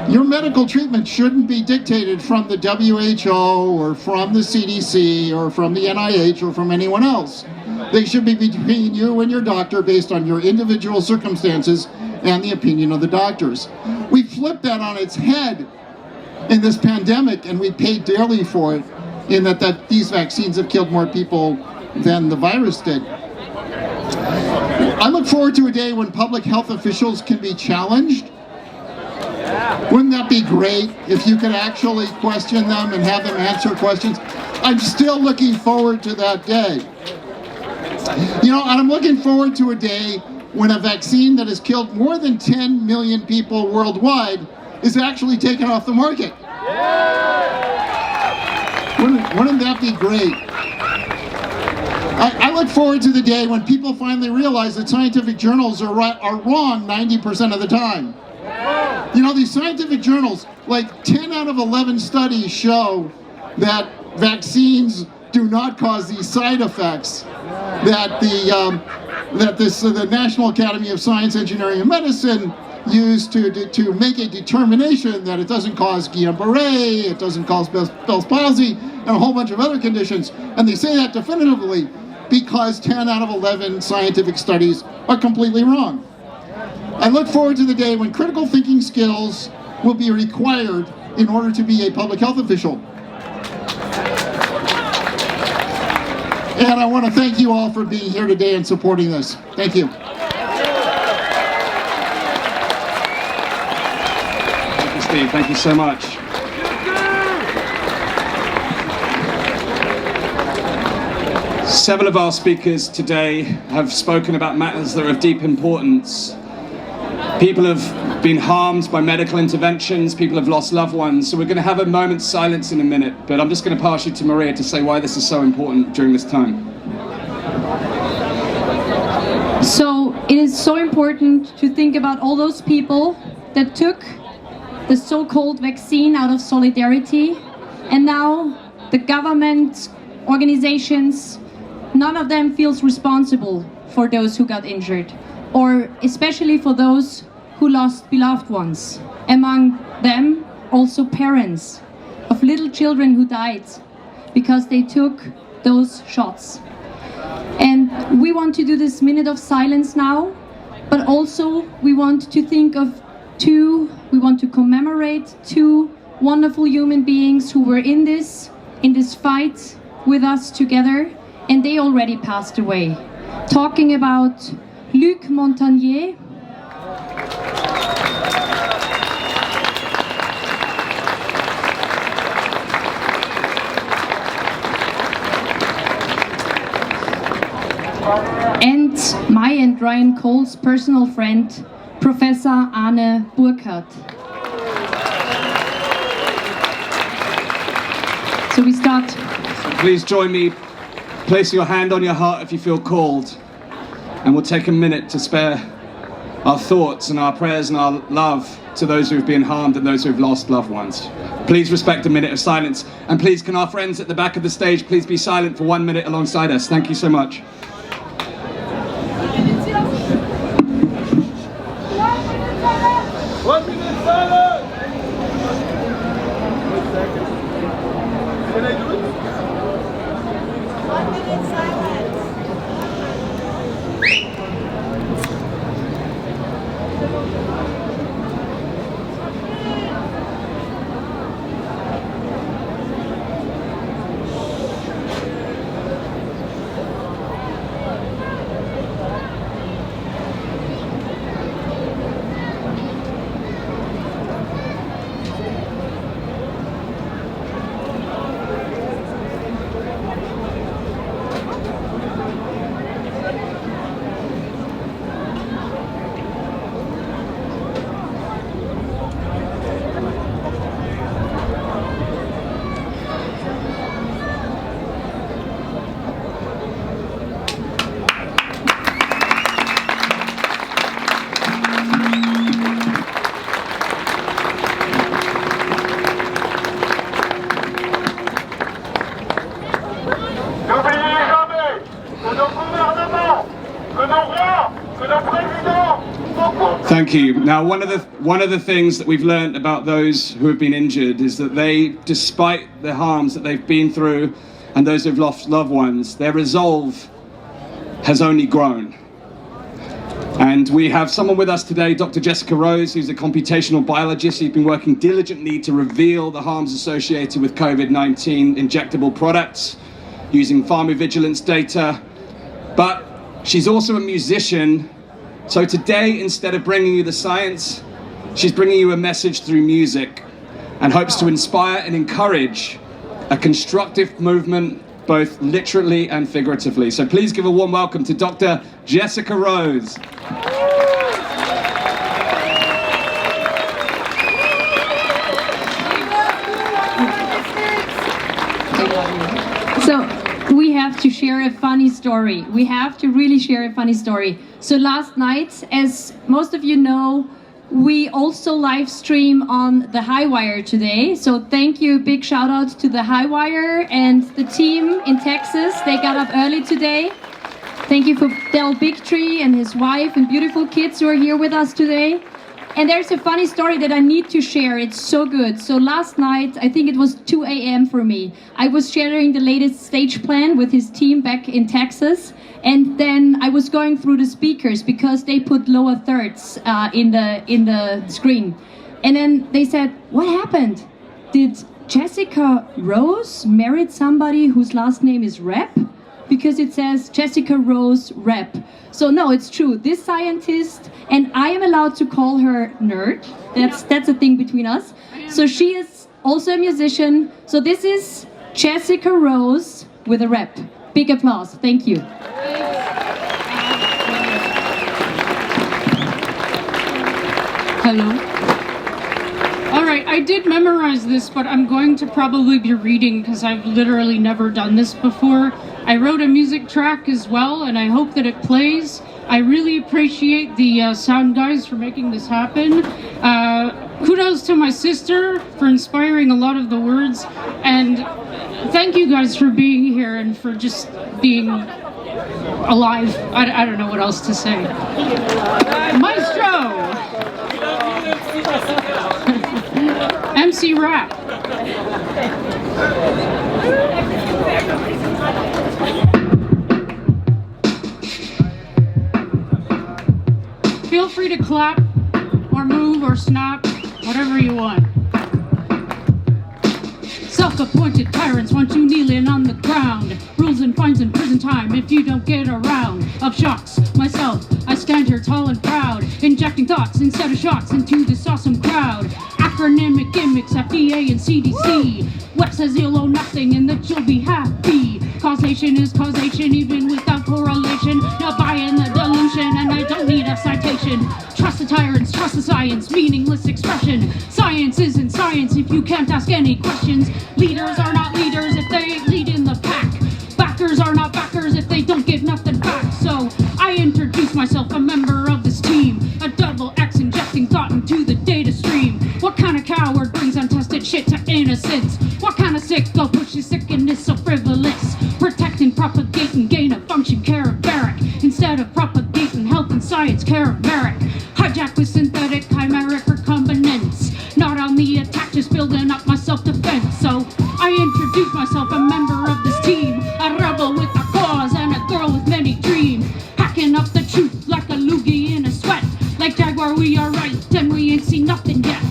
Your medical treatment shouldn't be dictated from the WHO or from the CDC or from the NIH or from anyone else. They should be between you and your doctor based on your individual circumstances and the opinion of the doctors. We flipped that on its head in this pandemic, and we paid dearly for it, in that these vaccines have killed more people than the virus did. I look forward to a day when public health officials can be challenged. Wouldn't that be great if you could actually question them and have them answer questions? I'm still looking forward to that day. You know, and I'm looking forward to a day when a vaccine that has killed more than 10 million people worldwide is actually taken off the market. Wouldn't that be great? I look forward to the day when people finally realize that scientific journals are wrong 90% of the time. You know, these scientific journals, like 10 out of 11 studies show that vaccines do not cause these side effects that the National Academy of Science, Engineering, and Medicine used to make a determination that it doesn't cause Guillain-Barré, it doesn't cause Bell's palsy, and a whole bunch of other conditions. And they say that definitively because 10 out of 11 scientific studies are completely wrong. I look forward to the day when critical thinking skills will be required in order to be a public health official. And I want to thank you all for being here today and supporting this. Thank you. Thank you, Steve. Thank you so much. Several of our speakers today have spoken about matters that are of deep importance. People have been harmed by medical interventions, people have lost loved ones, so we're going to have a moment's silence in a minute, but I'm just going to pass you to Maria to say why this is so important during this time. So it is so important to think about all those people that took the so-called vaccine out of solidarity, and now the government, organizations, none of them feels responsible for those who got injured, or especially for those who lost beloved ones. Among them, also parents of little children who died because they took those shots. And we want to do this minute of silence now, but also we want to think of we want to commemorate two wonderful human beings who were in this fight with us together, and they already passed away. Talking about Luc Montagnier, and my and Ryan Cole's personal friend, Professor Arne Burkhardt. So we start. Please join me. Place your hand on your heart if you feel called, and we'll take a minute to spare our thoughts and our prayers and our love to those who have been harmed and those who have lost loved ones. Please respect a minute of silence, and please can our friends at the back of the stage please be silent for 1 minute alongside us. Thank you so much. Thank you. Now, one of the things that we've learned about those who have been injured is that they, despite the harms that they've been through and those who've lost loved ones, their resolve has only grown. And we have someone with us today, Dr. Jessica Rose, who's a computational biologist. She's been working diligently to reveal the harms associated with COVID-19 injectable products using pharmacovigilance data. But she's also a musician. So today, instead of bringing you the science, she's bringing you a message through music and hopes to inspire and encourage a constructive movement, both literally and figuratively. So please give a warm welcome to Dr. Jessica Rose. So we have to share a funny story. We have to really share a funny story. So last night, as most of you know, we also live stream on the Highwire today. So thank you, big shout out to the Highwire and the team in Texas. They got up early today. Thank you for Del Bigtree and his wife and beautiful kids who are here with us today. And there's a funny story that I need to share. It's so good. So last night, I think it was 2 a.m. for me, I was sharing the latest stage plan with his team back in Texas. And then I was going through the speakers because they put lower thirds in the screen. And then they said, what happened? Did Jessica Rose marry somebody whose last name is Rep? Because it says Jessica Rose Rep. So no, it's true. This scientist, and I am allowed to call her nerd. That's a thing between us. So she is also a musician. So this is Jessica Rose with a rep. Big applause. Thank you. Hello. All right, I did memorize this, but I'm going to probably be reading because I've literally never done this before. I wrote a music track as well, and I hope that it plays. I really appreciate the sound guys for making this happen. Kudos to my sister for inspiring a lot of the words, and thank you guys for being here and for just being alive. I don't know what else to say. Maestro! MC Rap. Feel free to clap or move or snap, whatever you want. Self-appointed tyrants want you kneeling on the ground. Rules and fines and prison time if you don't get a round of shocks. Myself, I stand here tall and proud, injecting thoughts instead of shots into this awesome crowd. Acronymic gimmicks, FDA and CDC. Web says you'll owe nothing and that you'll be happy. Causation is causation even without correlation. Not buying the delusion and I don't need a citation. Trust the tyrants, trust the science, meaningless expression. Science isn't science if you can't ask any questions. Leaders are not leaders if they lead in the pack. Backers are not backers if they don't give nothing back. So I introduce myself, a member of this team. A double X injecting thought into the data stream. What kind of coward brings untested shit to innocence? What kind of sicko pushes sickness so frivolous? Protecting, propagating, gain of function, cadaveric. Instead of propagating health and science, cadaveric. Hijack with synthetic, chimeric recombinants. Not on the attack, just building up my self-defense. So I introduce myself, a member of this team. A rebel with a cause and a girl with many dreams. Hacking up the truth like a loogie in a sweat. Like Jaguar, we are right, and we ain't seen nothing yet.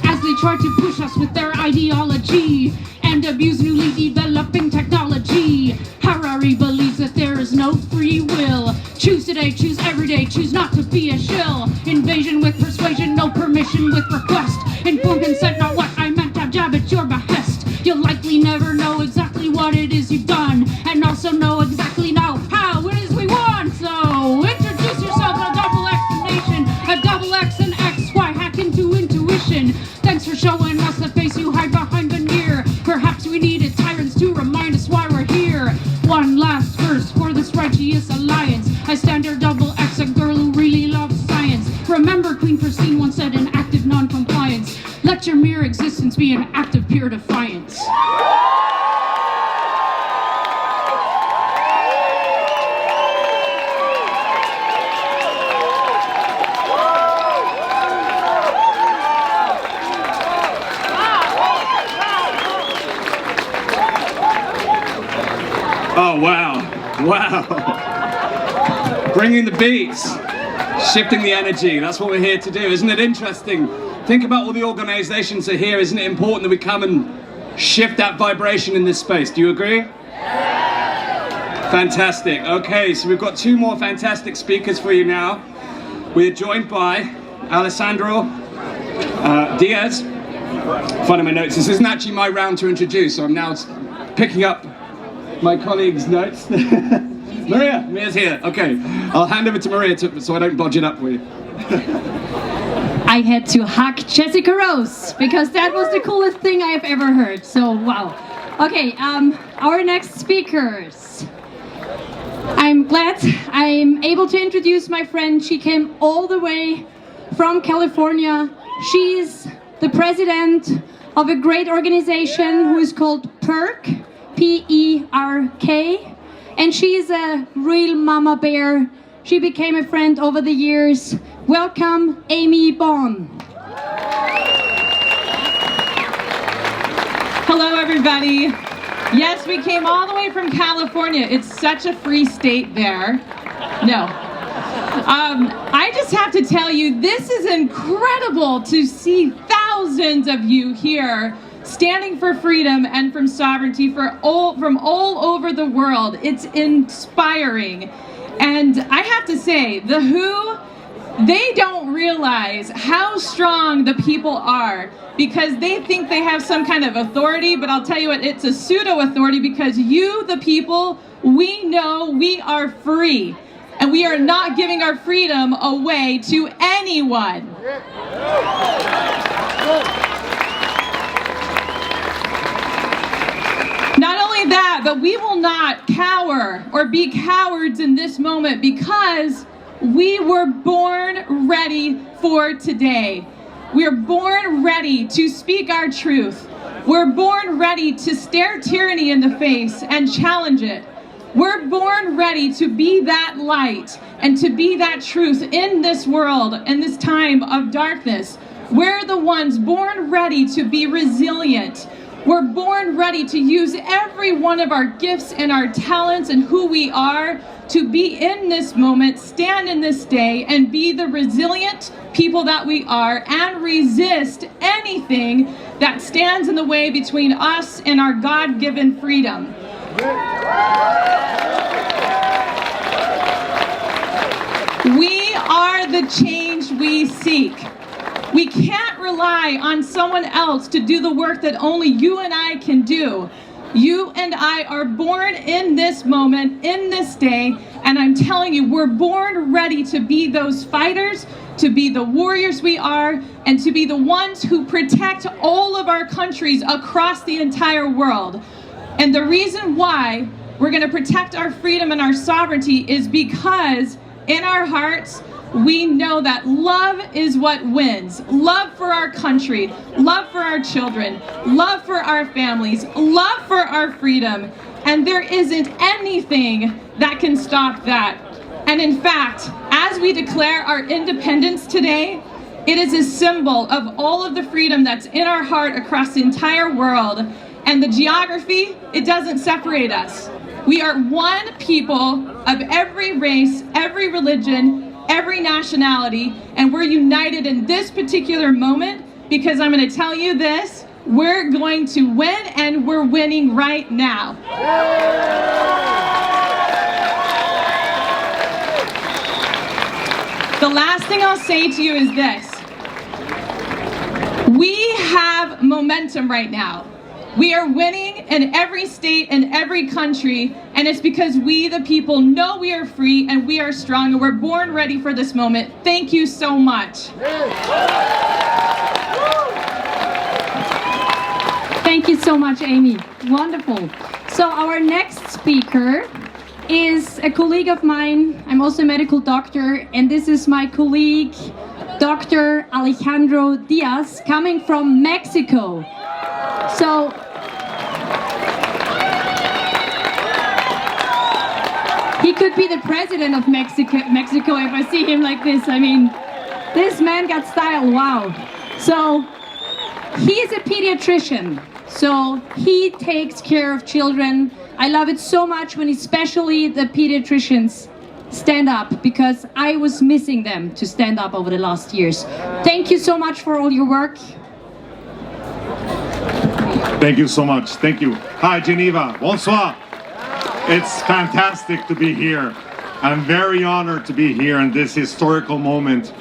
As they try to push us with their ideology and abuse newly developing technology. Harari believes that there is no free will. Choose today, choose every day, choose not to be a shill. Invasion with persuasion, no permission with request. Informed consent, not what I meant, I jab at your behest. You'll likely never know exactly what it is you've done, and also know exactly now how it is we won. So introduce yourself, a double explanation, a double X and X, Y hack into intuition. Thanks for showing us the face you hide behind veneer. Perhaps we needed tyrants to remind us why we're here. One last verse for this righteous alliance. I stand here double X, a girl who really loves science. Remember Queen Christine once said an act of non-compliance. Let your mere existence be an act of pure defiance. Oh, wow. Wow. Bringing the beats, shifting the energy. That's what we're here to do. Isn't it interesting? Think about all the organizations that are here. Isn't it important that we come and shift that vibration in this space? Do you agree? Fantastic. Okay, so we've got two more fantastic speakers for you now. We're joined by Alejandro Diaz. Finding my notes. This isn't actually my round to introduce, so I'm now picking up my colleague's notes. Maria's here. Okay, I'll hand over to Maria so I don't bodge it up for you. I had to hug Jessica Rose because that was the coolest thing I have ever heard. So wow. Okay, our next speakers. I'm glad I'm able to introduce my friend. She came all the way from California. She's the president of a great organization who is called PERK, P-E-R-K, and she's a real mama bear. She became a friend over the years. Welcome, Amy Bond. Hello, everybody. Yes, we came all the way from California. It's such a free state there. No. I just have to tell you, this is incredible to see thousands of you here standing for freedom and from sovereignty from all over the world. It's inspiring. And I have to say, the WHO, they don't realize how strong the people are because they think they have some kind of authority, but I'll tell you what, it's a pseudo-authority because you, the people, we know we are free. And we are not giving our freedom away to anyone. Not only that, but we will not cower or be cowards in this moment because we were born ready for today. We're born ready to speak our truth. We're born ready to stare tyranny in the face and challenge it. We're born ready to be that light and to be that truth in this world, in this time of darkness. We're the ones born ready to be resilient. We're born ready to use every one of our gifts and our talents and who we are to be in this moment, stand in this day, and be the resilient people that we are and resist anything that stands in the way between us and our God-given freedom. We are the change we seek. We can't rely on someone else to do the work that only you and I can do. You and I are born in this moment, in this day, and I'm telling you, we're born ready to be those fighters, to be the warriors we are, and to be the ones who protect all of our countries across the entire world. And the reason why we're going to protect our freedom and our sovereignty is because in our hearts, we know that love is what wins. Love for our country, love for our children, love for our families, love for our freedom. And there isn't anything that can stop that. And in fact, as we declare our independence today, it is a symbol of all of the freedom that's in our heart across the entire world. And the geography, it doesn't separate us. We are one people of every race, every religion, every nationality, and we're united in this particular moment because I'm going to tell you this, we're going to win and we're winning right now. The last thing I'll say to you is this. We have momentum right now. We are winning in every state and every country, and it's because we, the people, know we are free and we are strong and we're born ready for this moment. Thank you so much. Thank you so much, Amy. Wonderful. So our next speaker is a colleague of mine. I'm also a medical doctor, and this is my colleague, Dr. Alejandro Diaz, coming from Mexico. So, he could be the president of Mexico if I see him like this. I mean, this man got style, wow. So, he is a pediatrician. So, he takes care of children. I love it so much when especially the pediatricians stand up because I was missing them to stand up over the last years. Thank you so much for all your work. Thank you so much. Thank you. Hi, Geneva. Bonsoir. It's fantastic to be here. I'm very honored to be here in this historical moment.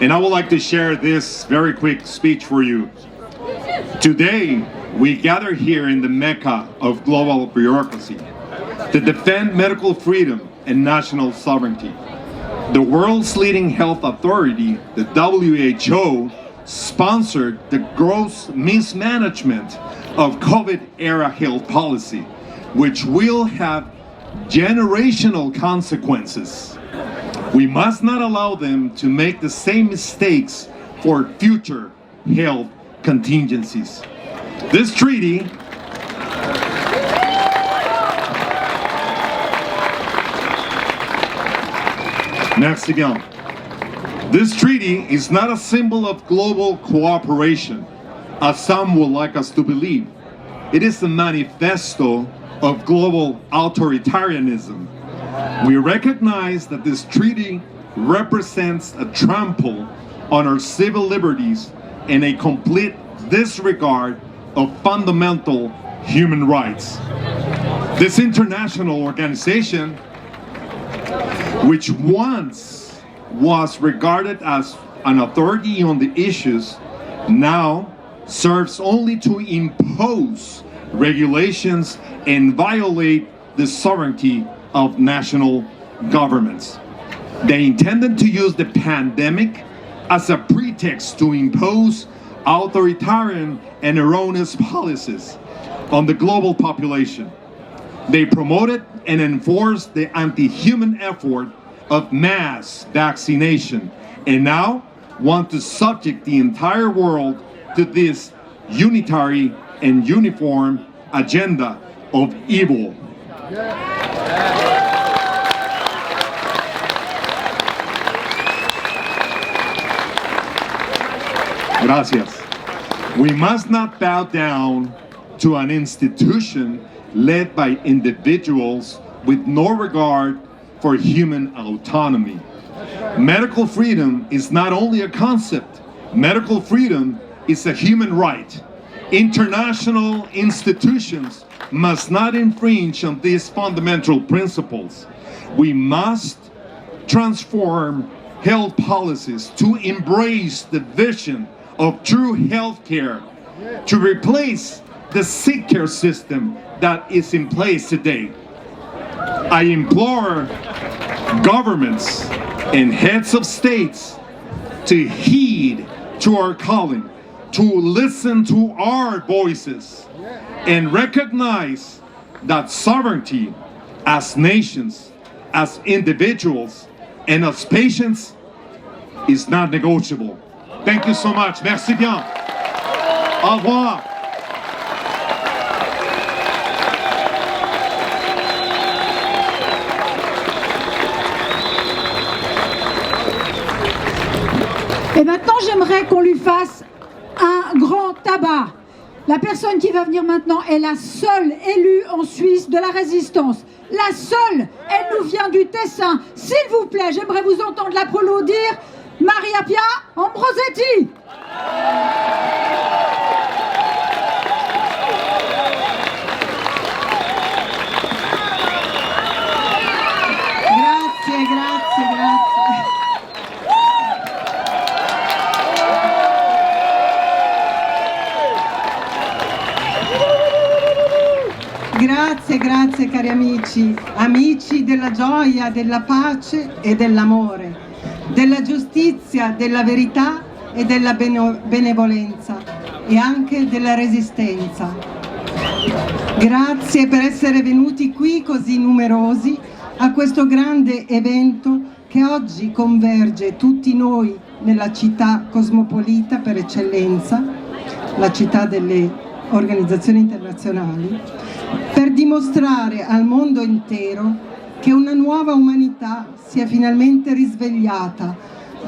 And I would like to share this very quick speech for you. Today, we gather here in the Mecca of global bureaucracy to defend medical freedom and national sovereignty. The world's leading health authority, the WHO, sponsored the gross mismanagement of COVID-era health policy, which will have generational consequences. We must not allow them to make the same mistakes for future health contingencies. This treaty Merci bien. This treaty is not a symbol of global cooperation, as some would like us to believe. It is a manifesto of global authoritarianism. We recognize that this treaty represents a trample on our civil liberties and a complete disregard of fundamental human rights. This international organization, which once was regarded as an authority on the issues, now serves only to impose regulations and violate the sovereignty of national governments. They intended to use the pandemic as a pretext to impose authoritarian and erroneous policies on the global population. They promoted and enforced the anti-human effort of mass vaccination, and now want to subject the entire world to this unitary and uniform agenda of evil. Gracias. We must not bow down to an institution led by individuals with no regard for human autonomy. Medical freedom is not only a concept, medical freedom is a human right. International institutions must not infringe on these fundamental principles. We must transform health policies to embrace the vision of true health care, to replace the sick care system that is in place today. I implore governments and heads of states to heed to our calling, to listen to our voices, and recognize that sovereignty as nations, as individuals, and as patients is not negotiable. Thank you so much. Merci bien. Au revoir. Et maintenant, j'aimerais qu'on lui fasse un grand tabac. La personne qui va venir maintenant est la seule élue en Suisse de la résistance. La seule. Elle nous vient du Tessin. S'il vous plaît, j'aimerais vous entendre l'applaudir. Maria Pia Ambrosetti. Grazie, grazie, grazie. Grazie, grazie cari amici, amici della gioia, della pace e dell'amore, della giustizia, della verità e della benevolenza e anche della resistenza. Grazie per essere venuti qui così numerosi a questo grande evento che oggi converge tutti noi nella città cosmopolita per eccellenza, la città delle organizzazioni internazionali, per dimostrare al mondo intero che una nuova umanità si è finalmente risvegliata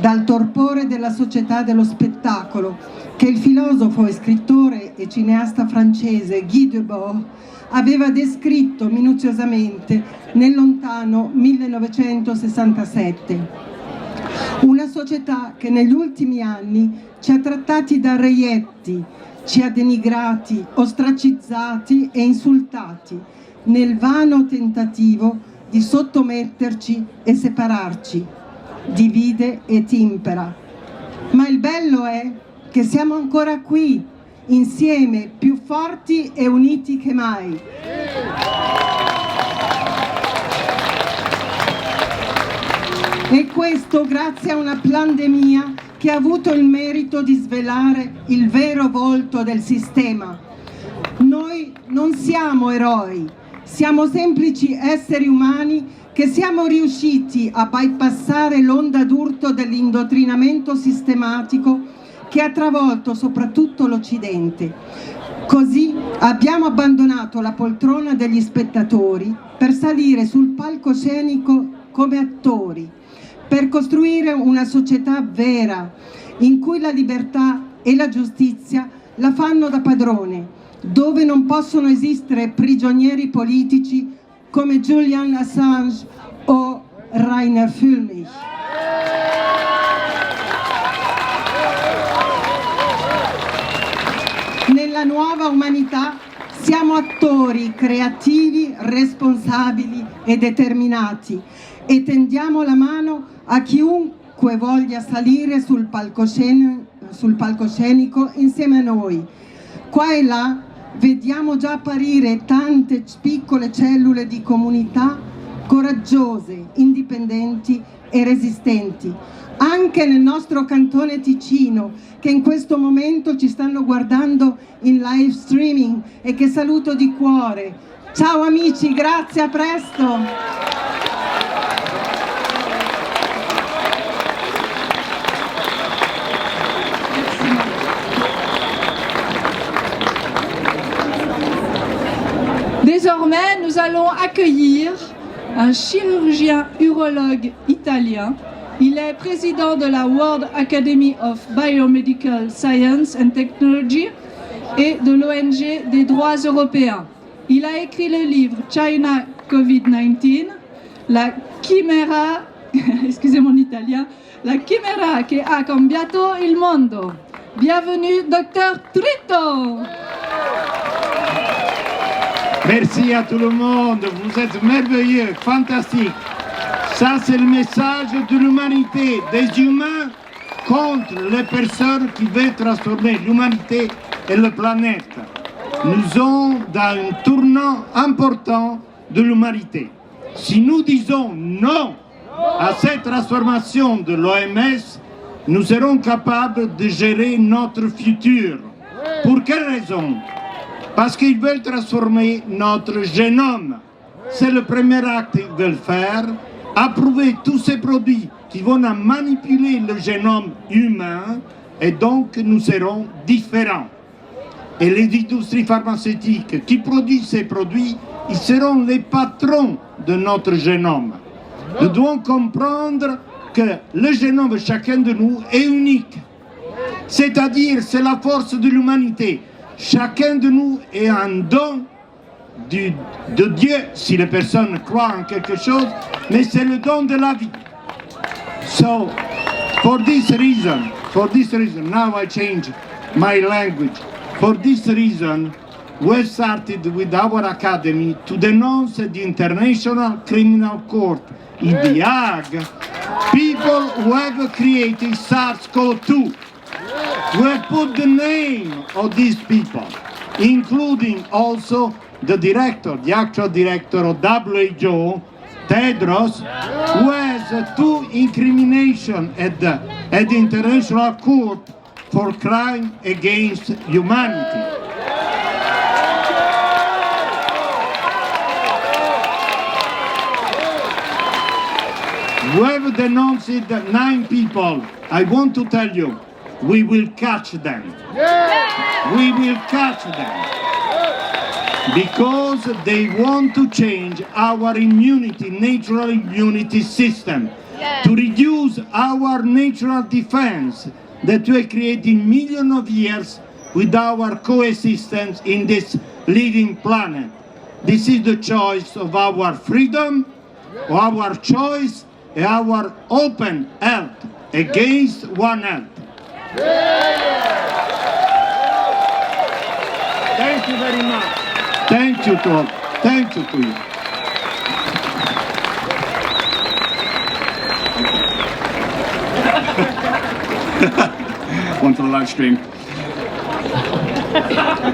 dal torpore della società dello spettacolo che il filosofo e scrittore e cineasta francese Guy Debord aveva descritto minuziosamente nel lontano 1967. Una società che negli ultimi anni ci ha trattati da reietti, ci ha denigrati, ostracizzati e insultati nel vano tentativo di sottometterci e separarci, divide et impera. Ma il bello è che siamo ancora qui, insieme, più forti e uniti che mai. E questo grazie a una pandemia che ha avuto il merito di svelare il vero volto del sistema. Noi non siamo eroi, Siamo semplici esseri umani che siamo riusciti a bypassare l'onda d'urto dell'indottrinamento sistematico che ha travolto soprattutto l'Occidente. Così abbiamo abbandonato la poltrona degli spettatori per salire sul palcoscenico come attori, per costruire una società vera in cui la libertà e la giustizia la fanno da padrone, dove non possono esistere prigionieri politici come Julian Assange o Rainer Füllmich. Nella nuova umanità siamo attori creativi, responsabili e determinati e tendiamo la mano a chiunque voglia salire sul palcoscenico insieme a noi. Qua e là vediamo già apparire tante piccole cellule di comunità coraggiose, indipendenti e resistenti, anche nel nostro cantone Ticino, che in questo momento ci stanno guardando in live streaming e che saluto di cuore. Ciao amici, grazie, a presto! Désormais, nous allons accueillir un chirurgien urologue italien. Il est président de la World Academy of Biomedical Science and Technology et de l'ONG des droits européens. Il a écrit le livre China Covid-19, la chimera, excusez mon italien, la chimera che ha cambiato il mondo. Bienvenue, Dr Tritto. Merci à tout le monde, vous êtes merveilleux, fantastique. Ça, c'est le message de l'humanité, des humains contre les personnes qui veulent transformer l'humanité et la planète. Nous sommes dans un tournant important de l'humanité. Si nous disons non à cette transformation de l'OMS, nous serons capables de gérer notre futur. Pour quelle raison? Parce qu'ils veulent transformer notre génome. C'est le premier acte qu'ils veulent faire. Approuver tous ces produits qui vont manipuler le génome humain et donc nous serons différents. Et les industries pharmaceutiques qui produisent ces produits, ils seront les patrons de notre génome. Nous devons comprendre que le génome de chacun de nous est unique. C'est-à-dire, c'est la force de l'humanité. Chacun de nous est un don de Dieu, si les personnes croient en quelque chose, mais c'est le don de la vie. So, for this reason, now I change my language. For this reason, we started with our academy to denounce the International Criminal Court in The Hague, people who have created SARS-CoV-2. We have put the name of these people, including also the director, the actual director of WHO, Tedros, who has 2 incriminations at the International Court for crime against humanity. We have denounced 9 people. I want to tell you, we will catch them. We will catch them. Because they want to change our immunity, natural immunity system, to reduce our natural defense that we are creating millions of years with our coexistence in this living planet. This is the choice of our freedom, our choice, and our open health against one health. Thank you very much. Thank you to all. Thank you to you. One for the live stream.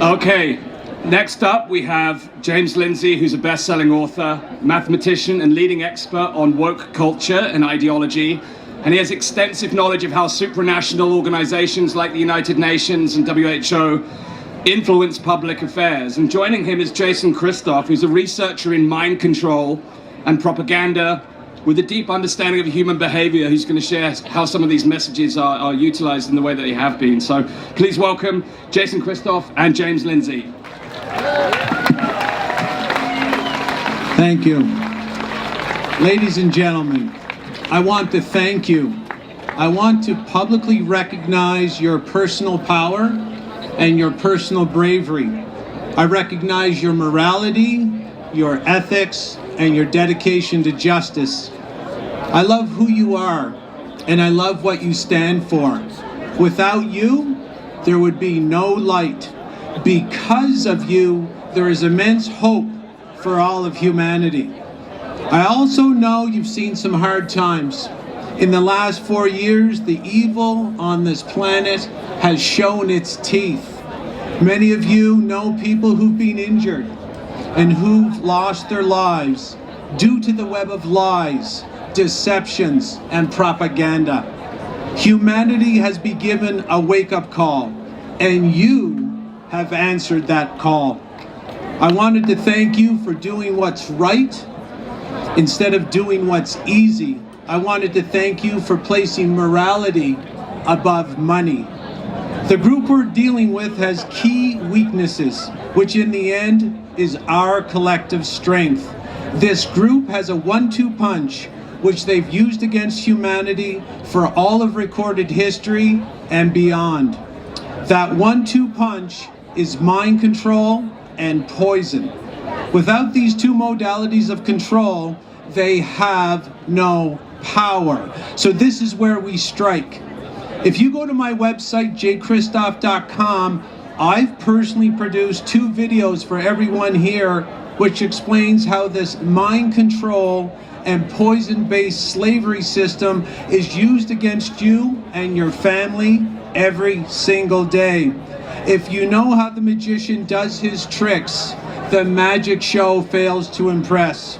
Okay, next up we have James Lindsay, who's a best-selling author, mathematician and leading expert on woke culture and ideology. And he has extensive knowledge of how supranational organizations like the United Nations and WHO influence public affairs. And joining him is Jason Christoff, who's a researcher in mind control and propaganda with a deep understanding of human behavior, who's going to share how some of these messages are utilized in the way that they have been. So please welcome Jason Christoff and James Lindsay. Thank you. Ladies and gentlemen, I want to thank you. I want to publicly recognize your personal power and your personal bravery. I recognize your morality, your ethics, and your dedication to justice. I love who you are, and I love what you stand for. Without you, there would be no light. Because of you, there is immense hope for all of humanity. I also know you've seen some hard times. In the last 4 years, the evil on this planet has shown its teeth. Many of you know people who've been injured and who've lost their lives due to the web of lies, deceptions, and propaganda. Humanity has been given a wake-up call, and you have answered that call. I wanted to thank you for doing what's right instead of doing what's easy. I wanted to thank you for placing morality above money. The group we're dealing with has key weaknesses, which in the end is our collective strength. This group has a 1-2 punch, which they've used against humanity for all of recorded history and beyond. That 1-2 punch is mind control and poison. Without these two modalities of control, they have no power. So this is where we strike. If you go to my website, jchristoff.com, I've personally produced 2 videos for everyone here which explains how this mind control and poison-based slavery system is used against you and your family every single day. If you know how the magician does his tricks, the magic show fails to impress.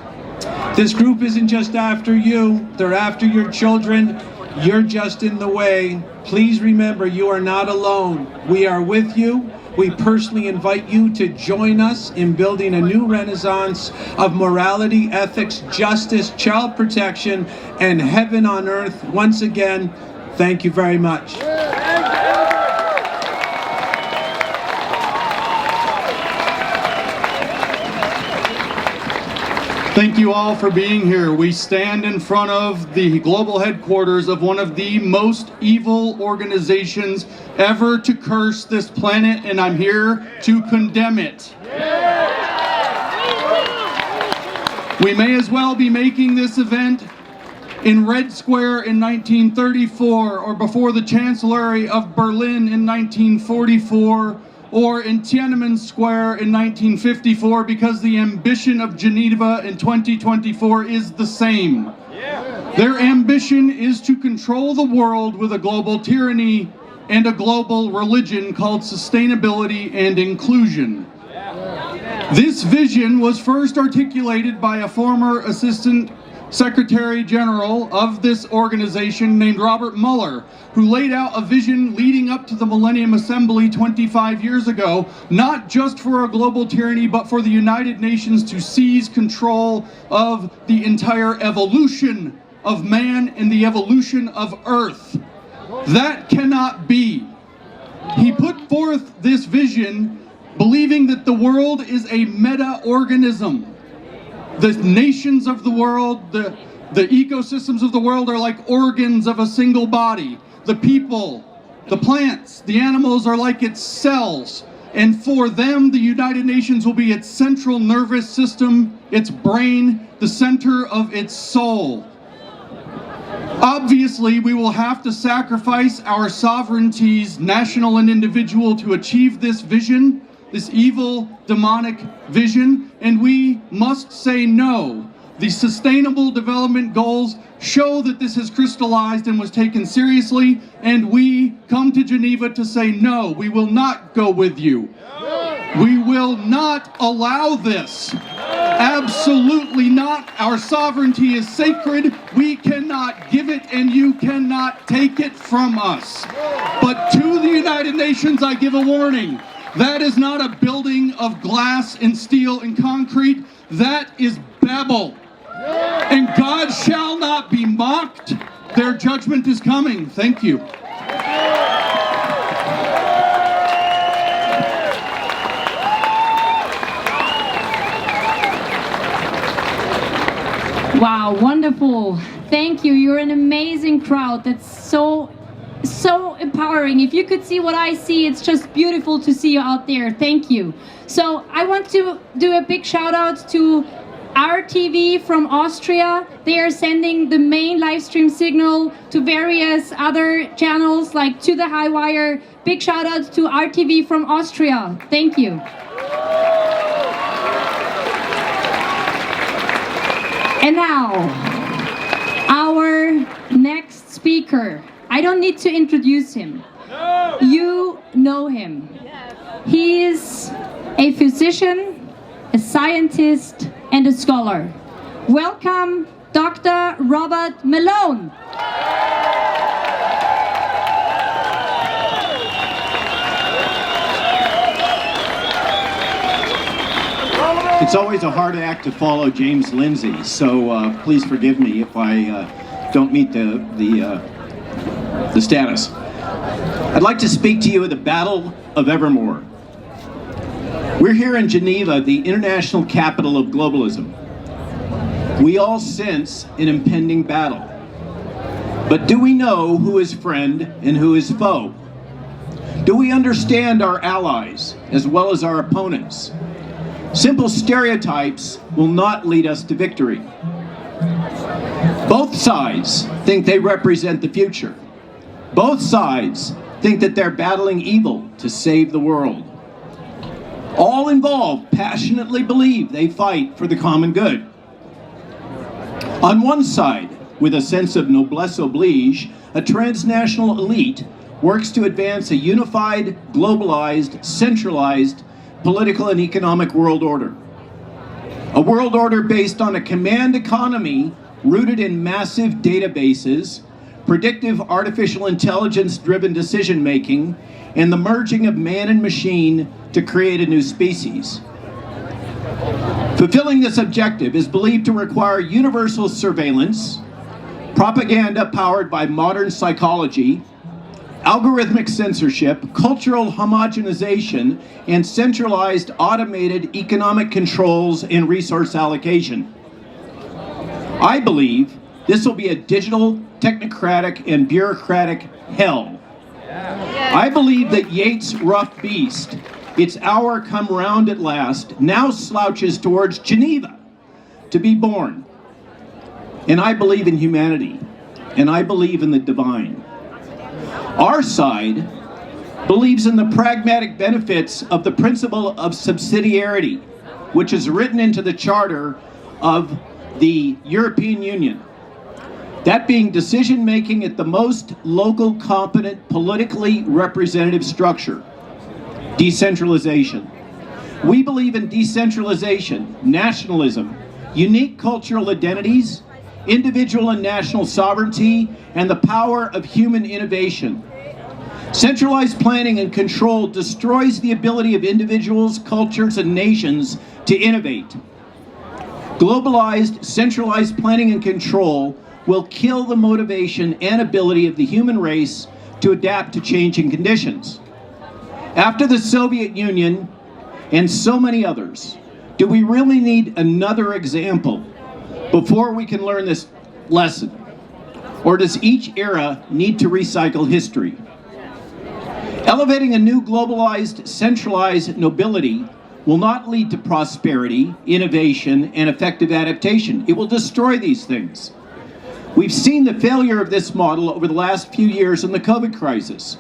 This group isn't just after you, they're after your children. You're just in the way. Please remember, you are not alone. We are with you. We personally invite you to join us in building a new renaissance of morality, ethics, justice, child protection, and heaven on earth. Once again, thank you very much. Thank you all for being here. We stand in front of the global headquarters of one of the most evil organizations ever to curse this planet, and I'm here to condemn it. We may as well be making this event in Red Square in 1934, or before the Chancellery of Berlin in 1944, or in Tiananmen Square in 1954, because the ambition of Geneva in 2024 is the same. Their ambition is to control the world with a global tyranny and a global religion called sustainability and inclusion. This vision was first articulated by a former Assistant Secretary General of this organization named Robert Mueller, who laid out a vision leading up to the Millennium Assembly 25 years ago, not just for a global tyranny, but for the United Nations to seize control of the entire evolution of man and the evolution of Earth. That cannot be. He put forth this vision believing that the world is a meta-organism. The nations of the world, the ecosystems of the world are like organs of a single body. The people, the plants, the animals are like its cells. And for them, the United Nations will be its central nervous system, its brain, the center of its soul. Obviously, we will have to sacrifice our sovereignties, national and individual, to achieve this vision, this evil, demonic vision, and we must say no. The Sustainable Development Goals show that this has crystallized and was taken seriously, and we come to Geneva to say no, we will not go with you. We will not allow this. Absolutely not. Our sovereignty is sacred. We cannot give it, and you cannot take it from us. But to the United Nations, I give a warning. That is not a building of glass and steel and concrete. That is Babel. And God shall not be mocked. Their judgment is coming. Thank you. Wow, wonderful. Thank you. You're an amazing crowd. That's so empowering. If you could see what I see, it's just beautiful to see you out there. Thank you. So I want to do a big shout out to RTV from Austria. They are sending the main live stream signal to various other channels like To the High Wire. Big shout out to RTV from Austria. Thank you. And now, our next speaker. I don't need to introduce him. No. You know him. Yes. He is a physician, a scientist, and a scholar. Welcome, Dr. Robert Malone. It's always a hard act to follow James Lindsay, so please forgive me if I don't meet the status. I'd like to speak to you of the Battle of Evermore. We're here in Geneva, the international capital of globalism. We all sense an impending battle. But do we know who is friend and who is foe? Do we understand our allies as well as our opponents? Simple stereotypes will not lead us to victory. Both sides think they represent the future. Both sides think that they're battling evil to save the world. All involved passionately believe they fight for the common good. On one side, with a sense of noblesse oblige, a transnational elite works to advance a unified, globalized, centralized political and economic world order. A world order based on a command economy rooted in massive databases, predictive artificial intelligence-driven decision-making, and the merging of man and machine to create a new species. Fulfilling this objective is believed to require universal surveillance, propaganda powered by modern psychology, algorithmic censorship, cultural homogenization, and centralized automated economic controls and resource allocation. I believe this will be a digital, technocratic, and bureaucratic hell. I believe that Yeats' rough beast, its hour come round at last, now slouches towards Geneva to be born. And I believe in humanity, and I believe in the divine. Our side believes in the pragmatic benefits of the principle of subsidiarity, which is written into the charter of the European Union. That being decision-making at the most local, competent, politically representative structure. Decentralization. We believe in decentralization, nationalism, unique cultural identities, individual and national sovereignty, and the power of human innovation. Centralized planning and control destroys the ability of individuals, cultures, and nations to innovate. Globalized, centralized planning and control will kill the motivation and ability of the human race to adapt to changing conditions. After the Soviet Union and so many others, do we really need another example before we can learn this lesson? Or does each era need to recycle history? Elevating a new globalized, centralized nobility will not lead to prosperity, innovation, and effective adaptation. It will destroy these things. We've seen the failure of this model over the last few years in the COVID crisis.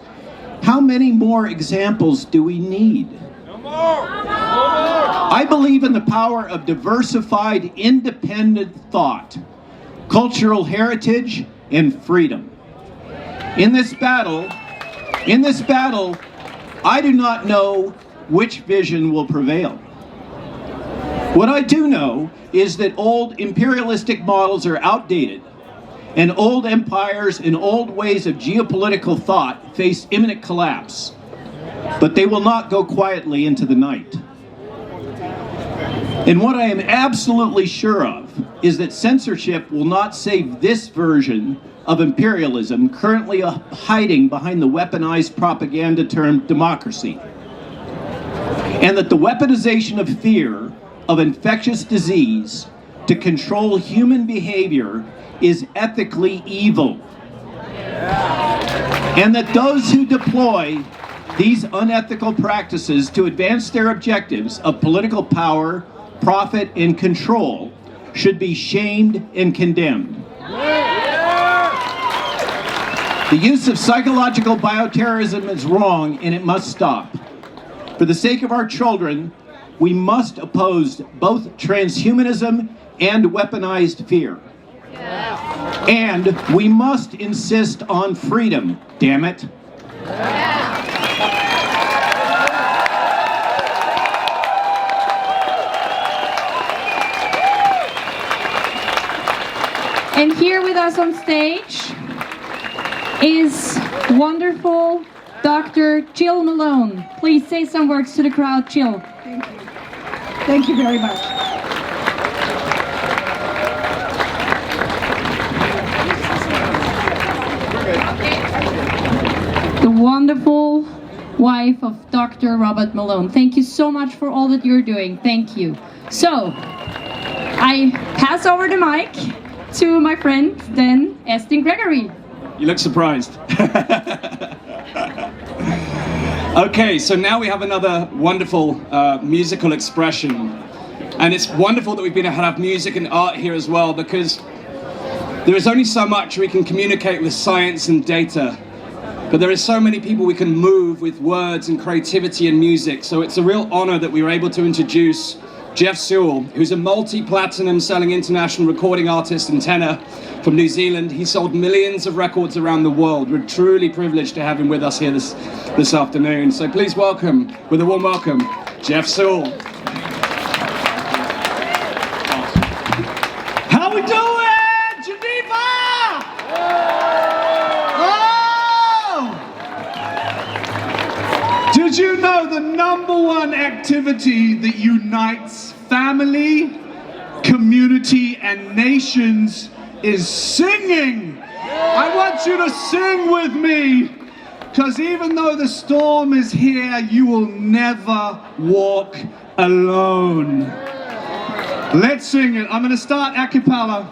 How many more examples do we need? No more. I believe in the power of diversified, independent thought, cultural heritage, and freedom. In this battle, I do not know which vision will prevail. What I do know is that old imperialistic models are outdated, and old empires and old ways of geopolitical thought face imminent collapse. but they will not go quietly into the night. And what I am absolutely sure of is that censorship will not save this version of imperialism currently hiding behind the weaponized propaganda term democracy. And that the weaponization of fear of infectious disease to control human behavior is ethically evil. And that those who deploy these unethical practices to advance their objectives of political power, profit, and control should be shamed and condemned. The use of psychological bioterrorism is wrong and it must stop. For the sake of our children, we must oppose both transhumanism and weaponized fear. And we must insist on freedom, damn it. And here with us on stage is wonderful Dr. Jill Malone. Please say some words to the crowd, Jill. Thank you. Thank you very much. The wonderful wife of Dr. Robert Malone. Thank you so much for all that you're doing. Thank you. So, I pass over the mic to my friend, then Astrid Gregory. You look surprised. Okay, so now we have another wonderful musical expression. And it's wonderful that we've been able to have music and art here as well, because there is only so much we can communicate with science and data. But there is so many people we can move with words and creativity and music. So it's a real honor that we were able to introduce Jeff Sewell, who's a multi-platinum selling international recording artist and tenor from New Zealand. He sold millions of records around the world. We're truly privileged to have him with us here this afternoon. So please welcome, with a warm welcome, Jeff Sewell. How we doing, Geneva? Oh! Did you know the #1 activity that unites family, community, and nations is singing? I want you to sing with me, because even though the storm is here, you will never walk alone. Let's sing it. I'm going to start a cappella.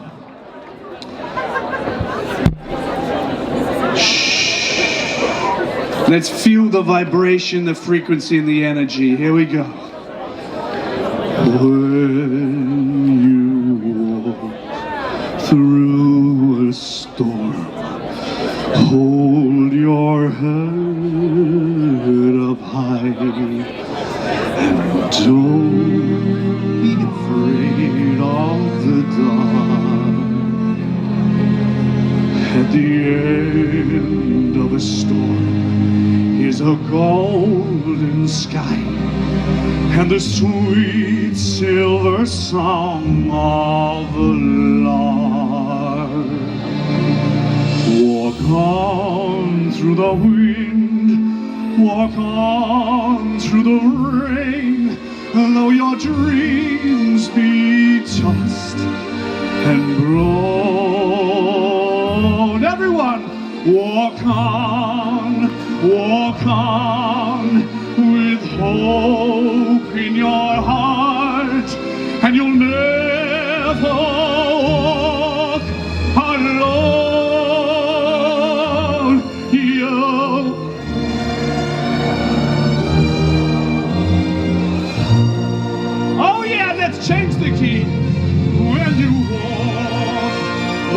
Let's feel the vibration, the frequency, and the energy. Here we go. When you walk through a storm, hold your head up high and don't be afraid of the dark. At the end of a storm is a golden sky and the sweet silver song of the lark. Walk on through the wind, walk on through the rain, though your dreams be tossed and blown. Everyone, walk on with hope in your heart, and you'll never walk alone. Oh yeah, let's change the key. When you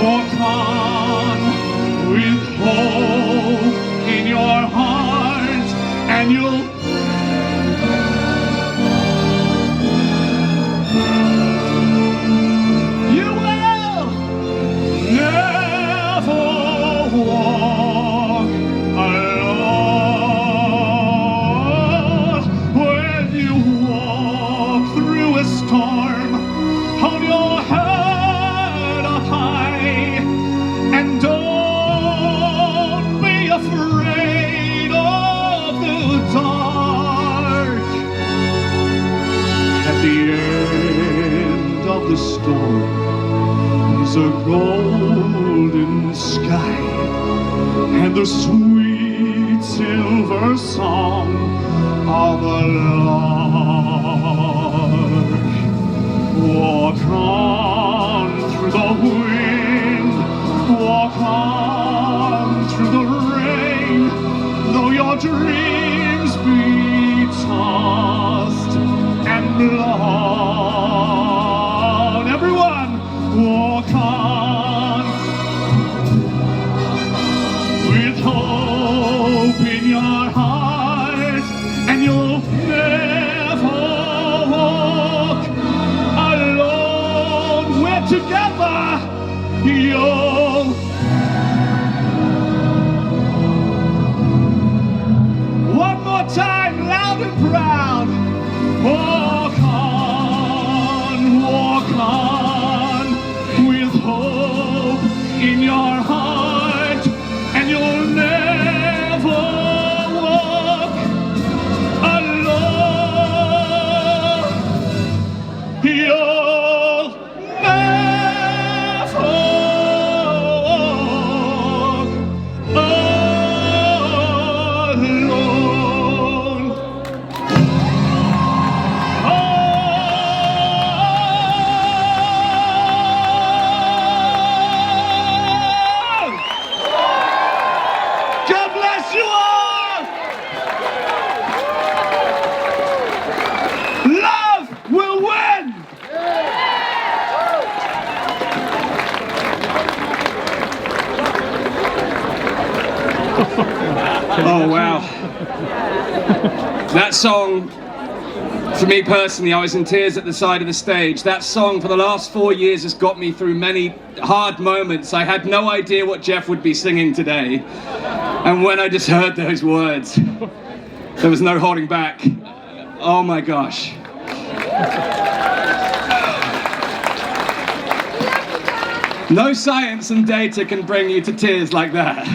walk on with hope in your heart, and you'll the sweet silver song of a lark. Walk on through the wind, walk on through the rain, though your dreams be tossed and blown. Everyone, walk on with hope in your heart, and you'll never walk alone. We're together. You'll one more time, loud and proud. Walk on with hope in your heart, and you'll never walk alone. You'll never walk alone. God bless you all. Love will win. Oh, wow. That song, for me personally, I was in tears at the side of the stage. That song for the last 4 years has got me through many hard moments. I had no idea what Jeff would be singing today. And when I just heard those words, there was no holding back. Oh my gosh. No science and data can bring you to tears like that.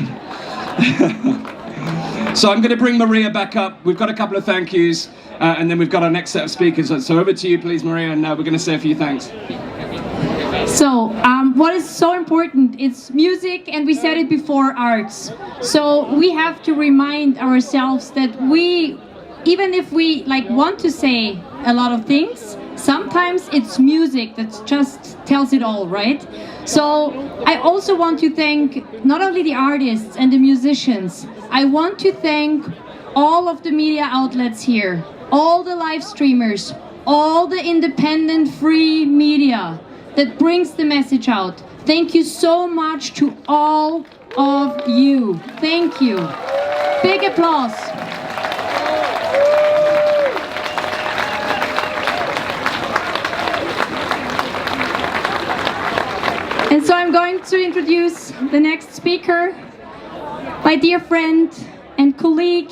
So I'm going to bring Maria back up. We've got a couple of thank yous, and then we've got our next set of speakers. So over to you, please, Maria, and we're going to say a few thanks. So, what is so important, it's music, and we said it before, arts. So we have to remind ourselves that we, even if we want to say a lot of things, sometimes it's music that just tells it all, right? So I also want to thank not only the artists and the musicians, I want to thank all of the media outlets here, all the live streamers, all the independent free media that brings the message out. Thank you so much to all of you. Thank you. Big applause. And so I'm going to introduce the next speaker, my dear friend and colleague,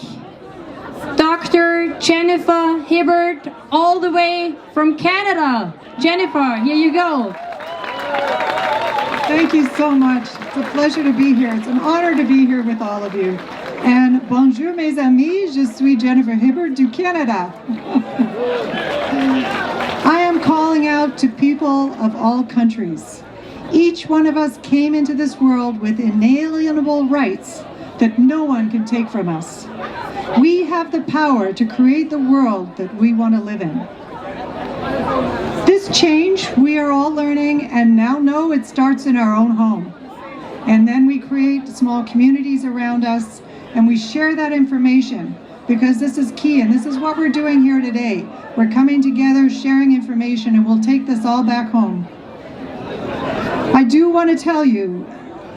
Dr. Jennifer Hibbert, all the way from Canada. Jennifer, here you go. Thank you so much. It's a pleasure to be here. It's an honor to be here with all of you. And bonjour mes amis, je suis Jennifer Hibbert du Canada. I am calling out to people of all countries. Each one of us came into this world with inalienable rights that no one can take from us. We have the power to create the world that we want to live in. This change we are all learning and now know it starts in our own home. And then we create small communities around us and we share that information because this is key and this is what we're doing here today. We're coming together, sharing information, and we'll take this all back home. I do want to tell you,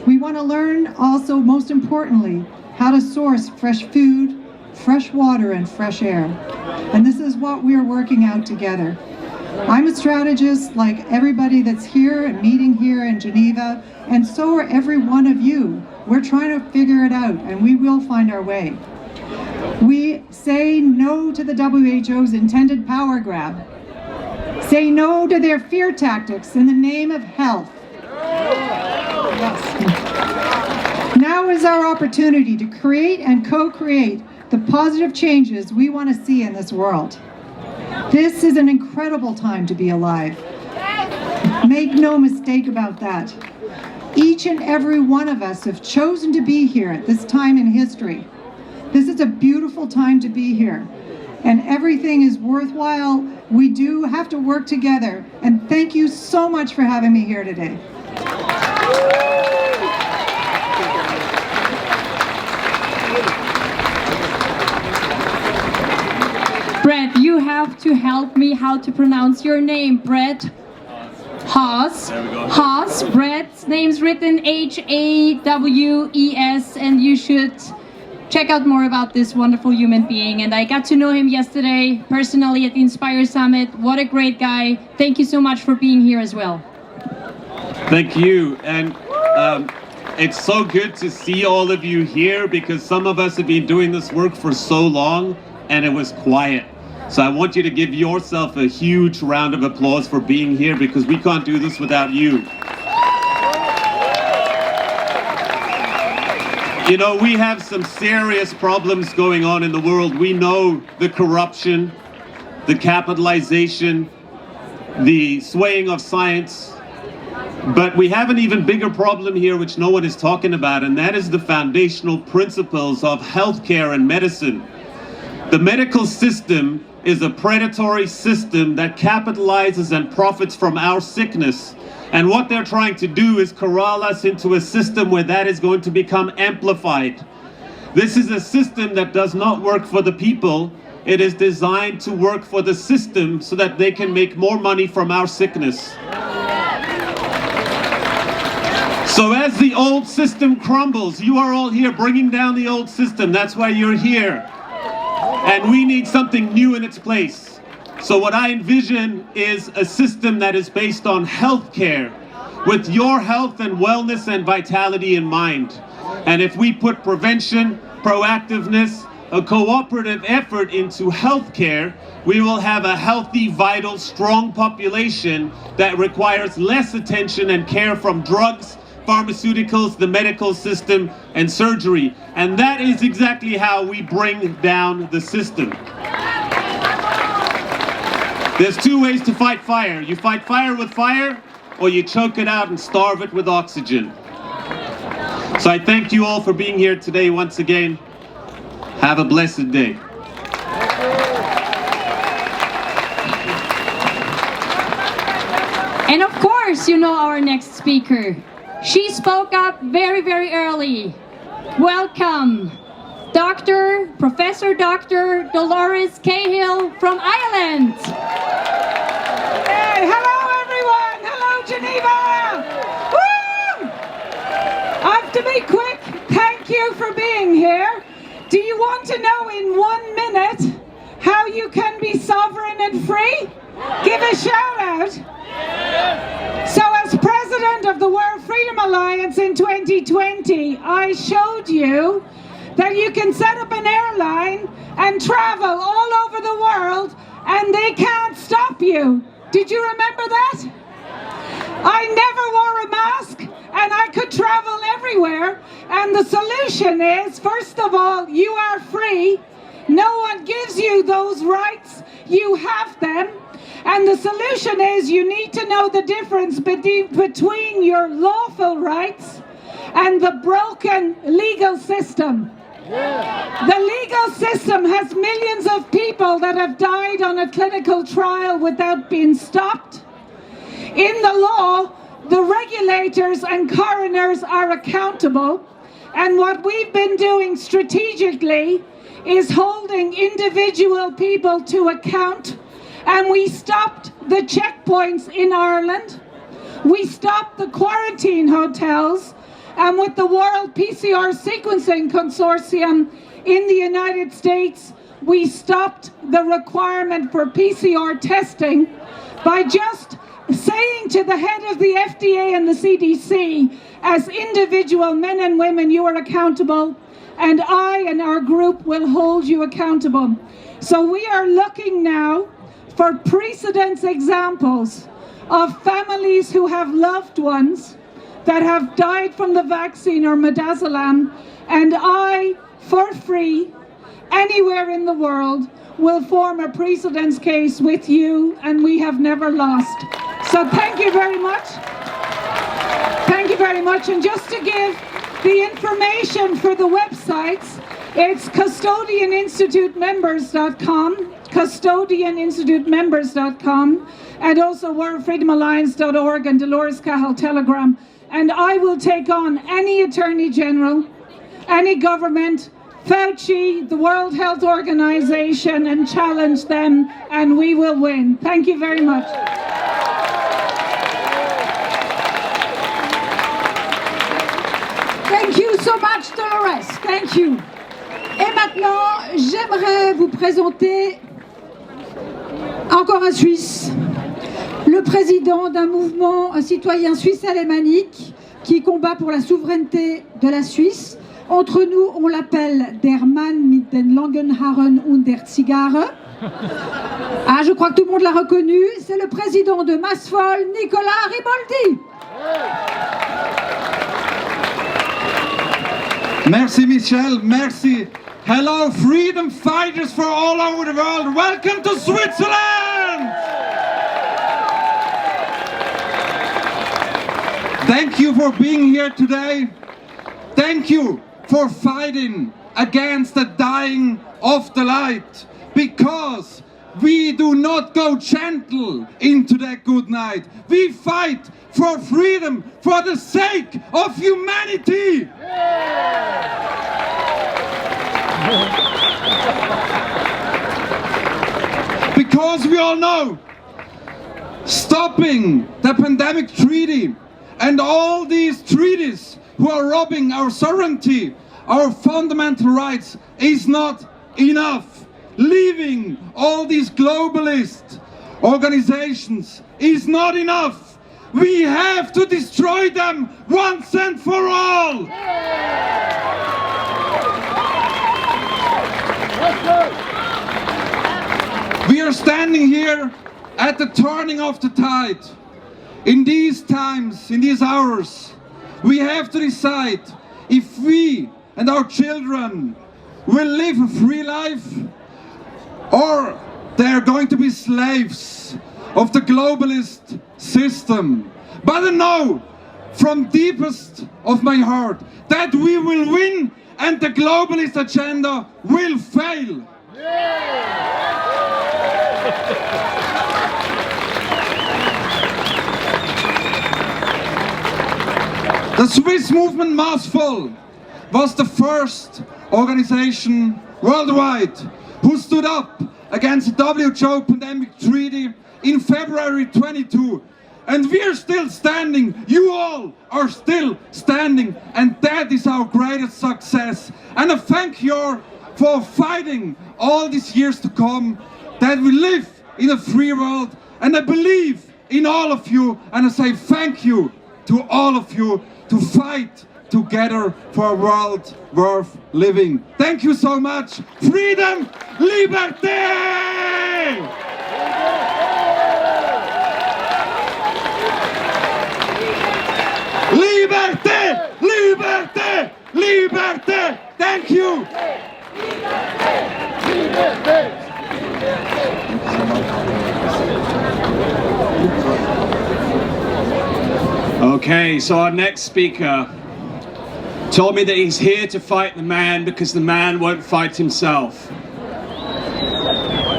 we want to learn also, most importantly, how to source fresh food, fresh water, and fresh air. And this is what we're working out together. I'm a strategist like everybody that's here and meeting here in Geneva, and so are every one of you. We're trying to figure it out, and we will find our way. We say no to the WHO's intended power grab. Say no to their fear tactics in the name of health. Yes. Now is our opportunity to create and co-create the positive changes we want to see in this world. This is an incredible time to be alive. Make no mistake about that. Each and every one of us have chosen to be here at this time in history. This is a beautiful time to be here, and everything is worthwhile. We do have to work together, and thank you so much for having me here today. Bret, you have to help me how to pronounce your name. Bret Haas. Haas. Bret's name's written H-A-W-E-S, and you should check out more about this wonderful human being. And I got to know him yesterday personally at the Inspire Summit. What a great guy. Thank you so much for being here as well. Thank you. And it's so good to see all of you here, because some of us have been doing this work for so long and it was quiet. So I want you to give yourself a huge round of applause for being here, because we can't do this without you. You know, we have some serious problems going on in the world. We know the corruption, the capitalization, the swaying of science. But we have an even bigger problem here, which no one is talking about, and that is the foundational principles of healthcare and medicine. The medical system is a predatory system that capitalizes and profits from our sickness. And what they're trying to do is corral us into a system where that is going to become amplified. This is a system that does not work for the people. It is designed to work for the system so that they can make more money from our sickness. So as the old system crumbles, you are all here bringing down the old system. That's why you're here. And we need something new in its place. So what I envision is a system that is based on healthcare, with your health and wellness and vitality in mind. And if we put prevention, proactiveness, a cooperative effort into healthcare, we will have a healthy, vital, strong population that requires less attention and care from drugs, pharmaceuticals, the medical system, and surgery. And that is exactly how we bring down the system. There's two ways to fight fire. You fight fire with fire, or you choke it out and starve it with oxygen. So I thank you all for being here today once again. Have a blessed day. And of course, you know our next speaker. She spoke up very, very early. Welcome, Professor Dr. Dolores Cahill from Ireland. Hey, hello everyone, hello Geneva. Woo! I have to be quick, thank you for being here. Do you want to know in 1 minute how you can be sovereign and free? Give a shout out. So as president of the World Freedom Alliance in 2020, I showed you that you can set up an airline and travel all over the world and they can't stop you. Did you remember that? I never wore a mask and I could travel everywhere. And the solution is, first of all, you are free. No one gives you those rights. You have them. And the solution is you need to know the difference between your lawful rights and the broken legal system. The legal system has millions of people that have died on a clinical trial without being stopped. In the law, the regulators and coroners are accountable. And what we've been doing strategically is holding individual people to account. And we stopped the checkpoints in Ireland. We stopped the quarantine hotels. And with the World PCR Sequencing Consortium in the United States, we stopped the requirement for PCR testing by just saying to the head of the FDA and the CDC, as individual men and women, you are accountable, and I and our group will hold you accountable. So we are looking now for precedence examples of families who have loved ones that have died from the vaccine or midazolam, and I, for free, anywhere in the world, will form a precedence case with you, and we have never lost. So thank you very much. Thank you very much. And just to give the information for the websites, it's custodianinstitutemembers.com, custodianinstitutemembers.com, and also worldfreedomalliance.org and Dolores Cahill Telegram. And I will take on any Attorney General, any government, Fauci, the World Health Organization, and challenge them, and we will win. Thank you very much. Thank you so much, Dolores. Thank you. Et maintenant, j'aimerais vous présenter encore un Suisse, le président d'un mouvement citoyen suisse alémanique qui combat pour la souveraineté de la Suisse. Entre nous, on l'appelle der Mann mit den langen Haaren und der Zigarre. Ah, je crois que tout le monde l'a reconnu. C'est le président de Massvoll, Nicolas Riboldi. Merci, Michel. Merci. Hello, freedom fighters for all over the world. Welcome to Switzerland. Thank you for being here today. Thank you for fighting against the dying of the light, because we do not go gentle into that good night. We fight for freedom for the sake of humanity. Because we all know stopping the pandemic treaty and all these treaties who are robbing our sovereignty, our fundamental rights, is not enough. Leaving all these globalist organizations is not enough. We have to destroy them once and for all. We are standing here at the turning of the tide. In these times, in these hours, we have to decide if we and our children will live a free life, or they're going to be slaves of the globalist system. But I know from deepest of my heart that we will win and the globalist agenda will fail. The Swiss movement Massvoll was the first organization worldwide who stood up against the WHO pandemic treaty in February 22. And we are still standing, you all are still standing, and that is our greatest success. And I thank you for fighting all these years to come, that we live in a free world, and I believe in all of you, and I say thank you to all of you to fight together for a world worth living. Thank you so much. Freedom, liberté! Liberté, liberté, liberté! Thank you! Okay, so our next speaker told me that he's here to fight the man because the man won't fight himself.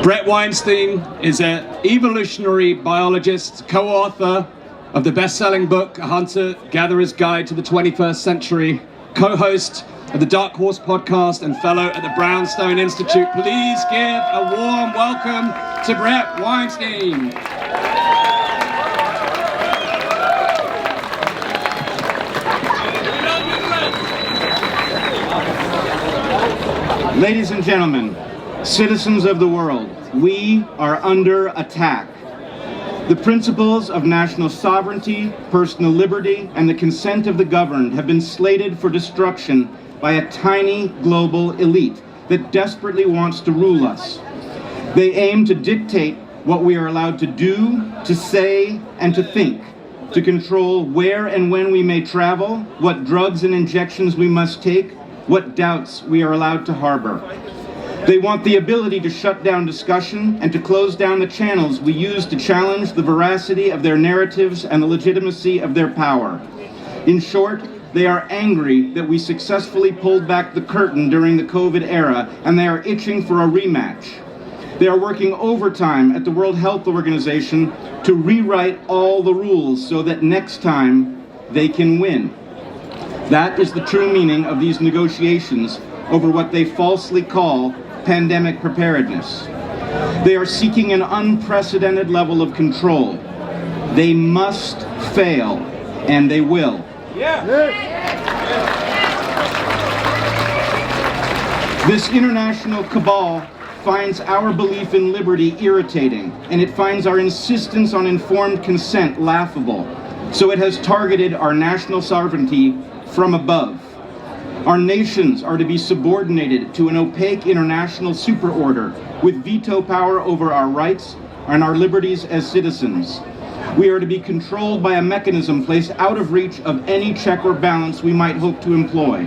Bret Weinstein is an evolutionary biologist, co-author of the best-selling book, A Hunter-Gatherer's Guide to the 21st Century, co-host of the Dark Horse podcast and fellow at the Brownstone Institute. Please give a warm welcome to Bret Weinstein. Ladies and gentlemen, citizens of the world, we are under attack. The principles of national sovereignty, personal liberty, and the consent of the governed have been slated for destruction by a tiny global elite that desperately wants to rule us. They aim to dictate what we are allowed to do, to say, and to think, to control where and when we may travel, what drugs and injections we must take, what doubts we are allowed to harbor. They want the ability to shut down discussion and to close down the channels we use to challenge the veracity of their narratives and the legitimacy of their power. In short, they are angry that we successfully pulled back the curtain during the COVID era, and they are itching for a rematch. They are working overtime at the World Health Organization to rewrite all the rules so that next time they can win. That is the true meaning of these negotiations over what they falsely call pandemic preparedness. They are seeking an unprecedented level of control. They must fail, and they will. This international cabal finds our belief in liberty irritating, and it finds our insistence on informed consent laughable. So it has targeted our national sovereignty from above. Our nations are to be subordinated to an opaque international superorder with veto power over our rights and our liberties as citizens. We are to be controlled by a mechanism placed out of reach of any check or balance we might hope to employ.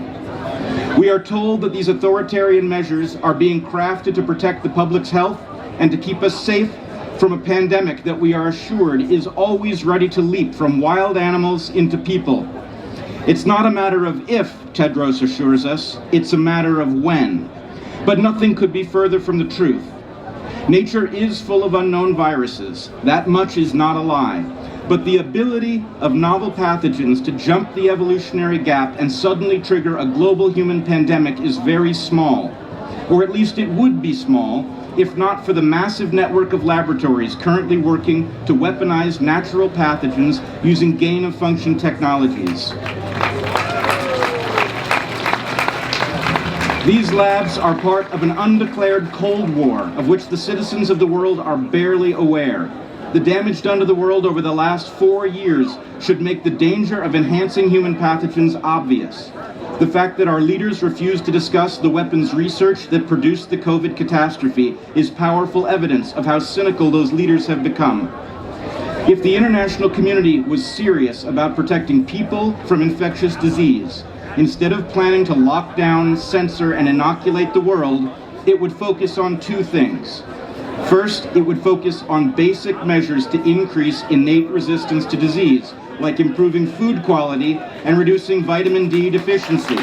We are told that these authoritarian measures are being crafted to protect the public's health and to keep us safe from a pandemic that we are assured is always ready to leap from wild animals into people. It's not a matter of if, Tedros assures us, it's a matter of when. But nothing could be further from the truth. Nature is full of unknown viruses. That much is not a lie. But the ability of novel pathogens to jump the evolutionary gap and suddenly trigger a global human pandemic is very small. Or at least it would be small, if not for the massive network of laboratories currently working to weaponize natural pathogens using gain-of-function technologies. These labs are part of an undeclared Cold War, of which the citizens of the world are barely aware. The damage done to the world over the last 4 years should make the danger of enhancing human pathogens obvious. The fact that our leaders refuse to discuss the weapons research that produced the COVID catastrophe is powerful evidence of how cynical those leaders have become. If the international community was serious about protecting people from infectious disease, instead of planning to lock down, censor, and inoculate the world, it would focus on two things. First, it would focus on basic measures to increase innate resistance to disease, like improving food quality and reducing vitamin D deficiency.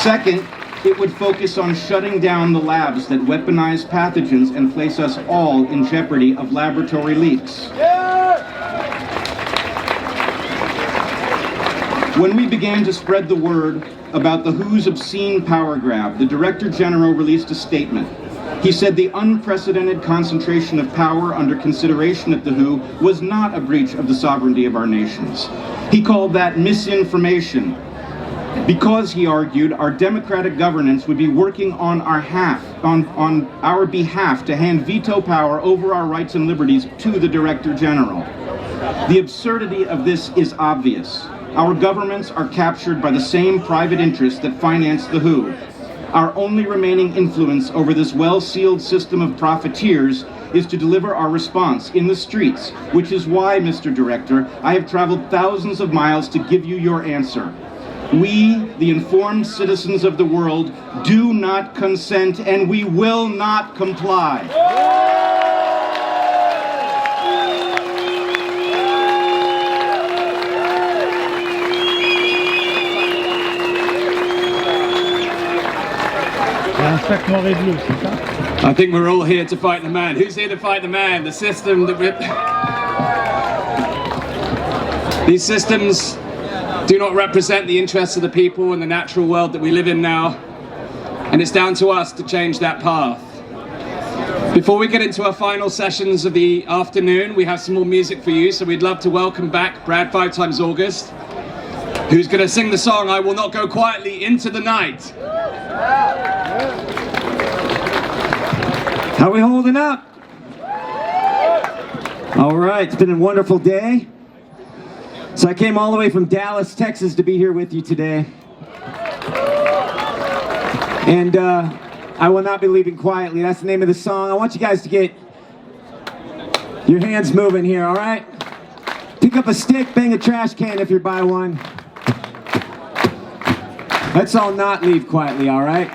Second, it would focus on shutting down the labs that weaponize pathogens and place us all in jeopardy of laboratory leaks. When we began to spread the word about the WHO's obscene power grab, the Director General released a statement. He said the unprecedented concentration of power under consideration at the WHO was not a breach of the sovereignty of our nations. He called that misinformation, because, he argued, our democratic governance would be working on our behalf to hand veto power over our rights and liberties to the Director General. The absurdity of this is obvious. Our governments are captured by the same private interests that finance the WHO. Our only remaining influence over this well-sealed system of profiteers is to deliver our response in the streets, which is why, Mr. Director, I have traveled thousands of miles to give you your answer. We, the informed citizens of the world, do not consent, and we will not comply. I think we're all here to fight the man. Who's here to fight the man? The system that These systems do not represent the interests of the people and the natural world that we live in now. And it's down to us to change that path. Before we get into our final sessions of the afternoon, we have some more music for you. So we'd love to welcome back Brad 5x August, who's going to sing the song I Will Not Go Quietly Into the Night. How are we holding up? All right, it's been a wonderful day. So I came all the way from Dallas, Texas to be here with you today. And I will not be leaving quietly. That's the name of the song. I want you guys to get your hands moving here, all right? Pick up a stick, bang a trash can if you're by one. Let's all not leave quietly, all right?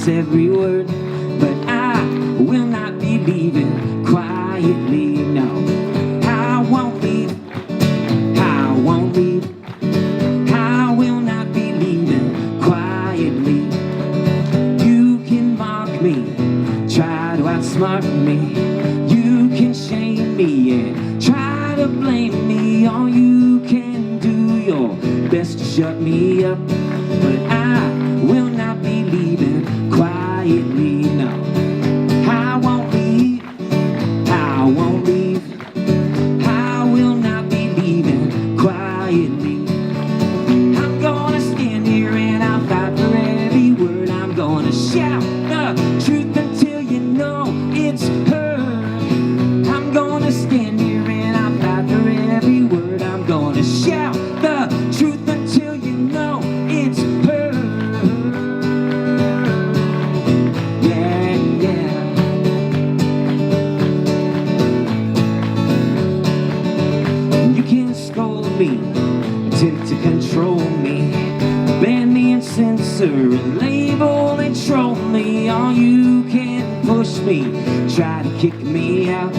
every word, but I will not be leaving quietly, no. I won't leave, I won't leave, I will not be leaving quietly. You can mock me, try to outsmart me, you can shame me and try to blame me, all you can do your best to shut me up, but I will not be leaving quietly, no. I won't leave, I won't leave, I will not be leaving quietly. I'm gonna stand here and I'll fight for every word. I'm gonna shout the truth until you know it's heard. I'm gonna stand here and I'll fight for every word. I'm gonna shout the truth until you know it's heard. Yeah, yeah. You can scold me, attempt to control me, ban me and censor and label and troll me. All you can push me, try to kick me out,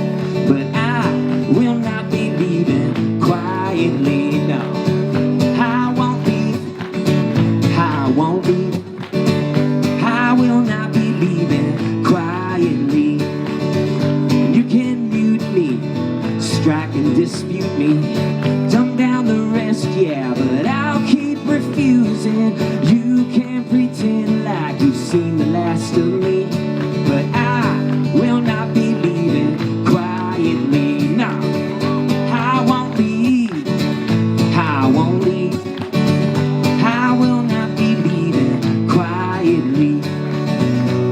but I will not be leaving quietly, no. I won't leave, I won't leave, I will not be leaving quietly. You can mute me, strike and dispute me, dumb down the rest, yeah, but I'll keep refusing. You can pretend like you've seen the last of me, but I will not be leaving quietly, no. I won't leave, I won't leave, I will not be leaving quietly.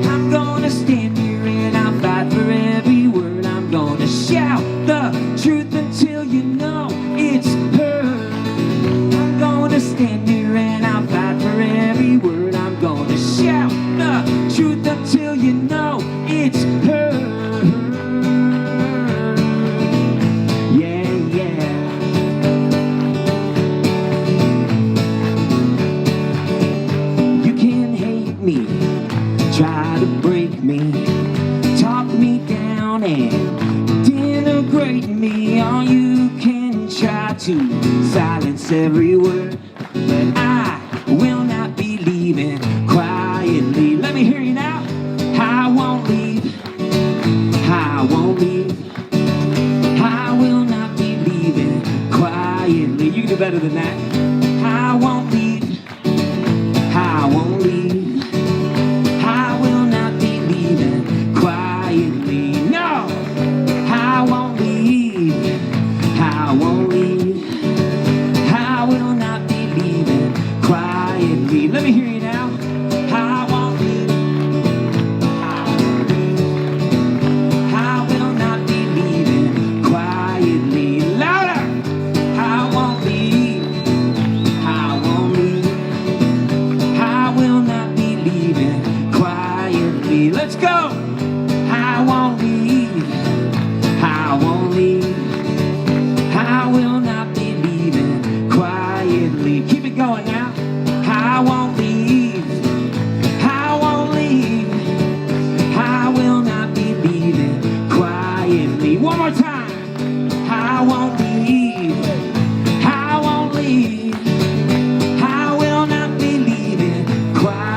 I'm gonna stand here and I'll fight for every word. I'm gonna shout the truth until you know it's heard. I'm gonna stand here and I'll fight for every word. I'm gonna shout the truth until you know it's heard. Yeah, yeah. You can hate me, try to break me, talk me down and denigrate me. All you can try to silence every word, but I will not be leaving quietly. Let me hear you now. I won't leave, I won't leave, I will not be leaving quietly. You can do better than that. I won't leave, I won't leave, I will not be leaving quietly. No, I won't leave, I won't leave, I will not be leaving quietly. Let me hear you now. I won't leave, I will not be leaving quietly. Louder! I won't leave, I won't leave, I will not be leaving quietly. Let's go! I won't leave, I won't leave, I will not be leaving quietly. Keep it going now. I won't leave, I won't leave, I will not be leaving quietly. One more time. I won't leave, I won't leave, I will not be leaving quietly.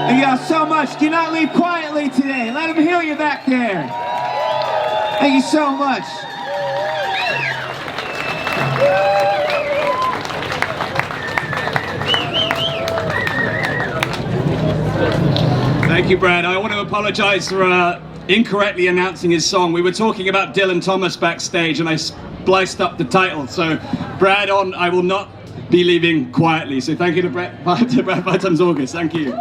Thank y'all so much. Do not leave quietly today. Let them heal you back there. Thank you so much. Thank you, Brad. I want to apologize for incorrectly announcing his song. We were talking about Dylan Thomas backstage and I spliced up the title. So, Brad on I Will Not Be Leaving Quietly. So thank you to Brad Times August. Thank you.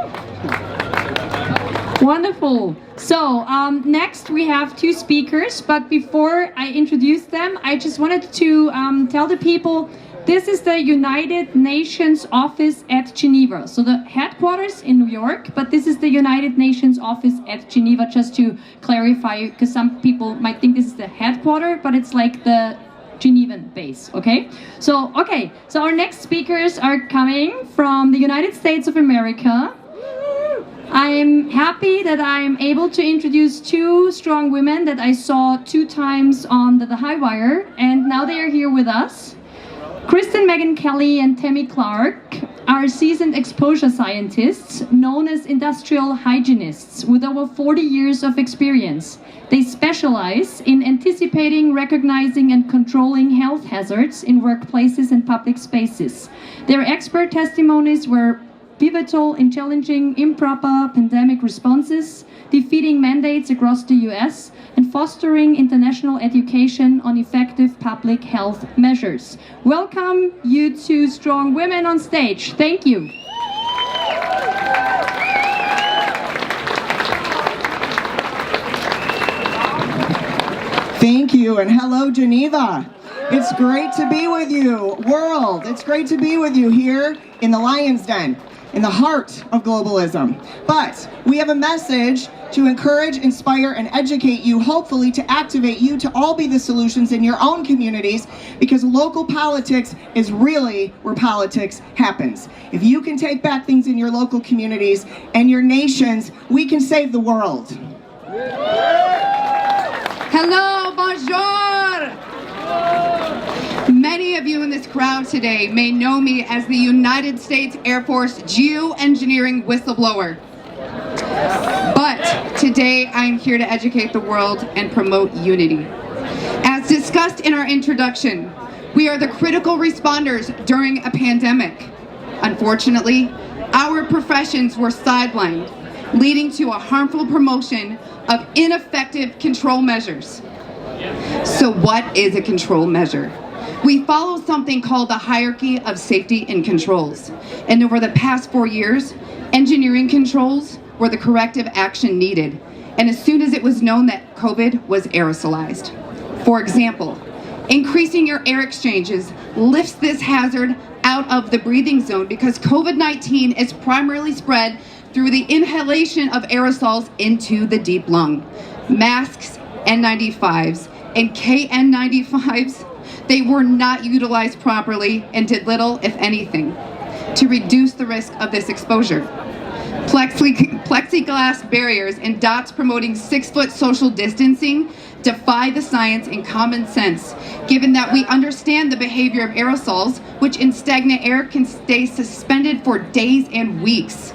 Wonderful. So next we have two speakers, but before I introduce them, I just wanted to tell the people this is the United Nations office at Geneva. So the headquarters in New York, but this is the United Nations office at Geneva, just to clarify, because some people might think this is the headquarters, but it's like the Genevan base, okay? So our next speakers are coming from the United States of America. I'm happy that I'm able to introduce two strong women that I saw 2 times on the High Wire, and now they are here with us. Kristen Megan Kelly and Tammy Clark are seasoned exposure scientists known as industrial hygienists with over 40 years of experience. They specialize in anticipating, recognizing, and controlling health hazards in workplaces and public spaces. Their expert testimonies were pivotal in challenging improper pandemic responses, defeating mandates across the US, and fostering international education on effective public health measures. Welcome, you two strong women on stage. Thank you. Thank you, and hello, Geneva. It's great to be with you, world. It's great to be with you here in the Lion's Den, in the heart of globalism. But we have a message to encourage, inspire, and educate you, hopefully to activate you to all be the solutions in your own communities, because local politics is really where politics happens. If you can take back things in your local communities and your nations, we can save the world. Hello, bonjour! Many of you in this crowd today may know me as the United States Air Force geoengineering whistleblower. But today I'm here to educate the world and promote unity. As discussed in our introduction, we are the critical responders during a pandemic. Unfortunately, our professions were sidelined, leading to a harmful promotion of ineffective control measures. So what is a control measure? We follow something called the hierarchy of safety and controls. And over the past 4 years, engineering controls were the corrective action needed. And as soon as it was known that COVID was aerosolized. For example, increasing your air exchanges lifts this hazard out of the breathing zone because COVID-19 is primarily spread through the inhalation of aerosols into the deep lung. Masks, N95s, and KN95s, they were not utilized properly and did little, if anything, to reduce the risk of this exposure. Plexiglass barriers and dots promoting 6-foot social distancing defy the science and common sense, given that we understand the behavior of aerosols, which in stagnant air can stay suspended for days and weeks.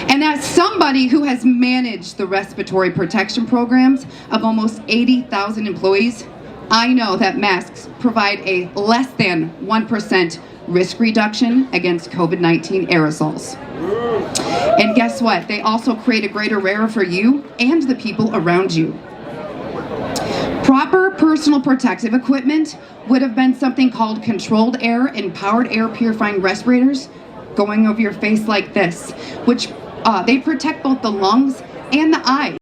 And as somebody who has managed the respiratory protection programs of almost 80,000 employees, I know that masks provide a less than 1% risk reduction against COVID-19 aerosols. And guess what? They also create a greater barrier for you and the people around you. Proper personal protective equipment would have been something called controlled air and powered air purifying respirators going over your face like this, which they protect both the lungs and the eyes.